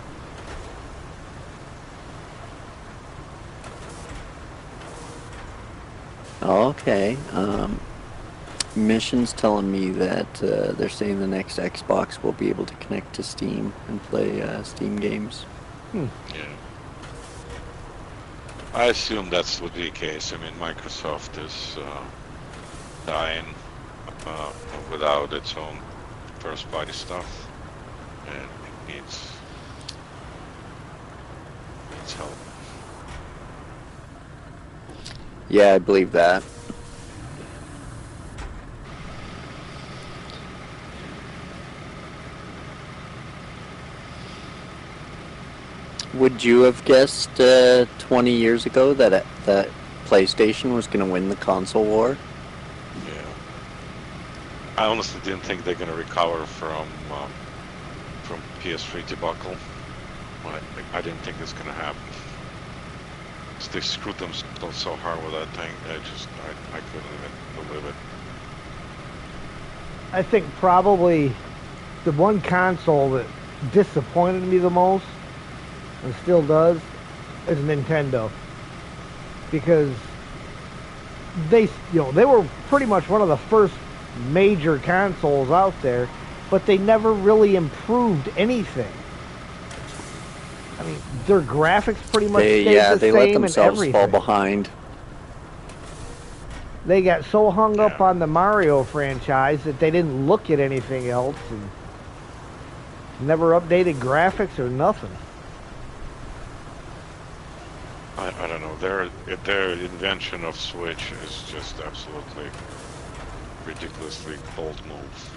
Okay. Mission's telling me that they're saying the next Xbox will be able to connect to Steam and play Steam games. Yeah. I assume that's would be the case. I mean, Microsoft is dying without its own first-party stuff, and it needs help. Yeah, I believe that. Would you have guessed 20 years ago that PlayStation was going to win the console war? Yeah. I honestly didn't think they're going to recover from PS3 debacle. I didn't think it's going to happen. They screwed themselves so hard with that thing. I couldn't even believe it. I think probably the one console that disappointed me the most, and still does, is Nintendo. Because they were pretty much one of the first major consoles out there, but they never really improved anything. I mean, their graphics pretty much stayed the they same let and themselves everything. fall behind. They got so hung up on the Mario franchise that they didn't look at anything else and never updated graphics or nothing. I don't know. Their invention of Switch is just absolutely ridiculously bold move.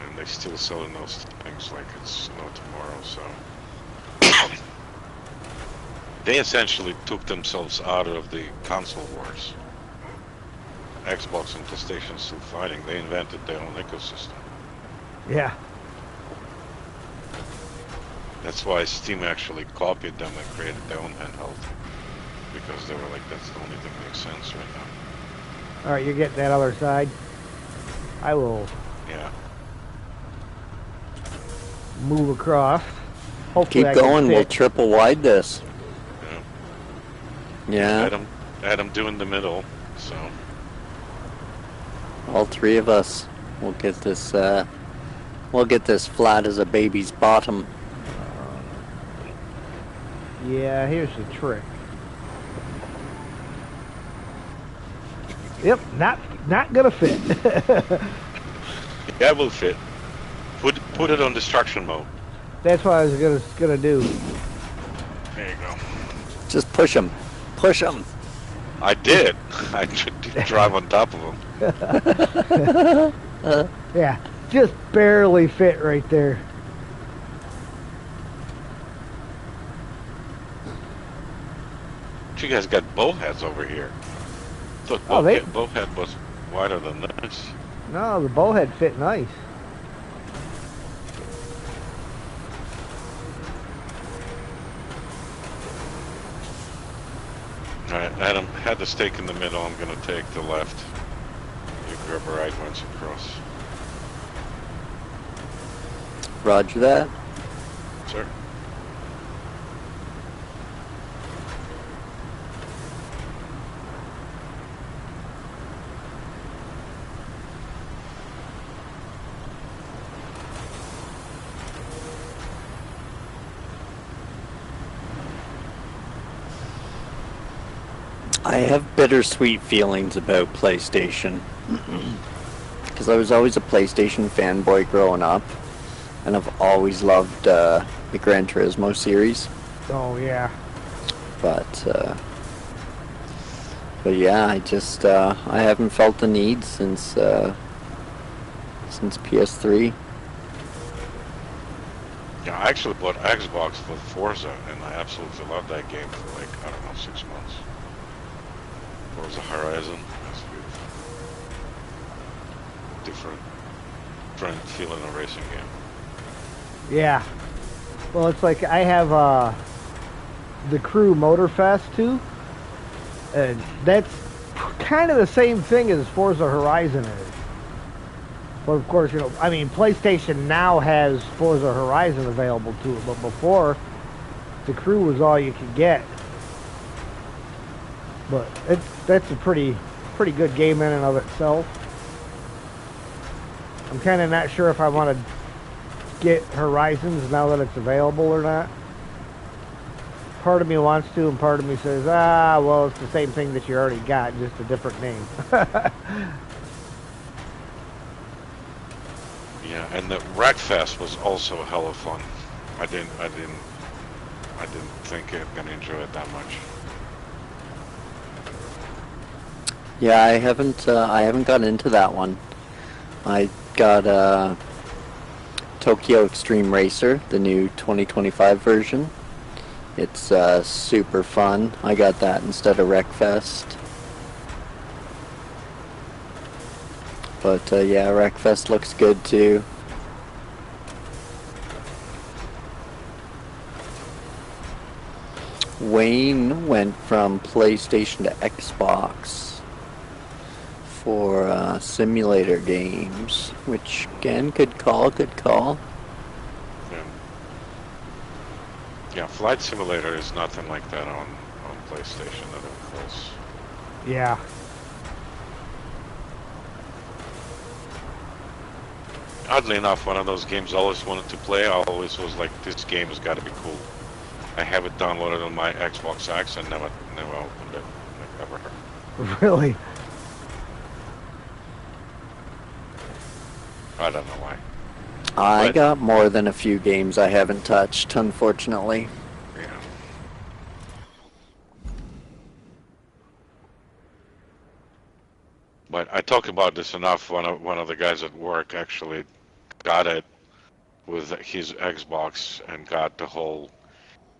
And they still selling those things like it's no tomorrow, so they essentially took themselves out of the console wars. Xbox and PlayStation still fighting. They invented their own ecosystem. Yeah. That's why Steam actually copied them and created their own handheld. Because they were like, that's the only thing that makes sense right now. Alright, you're getting that other side. I will move across. Hopefully Keep going, we'll triple wide this. Yeah. Adam doing the middle, so. All three of us will get this, flat as a baby's bottom. Yeah, here's the trick. Yep, not gonna fit. Yeah, it will fit. Put it on destruction mode. That's what I was gonna do. There you go. Just push them. Push them. I did. I did drive on top of them. Yeah, just barely fit right there. You guys got bowheads over here. Look, bowhead was wider than this. No, the bowhead fit nice. Alright, Adam, had the stake in the middle. I'm going to take the left. You grab a right once you cross. Roger that. Sir. I have bittersweet feelings about PlayStation. Because I was always a PlayStation fanboy growing up. And I've always loved the Gran Turismo series. Oh, yeah. But yeah, I haven't felt the need since PS3. Yeah, I actually bought Xbox for Forza, and I absolutely loved that game for like, I don't know, 6 months. Forza Horizon, that's beautiful. Different feeling of racing game. Yeah. Well, it's like I have the Crew Motorfest too, and that's kind of the same thing as Forza Horizon is. But of course, I mean, PlayStation now has Forza Horizon available to it, but before, the Crew was all you could get. But that's a pretty pretty good game in and of itself. I'm kind of not sure if I want to get Horizons now that it's available or not. Part of me wants to, and part of me says, well, it's the same thing that you already got, just a different name. Yeah, and the Wreckfest was also hella fun. I didn't think I'm gonna enjoy it that much. Yeah, I haven't gotten into that one. I got Tokyo Extreme Racer, the new 2025 version. It's super fun. I got that instead of Wreckfest. But yeah, Wreckfest looks good too. Wayne went from PlayStation to Xbox for simulator games, which again, good call. Yeah. Yeah, Flight Simulator is nothing like that on PlayStation, not even close. Yeah. Oddly enough, one of those games I always wanted to play. I always was like, this game has got to be cool. I have it downloaded on my Xbox X and never opened it, like, ever. Really? I don't know why. I got more than a few games I haven't touched, unfortunately. Yeah. But I talk about this enough. One of the guys at work actually got it with his Xbox and got the whole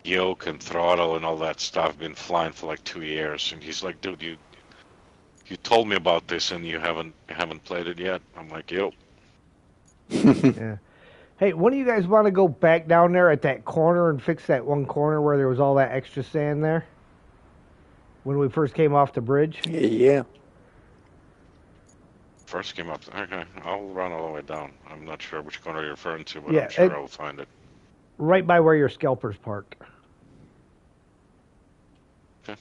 yoke and throttle and all that stuff. Been flying for like 2 years, and he's like, "Dude, you told me about this and you haven't played it yet." I'm like, "Yo." Yeah. Hey, when do you guys want to go back down there at that corner and fix that one corner where there was all that extra sand there? When we first came off the bridge? Yeah. First came up. Okay, I'll run all the way down. I'm not sure which corner you're referring to, but Yeah, I'm sure I'll find it. Right by where your scalpers parked. Okay.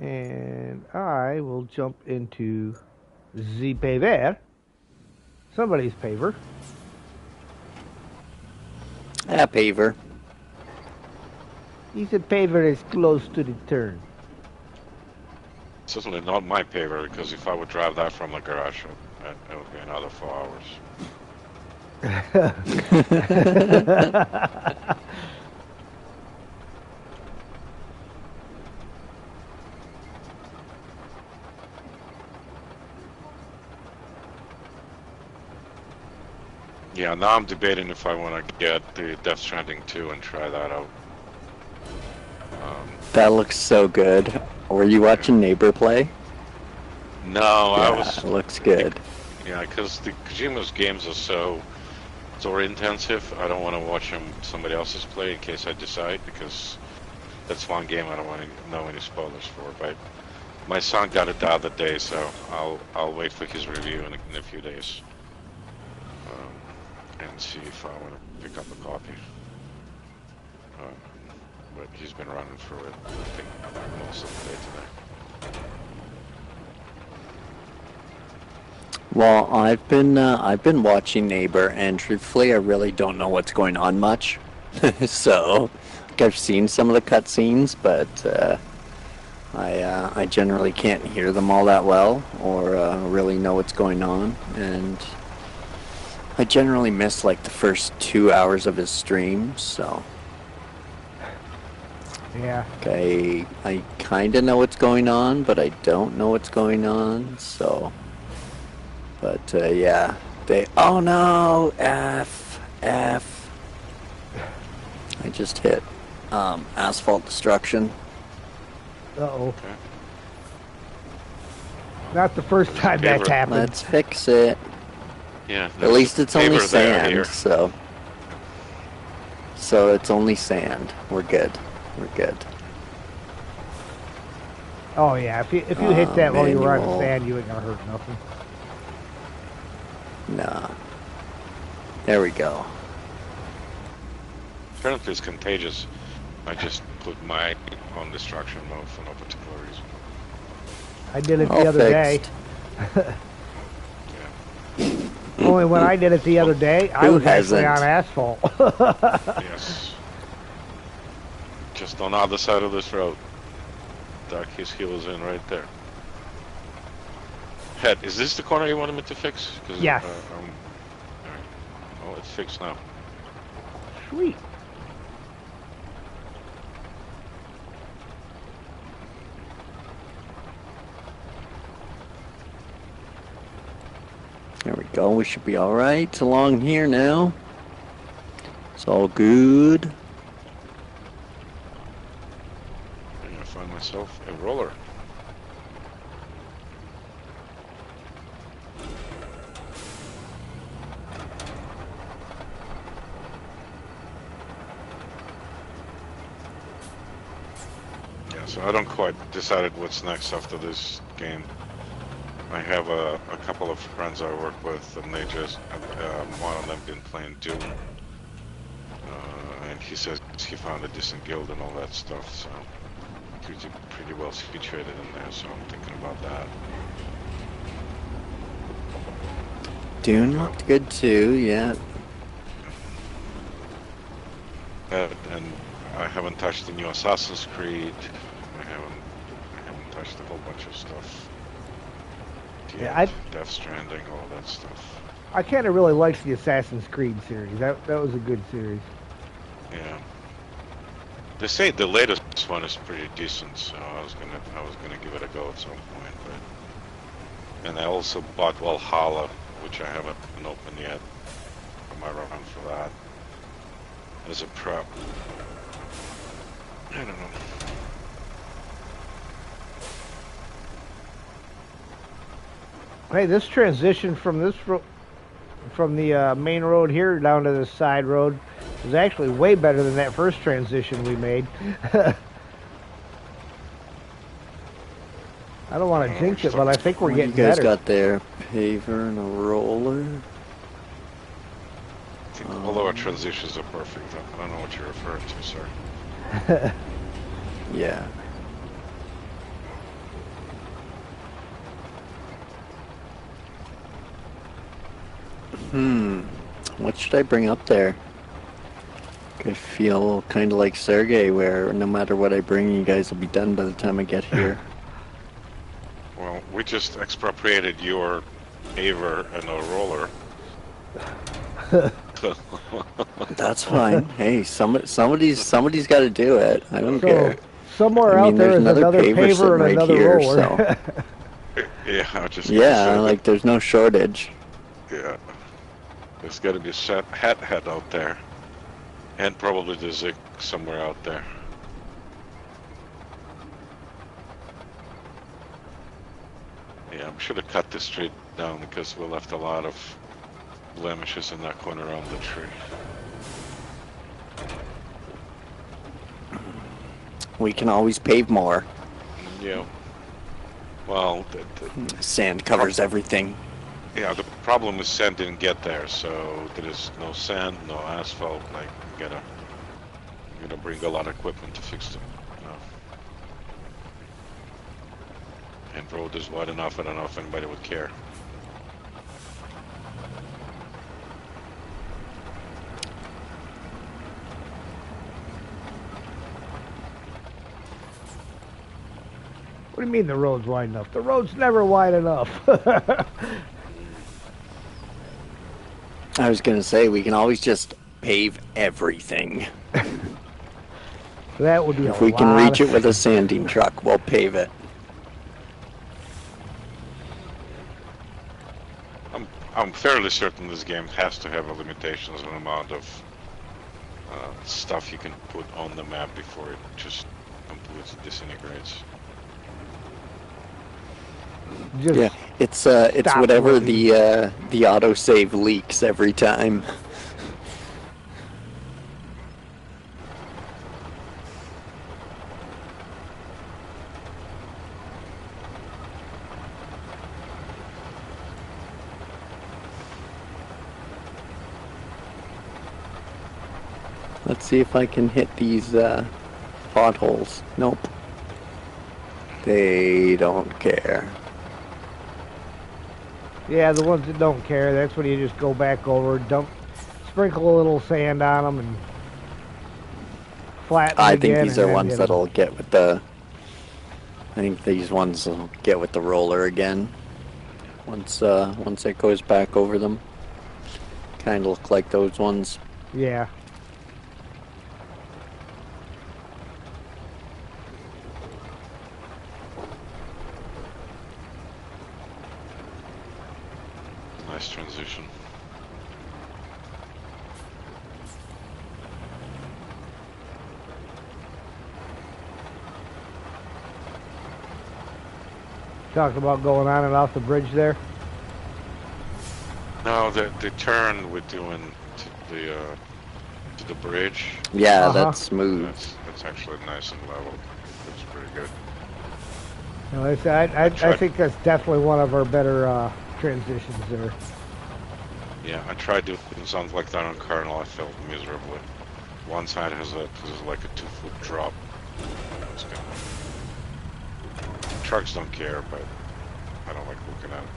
And I will jump into the paver. Somebody's paver. Paver. He said paver is close to the turn. Certainly not my paver, because if I would drive that from the garage, it would be another 4 hours. Yeah, now I'm debating if I want to get the Death Stranding 2 and try that out. That looks so good. Were you watching Neighbor play? No, Yeah, I was. It looks good. Yeah, because the Kojima's games are so story intensive. I don't want to watch somebody else's play in case I decide, because that's one game I don't want to know any spoilers for. But my son got it the other day, so I'll wait for his review in a few days, and see if I want to pick up a copy. But he's been running through it, I think, most of the day today. Well, I've been watching Neighbor, and truthfully, I really don't know what's going on much. So, like, I've seen some of the cutscenes, but I generally can't hear them all that well, or really know what's going on, and I generally miss like the first 2 hours of his stream. So, Yeah. okay, I kind of know what's going on, but I don't know what's going on. So. But yeah, oh no, F. I just hit asphalt destruction. Uh-oh. Okay. Not the first time that's happened. Let's fix it. Yeah. At least it's only paver there sand, here. so it's only sand. We're good. Oh yeah, if you hit that while you were on the manual. sand, you ain't gonna hurt nothing. Nah. There we go. Apparently it's contagious. I just put my on destruction mode for no particular reason. I did it All the other day. fixed. Yeah. Only when I did it the other day, I Who was actually hasn't? on asphalt. Yes. Just on the other side of this road. Dark his heels in right there. Head, is this the corner you wanted me to fix? Yes. Alright. Oh, it's fixed now. Sweet. There we go. We should be all right along here now. It's all good. I'm gonna find myself a roller. Yeah, so I don't quite decided what's next after this game. I have a couple of friends I work with, and they just one of them been playing Doom, and he says he found a decent guild and all that stuff. So pretty well situated in there. So I'm thinking about that. Dune looked good too, yeah. And I haven't touched the new Assassin's Creed. I haven't touched a whole bunch of stuff. Yeah, Death Stranding, all that stuff. I kind of really liked the Assassin's Creed series. That was a good series. Yeah. They say the latest one is pretty decent, so I was gonna give it a go at some point. But and I also bought Valhalla, which I haven't opened yet. I might run for that as a prep. I don't know. Hey, this transition from from the main road here down to the side road is actually way better than that first transition we made. I don't want to jinx it, but I think we're What getting you guys better. got there? Paver and a roller? I think all of our transitions are perfect. I don't know what you're referring to, sir. Yeah. What should I bring up there? I feel kind of like Sergey, where no matter what I bring, you guys will be done by the time I get here. Well, we just expropriated your Aver and a roller. That's fine. Hey, somebody's got to do it. I don't So care. somewhere I mean, out there there's is another another paver sitting paver and right another here, roller. Yeah, I was just gonna Yeah, say like there's no shortage. that, yeah. There's got to be a head out there, and probably the Zig somewhere out there. Yeah, I should have cut this street down because we left a lot of blemishes in that corner around the tree. We can always pave more. Yeah. Well, Sand covers everything. yeah, the problem is sand didn't get there, so there is no sand, no asphalt. Like, I'm gonna bring a lot of equipment to fix them. You know. And road is wide enough. I don't know if anybody would care. What do you mean the road's wide enough? The road's never wide enough. I was gonna say we can always just pave everything. That would be If a we can lot reach of- it with a sanding truck, we'll pave it. I'm fairly certain this game has to have a limitations on the amount of stuff you can put on the map before it just completely disintegrates. Just Yeah, it's stop whatever looking. the autosave leaks every time. Let's see if I can hit these potholes. Nope. They don't care. Yeah, the ones that don't care, that's when you just go back over, sprinkle a little sand on them, and flatten I it think again. these and are then ones hit 'em. that'll get with the... I think these ones will get with the roller again. Once it goes back over them. Kind of look like those ones. Yeah. Nice transition. Talking about going on and off the bridge there. No, the turn we're doing to the bridge. Yeah, Uh-huh. that's smooth. That's actually nice and level. It's pretty good. No, I think that's definitely one of our better transitions there. Yeah, I tried doing something like that on Cardinal. I failed miserably. One side has like a 2-foot drop. It's gonna... Trucks don't care, but I don't like looking at it.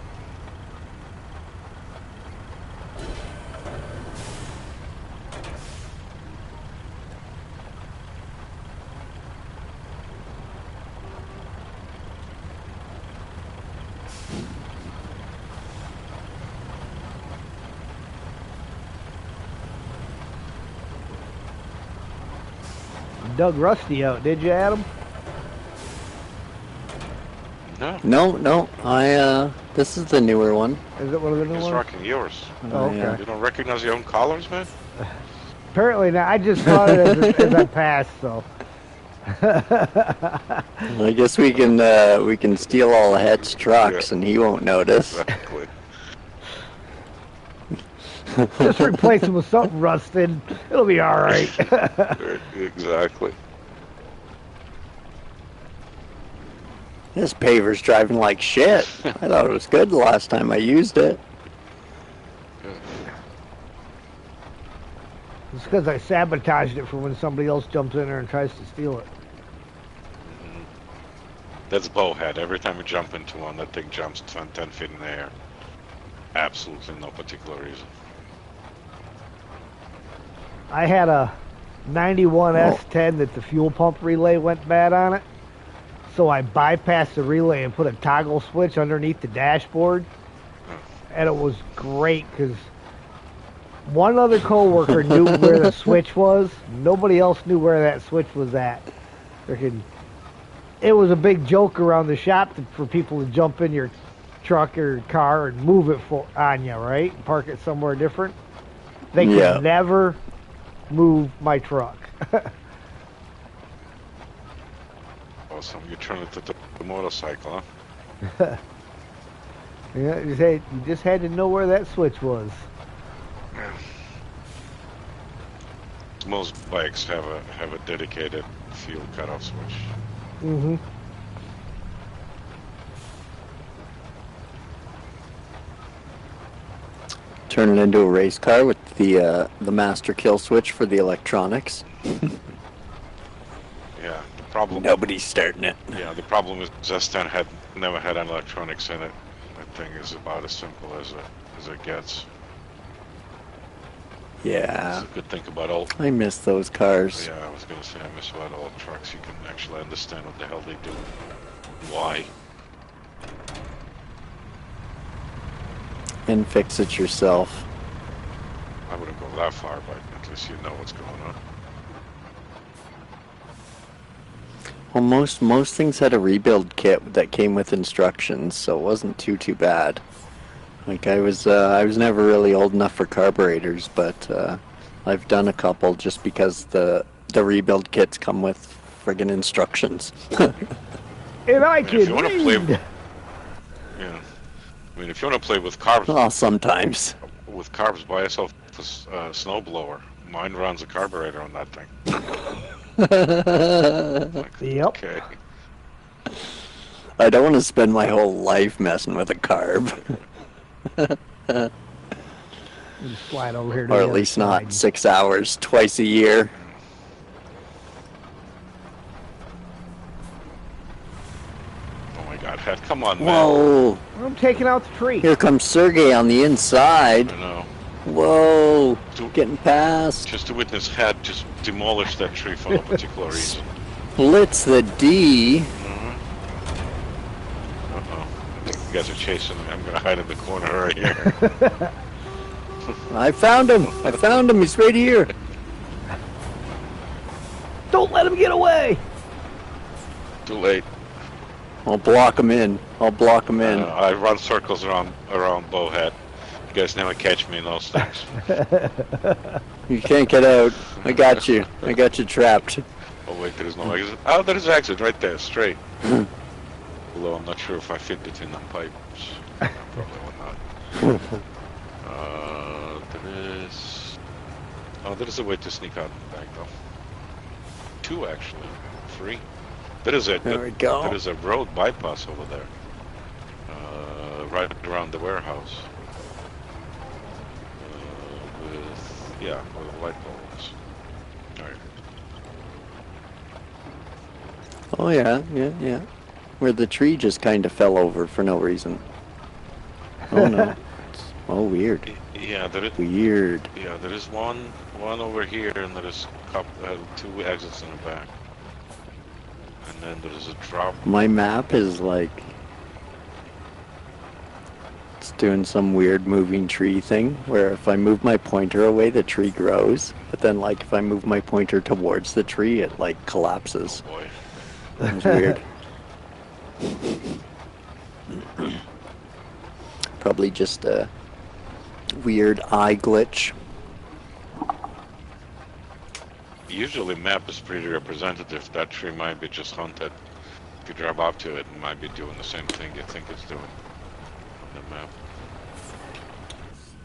Dug Rusty out, did you, Adam? No. No. This is the newer one. Is it one of the new He's ones? rocking yours. Oh, okay. Yeah. You don't recognize your own collars, man? Apparently not. I just saw it as I passed, so. I guess we can steal all of Het's trucks and he won't notice. Exactly. Just replace it with something rusted. It'll be all right. Exactly. This paver's driving like shit. I thought it was good the last time I used it. It's because I sabotaged it for when somebody else jumps in there and tries to steal it. That's bowhead. Every time you jump into one, that thing jumps 10 feet in the air. Absolutely no particular reason. I had a 91 S10 that the fuel pump relay went bad on it. So I bypassed the relay and put a toggle switch underneath the dashboard. And it was great because one other coworker knew where the switch was. Nobody else knew where that switch was at. It was a big joke around the shop for people to jump in your truck or car and move it on you, right? Park it somewhere different. They could never move my truck. Awesome. You turn it to the motorcycle, huh? Yeah, you just had to know where that switch was. Most bikes have a dedicated fuel cutoff switch. Mm-hmm. Turn it into a race car with the master kill switch for the electronics. Yeah, the problem. Nobody's starting it. Yeah, the problem is S10 never had any electronics in it. That thing is about as simple as it gets. Yeah. It's a good thing about old. I miss those cars. Yeah, I was gonna say I miss about old trucks. You can actually understand what the hell they do, why. And fix it yourself. I wouldn't go that far, but at least you know what's going on. Well, most things had a rebuild kit that came with instructions, so it wasn't too bad. Like I was never really old enough for carburetors, but I've done a couple just because the rebuild kits come with friggin' instructions. And I can If you want to play, read. yeah. I mean, if you want to play with carbs, Well, sometimes. with carbs, buy yourself a snowblower. Mine runs a carburetor on that thing. Like, Yep. Okay. I don't want to spend my whole life messing with a carb. Just slide over here. To Or the at other least side. not 6 hours twice a year. Godhead, come on, man. Whoa! I'm taking out the tree. Here comes Sergey on the inside. I know. Whoa! Getting past. Just to witness Head just demolish that tree for no particular reason. Blitz the D. Uh-oh. I think you guys are chasing me. I'm gonna hide in the corner right here. I found him. I found him. He's right here. Don't let him get away. Too late. I'll block him in. I'll block him in. I run circles around Bowhead. You guys never catch me in those things. You can't get out. I got you. I got you trapped. Oh wait, there is no exit. Oh, there is an exit right there, straight. Although I'm not sure if I fit it in the pipes. Probably will not. There is... Oh, there is a way to sneak out the back though. 2 actually. 3. There is a... There we go. There is a road bypass over there. Right around the warehouse. Where the light pole is. Alright. Oh yeah. Where the tree just kind of fell over for no reason. Oh no. Oh, weird. Yeah, there is... Weird. Yeah, there is one over here, and there is 2 exits in the back. And then there is a drop. My map is like... It's doing some weird moving tree thing, where if I move my pointer away, the tree grows. But then, like, if I move my pointer towards the tree, it, like, collapses. Oh boy. It's weird. Probably just a weird eye glitch. Usually map is pretty representative. That tree might be just haunted. If you drive up to it, it might be doing the same thing you think it's doing on the map.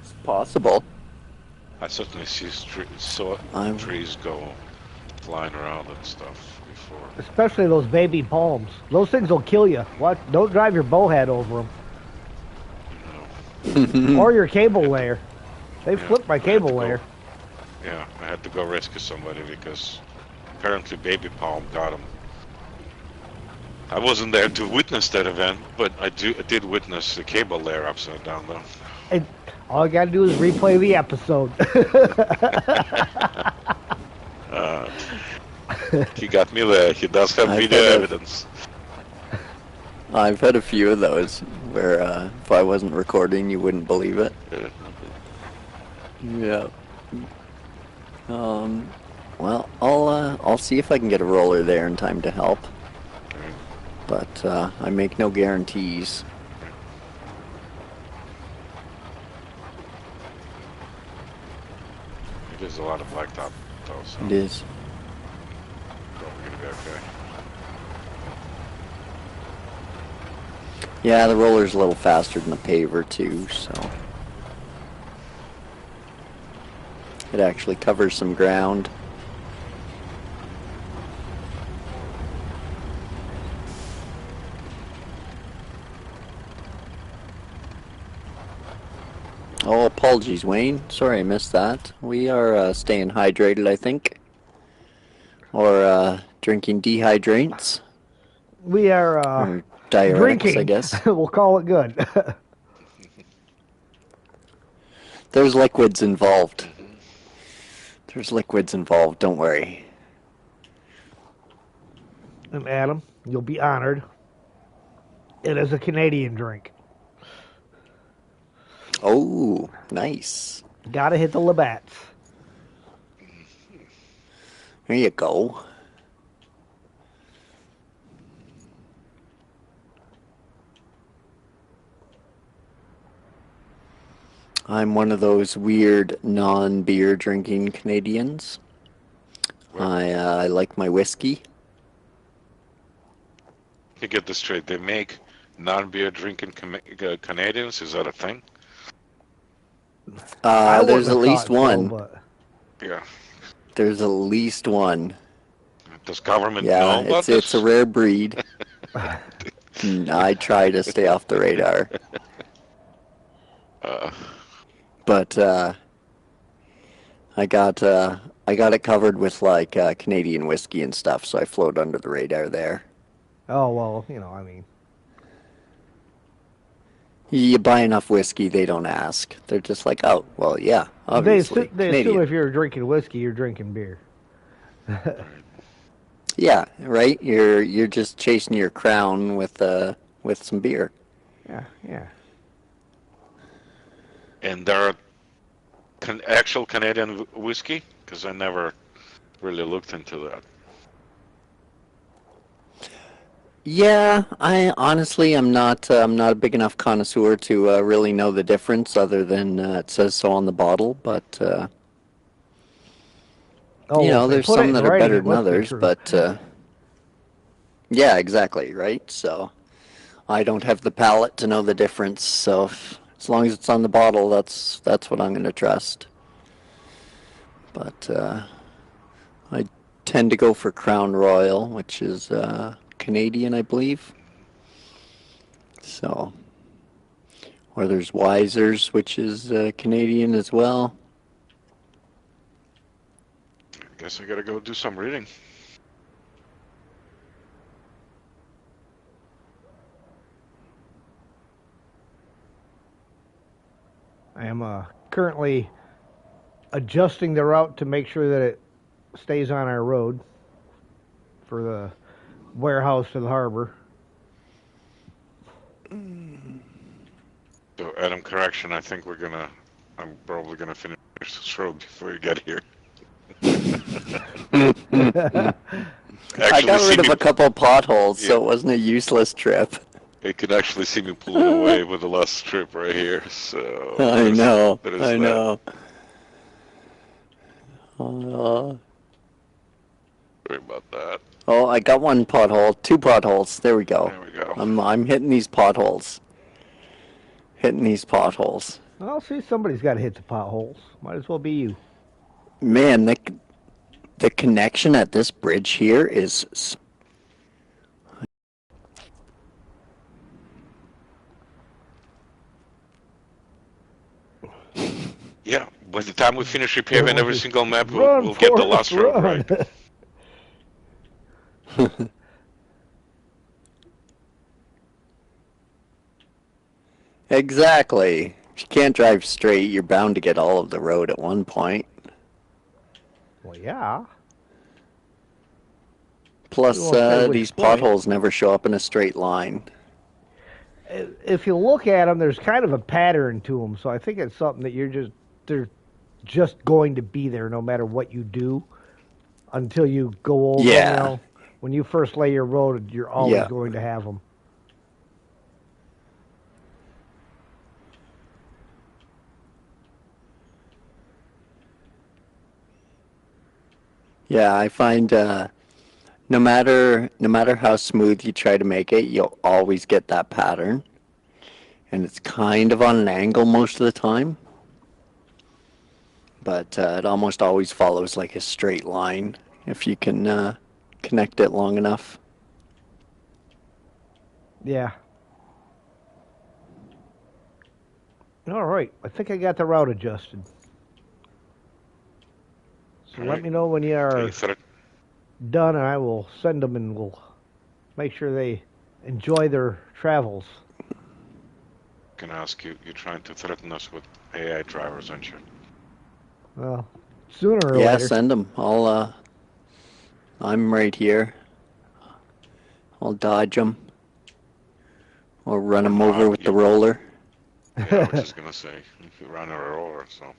It's possible. I certainly saw trees go flying around and stuff before. Especially those baby palms. Those things will kill you. What? Don't drive your bowhead over them. Or your cable layer. They flipped my cable layer. Yeah, I had to go rescue somebody because apparently baby palm got him. I wasn't there to witness that event, but I did witness the cable layer upside down though. And all I gotta do is replay the episode. He got me there. He does have video evidence. I've had a few of those where if I wasn't recording, you wouldn't believe it. Yeah. Well, I'll see if I can get a roller there in time to help. But I make no guarantees. It is a lot of blacktop though, so It is. probably gonna be okay. Yeah, the roller's a little faster than the paver too, so it actually covers some ground. Oh, apologies, Wayne. Sorry I missed that. We are staying hydrated, I think. Or drinking dehydrates. We are Or diuretics, drinking. I guess. We'll call it good. There's liquids involved. There's liquids involved, don't worry. And Adam, you'll be honored. It is a Canadian drink. Oh, nice. Gotta hit the Labatt's. There you go. I'm one of those weird non-beer drinking Canadians. I like my whiskey. You get this straight. They make non-beer drinking Canadians. Is that a thing? There's at least one. but... Yeah. There's at least one. Does government know about this? It's a rare breed. I try to stay off the radar. But I got it covered with like Canadian whiskey and stuff, so I float under the radar there. Oh, well, I mean, You buy enough whiskey, they don't ask. They're just like, oh, well, yeah, They obviously, they assume Canadian. if you're drinking whiskey, you're drinking beer. Right. Yeah, right. You're just chasing your crown with some beer. Yeah, yeah. And there are actual Canadian whiskey? Because I never really looked into that. Yeah, I honestly I'm not a big enough connoisseur to really know the difference, other than it says so on the bottle. But Oh, well, if they there's put it some in that are writing, better it than must be others. true. But yeah, exactly, right. So I don't have the palate to know the difference. So as long as it's on the bottle, that's what I'm going to trust. But I tend to go for Crown Royal, which is Canadian, I believe. So, or there's Wiser's, which is Canadian as well. I guess I gotta go do some reading. I am currently adjusting the route to make sure that it stays on our road for the warehouse to the harbor. So, Adam, correction. I'm probably gonna finish this road before you get here. I got rid of a couple potholes, Yeah. so it wasn't a useless trip. You can actually see me pulling away with the last strip right here. So I know, there's I that. know. Sorry about that. Oh, I got one pothole, two potholes. There we go. There we go. I'm hitting these potholes. Hitting these potholes. I'll see, somebody's got to hit the potholes. Might as well be you. Man, the connection at this bridge here is. Yeah, by the time we finish repaving every single map, Run, we'll get the Forrest, last road run. right. Exactly. If you can't drive straight, you're bound to get all of the road at one point. Well, yeah. Plus, We won't say which these point. potholes never show up in a straight line. If you look at them, there's kind of a pattern to them. So I think it's something that they're just going to be there no matter what you do until you go over. Yeah. You know, when you first lay your road, you're always Yeah. going to have them. Yeah, I find no matter how smooth you try to make it, you'll always get that pattern. And it's kind of on an angle most of the time. But it almost always follows like a straight line if you can connect it long enough. Yeah. All right. I think I got the route adjusted. So All let right. me know when you are Okay, so done, and I will send them, and we'll make sure they enjoy their travels. can ask you, you're trying to threaten us with AI drivers, aren't you? Well, sooner or Yeah, later. send them. I'm right here. I'll dodge them. Or run them over with the roller. Yeah, I was just gonna say, if you run her over, so.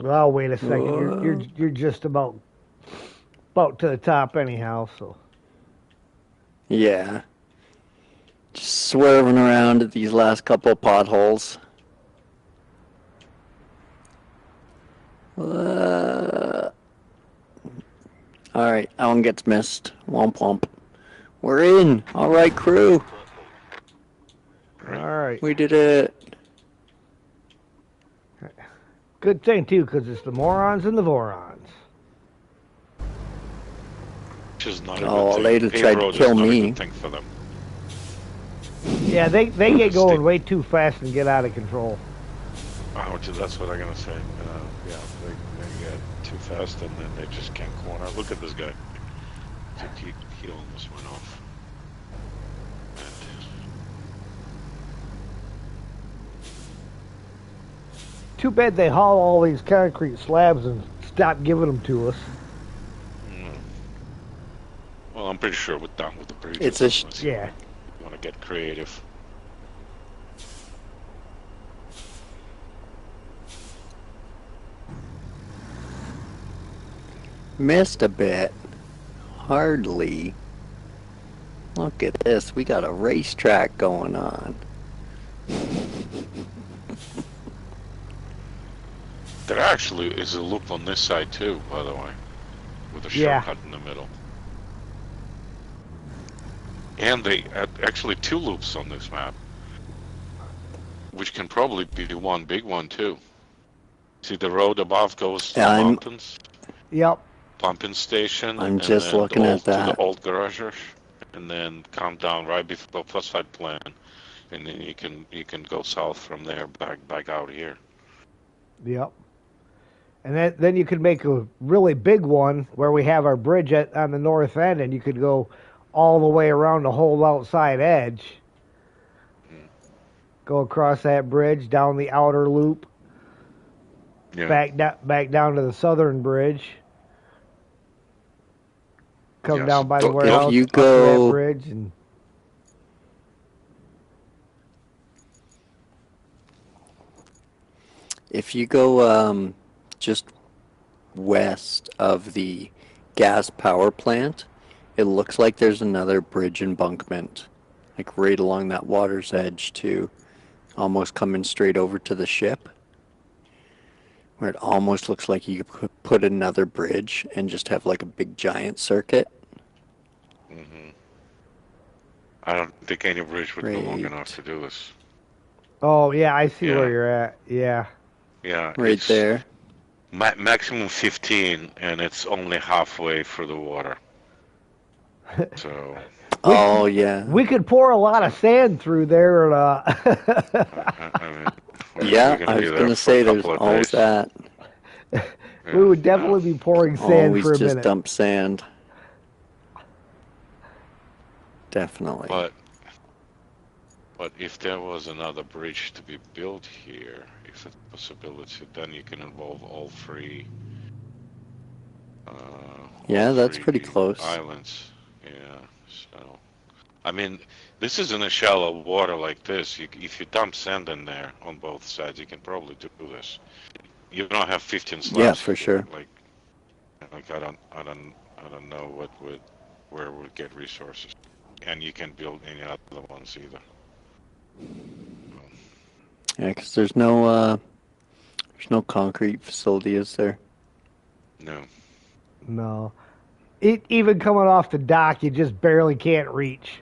Well, wait a second. You're just about to the top anyhow. So Yeah. Just swerving around at these last couple of potholes. Alright, that one gets missed. Womp womp. We're in! Alright, crew! all right. We did it! Good thing too, because it's the morons and the vorons. Which is not a Oh, good thing. they'd have Paved tried to road kill is not me. a good thing for them. Yeah, they get going way too fast and get out of control. Oh, that's what I'm gonna say. Yeah, they get too fast and then they just can't corner. Look at this guy. He almost went off. Too bad they haul all these concrete slabs and stop giving them to us. Well, I'm pretty sure we're done with the bridges. It's a yeah. You want to get creative. Missed a bit. Hardly. Look at this. We got a racetrack going on. There actually is a loop on this side too, by the way, with a shortcut in the middle. And they actually 2 loops on this map, which can probably be the one big one too. See, the road above goes to the mountains. Yep. Pumping station. I'm just looking at that. To the old garages, and then come down right before phosphate plant, and then you can go south from there back out here. Yep. And then you could make a really big one where we have our bridge on the north end, and you could go all the way around the whole outside edge. Go across that bridge, down the outer loop, back down to the southern bridge. Come down by the warehouse, you up to that bridge, and if you go just west of the gas power plant, it looks like there's another bridge embankment, like right along that water's edge too, almost coming straight over to the ship, where it almost looks like you could put another bridge and just have like a big giant circuit. I don't think any bridge would be long enough to do this. Oh yeah, I see where you're at. Yeah. Yeah. Right there. Maximum 15, and it's only halfway for the water. So. We could pour a lot of sand through there. Yeah, I was gonna say there's always that. We would definitely be pouring sand for a minute. Always just dump sand. Definitely. But if there was another bridge to be built here, if it's a possibility, then you can involve all 3. Yeah, that's pretty close. Islands. Yeah. So, I mean, this is in a shallow water like this. If you dump sand in there on both sides, you can probably do this. You don't have 15 slabs. Yeah, for sure. Like I don't know where we'd get resources, and you can't build any other ones either. Yeah, because there's no concrete facility, is there? No. No. Even coming off the dock, you just barely can't reach.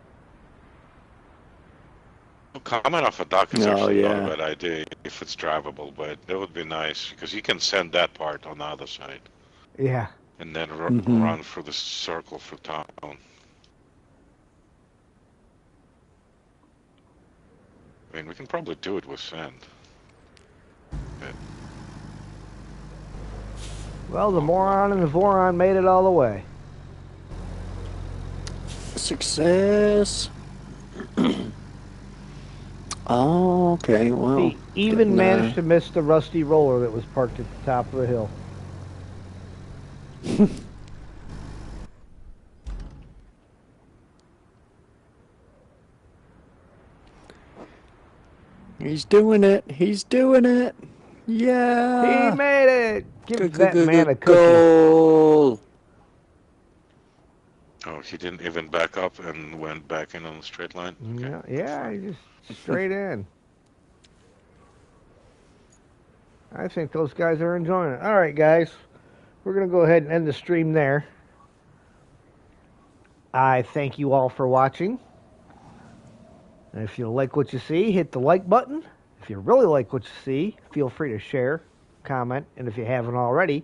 Coming off a dock is actually not a bad idea if it's drivable, but that would be nice because you can send that part on the other side. Yeah. And then run through the circle for town. I mean, we can probably do it with sand. But... Well, the moron and the voron made it all the way. Success. Oh, okay, well. He even managed to miss the rusty roller that was parked at the top of the hill. He's doing it. He's doing it. Yeah. He made it. Give that man a cookie. Goal. Oh, he didn't even back up and went back in on the straight line? Okay. Yeah, he just straight in. I think those guys are enjoying it. All right, guys. We're going to go ahead and end the stream there. I thank you all for watching. And if you like what you see, hit the like button. If you really like what you see, feel free to share, comment, and if you haven't already,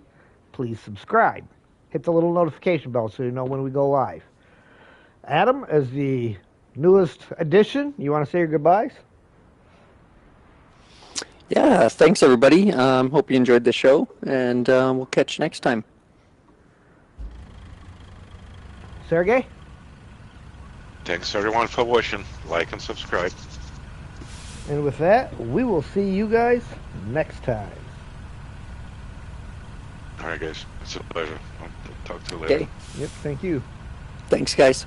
please subscribe. Hit the little notification bell so you know when we go live. Adam, as the newest edition. You want to say your goodbyes? Yeah, thanks everybody. Hope you enjoyed the show, and we'll catch you next time. Sergey? Thanks everyone for watching. Like and subscribe. And with that, we will see you guys next time. All right, guys. It's a pleasure. I'll talk to you later. Okay. Yep, thank you. Thanks, guys.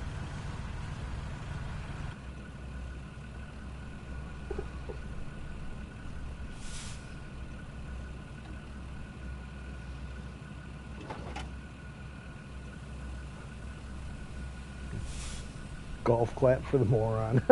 Golf clap for the moron.